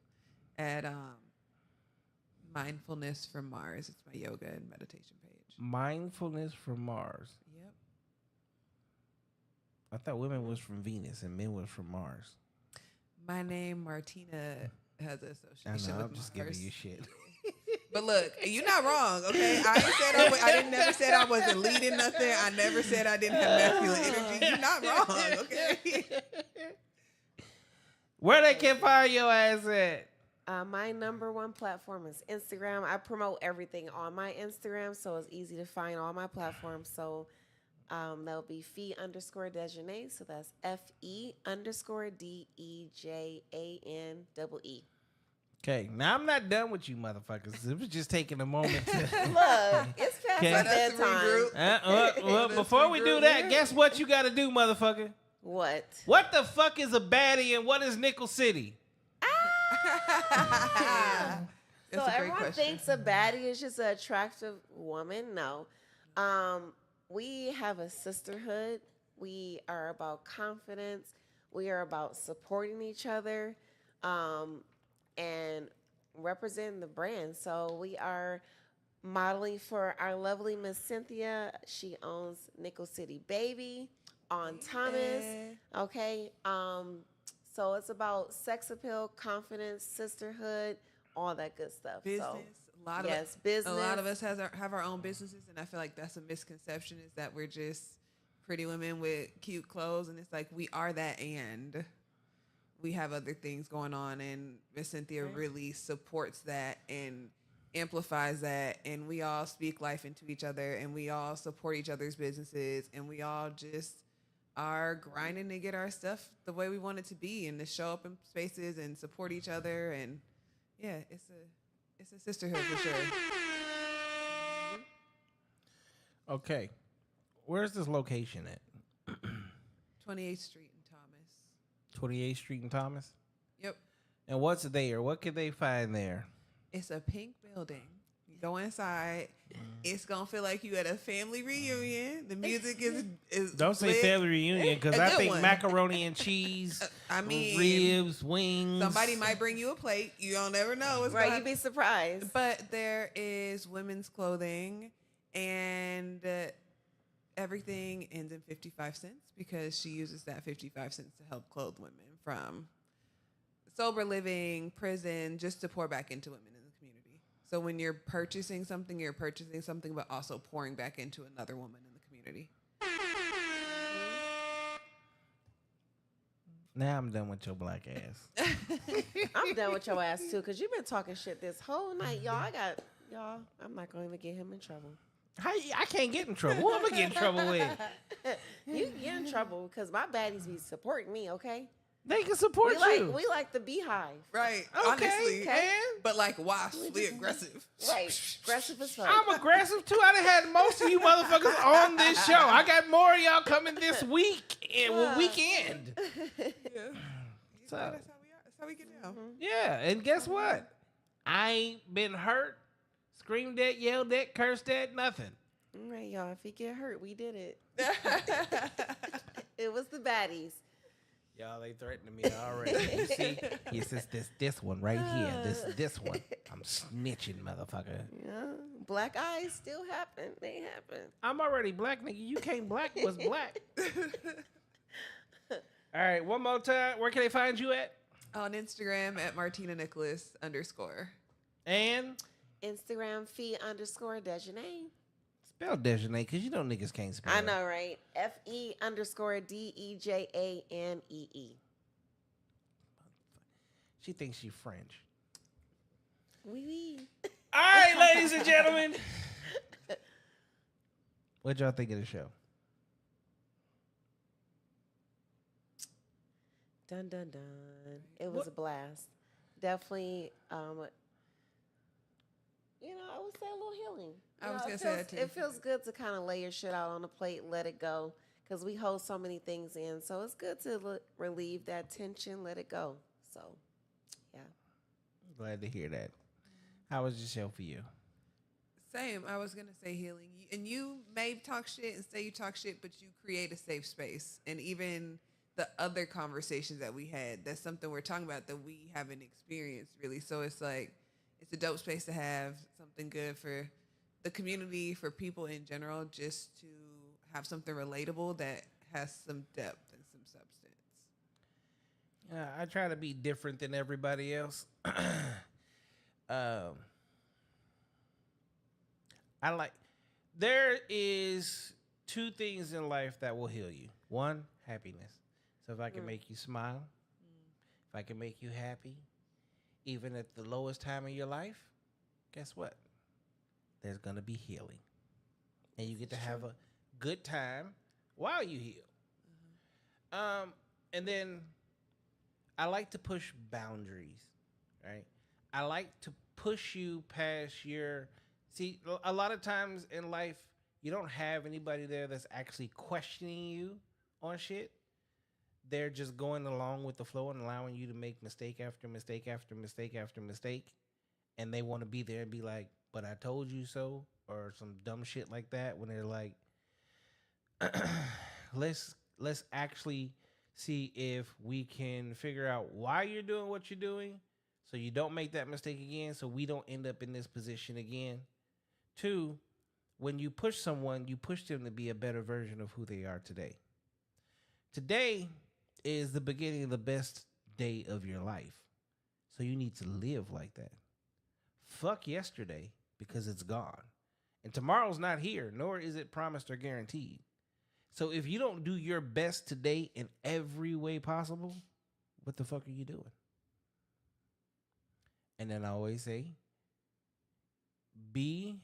S4: at Mindfulness from Mars. It's my yoga and meditation page.
S1: Mindfulness from Mars.
S4: Yep.
S1: I thought women was from Venus and men was from Mars.
S4: My name Martina has an
S1: I
S4: association
S1: know,
S4: with
S1: I'm just
S4: Mars.
S1: giving you shit.
S4: But look, you're not wrong, okay? I didn't never said I wasn't leading nothing. I never said I didn't have masculine energy. You're not wrong, okay?
S1: Where they can find your ass at?
S2: My number one platform is Instagram. I promote everything on my Instagram, so it's easy to find all my platforms. So that'll be Fee_Dejanay. So that's FE_DEJANEE.
S1: Okay, now I'm not done with you motherfuckers. It was just taking a moment to...
S2: Look, it's past
S1: Okay.
S2: my
S4: Let us regroup.
S2: bedtime.
S1: well, before we do that, guess what you got to do, motherfucker?
S2: What?
S1: What the fuck is a baddie and what is Nickel City?
S4: That's
S2: So
S4: a great
S2: everyone
S4: question.
S2: thinks a baddie is just an attractive woman. No. We have a sisterhood. We are about confidence. We are about supporting each other and representing the brand. So we are modeling for our lovely Miss Cynthia. She owns Nickel City Baby on Thomas. Okay. So it's about sex appeal, confidence, sisterhood, all that good stuff.
S4: Business.
S2: So,
S4: A lot
S2: yes,
S4: of
S2: business.
S4: A lot of us have our own businesses, and I feel like that's a misconception, is that we're just pretty women with cute clothes, and it's like we are that, and we have other things going on, and Miss Cynthia really supports that and amplifies that, and we all speak life into each other, and we all support each other's businesses, and we all just are grinding to get our stuff the way we want it to be, and to show up in spaces and support each other, and yeah, it's a sisterhood for sure.
S1: Okay. Where's this location at?
S4: 28th Street in Thomas.
S1: 28th Street in Thomas?
S4: Yep.
S1: And what's there? What can they find there?
S4: It's a pink building. You go inside. It's going to feel like you at a family reunion. The music is
S1: Don't say
S4: lit.
S1: family reunion, because
S4: A
S1: I
S4: good
S1: think
S4: one.
S1: macaroni and cheese,
S4: I mean,
S1: ribs, wings.
S4: somebody might bring you a plate. You don't ever know what's
S2: Right,
S4: going
S2: you'd be surprised.
S4: But there is women's clothing, and everything ends in 55 cents because she uses that 55 cents to help clothe women from sober living, prison, just to pour back into women in the community. So when you're purchasing something, but also pouring back into another woman in the community.
S1: Now I'm done with your black ass.
S2: I'm done with your ass too, because you've been talking shit this whole night, y'all. I'm not going to get him in trouble.
S1: I can't get in trouble. Who am I get in trouble with?
S2: You get in trouble because my baddies be supporting me, okay?
S1: They can support you.
S2: We like the beehive.
S4: Right.
S1: Okay,
S4: Honestly.
S1: and
S4: But like wasply aggressive.
S2: Right. Aggressive as fuck.
S1: I'm aggressive too. I done had most of you motherfuckers on this show. I got more of y'all coming this week and weekend.
S4: Yeah.
S1: So,
S4: That's how we are. That's how we get down.
S1: yeah, and guess what? I ain't been hurt, screamed at, yelled at, cursed at, nothing.
S2: All right, y'all. If you get hurt, we did it. It was the baddies.
S1: Y'all, they threatening me already. You see? Yes, it's this one right here. This one. I'm snitching, motherfucker.
S2: Yeah. Black eyes still happen. They happen.
S1: I'm already black, nigga. You can't black what's black. All right, one more time. Where can they find you at?
S4: On Instagram at Martina Nicholas _.
S1: And
S2: Instagram Fee_Dejanay.
S1: spell Dejanay, because you know niggas can't spell.
S2: I know, right? FE_DEJANEE.
S1: She thinks she French.
S2: Oui.
S1: All right, ladies and gentlemen. What y'all think of the show?
S2: Dun dun dun. It was a blast. Definitely, I would say a little healing.
S4: I was
S2: It
S4: gonna say that
S2: feels-
S4: too.
S2: It feels good to kind of lay your shit out on the plate, let it go, because we hold so many things in. So it's good to relieve that tension, let it go. So, yeah.
S1: Glad to hear that. How was the show for you?
S4: Same. I was gonna say healing, and you may talk shit and say you talk shit, but you create a safe space. And even the other conversations that we had, that's something we're talking about that we haven't experienced really. So it's like it's a dope space to have, something good for the community, for people in general, just to have something relatable that has some depth and some substance.
S1: Yeah, I try to be different than everybody else. There is two things in life that will heal you. One, happiness. So if I can make you smile, if I can make you happy, even at the lowest time of your life, guess what? There's going to be healing. And you get to have a good time while you heal. And then I like to push boundaries, right? I like to push you past your... See, a lot of times in life, you don't have anybody there that's actually questioning you on shit. They're just going along with the flow and allowing you to make mistake after mistake after mistake after mistake. And they want to be there and be like, but I told you so, or some dumb shit like that, when they're like, let's actually see if we can figure out why you're doing what you're doing so you don't make that mistake again, so we don't end up in this position again. Two, when you push someone, you push them to be a better version of who they are today. Today is the beginning of the best day of your life. So you need to live like that. Fuck yesterday, because it's gone. And tomorrow's not here, nor is it promised or guaranteed. So if you don't do your best today in every way possible, what the fuck are you doing? And then I always say, be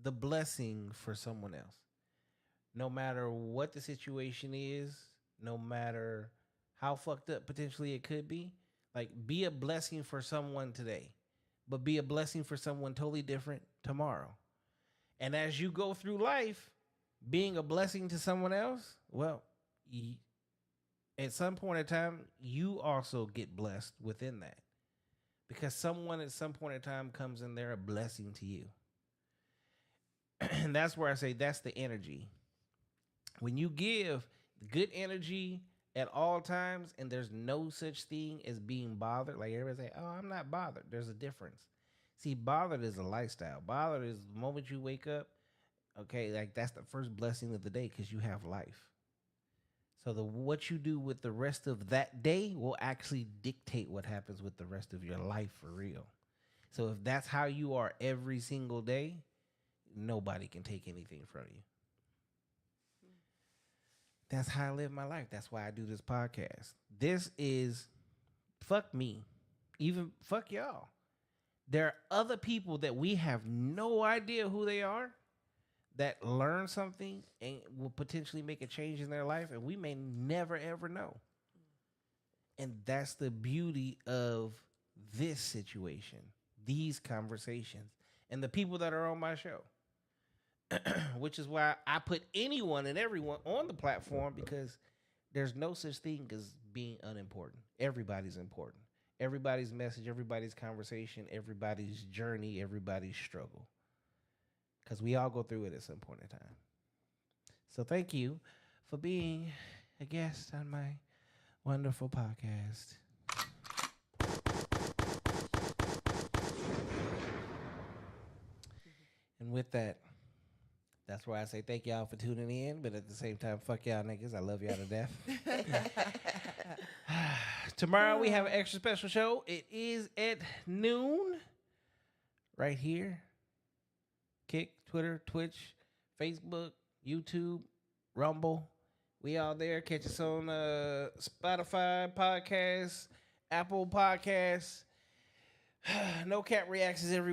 S1: the blessing for someone else. No matter what the situation is, no matter how fucked up potentially it could be, like, be a blessing for someone today, but be a blessing for someone totally different tomorrow. And as you go through life, being a blessing to someone else, well, at some point in time, you also get blessed within that. Because someone at some point in time comes and they're a blessing to you. And that's where I say that's the energy. When you give good energy at all times, and there's no such thing as being bothered, like everybody say, oh, I'm not bothered. There's a difference. See, bothered is a lifestyle. Bothered is the moment you wake up, okay, like that's the first blessing of the day because you have life. So what you do with the rest of that day will actually dictate what happens with the rest of your life for real. So if that's how you are every single day, nobody can take anything from you. That's how I live my life. That's why I do this podcast. This is fuck me. Even fuck y'all. There are other people that we have no idea who they are that learn something and will potentially make a change in their life, and we may never, ever know. And that's the beauty of this situation, these conversations, and the people that are on my show. Which is why I put anyone and everyone on the platform, because there's no such thing as being unimportant. Everybody's important. Everybody's message, everybody's conversation, everybody's journey, everybody's struggle. Because we all go through it at some point in time. So thank you for being a guest on my wonderful podcast. And with that, that's why I say thank y'all for tuning in. But at the same time, fuck y'all niggas. I love y'all to death. Tomorrow we have an extra special show. It is at noon. Right here. Kick, Twitter, Twitch, Facebook, YouTube, Rumble. We all there. Catch us on Spotify podcasts, Apple podcasts. No Cap Reacts is every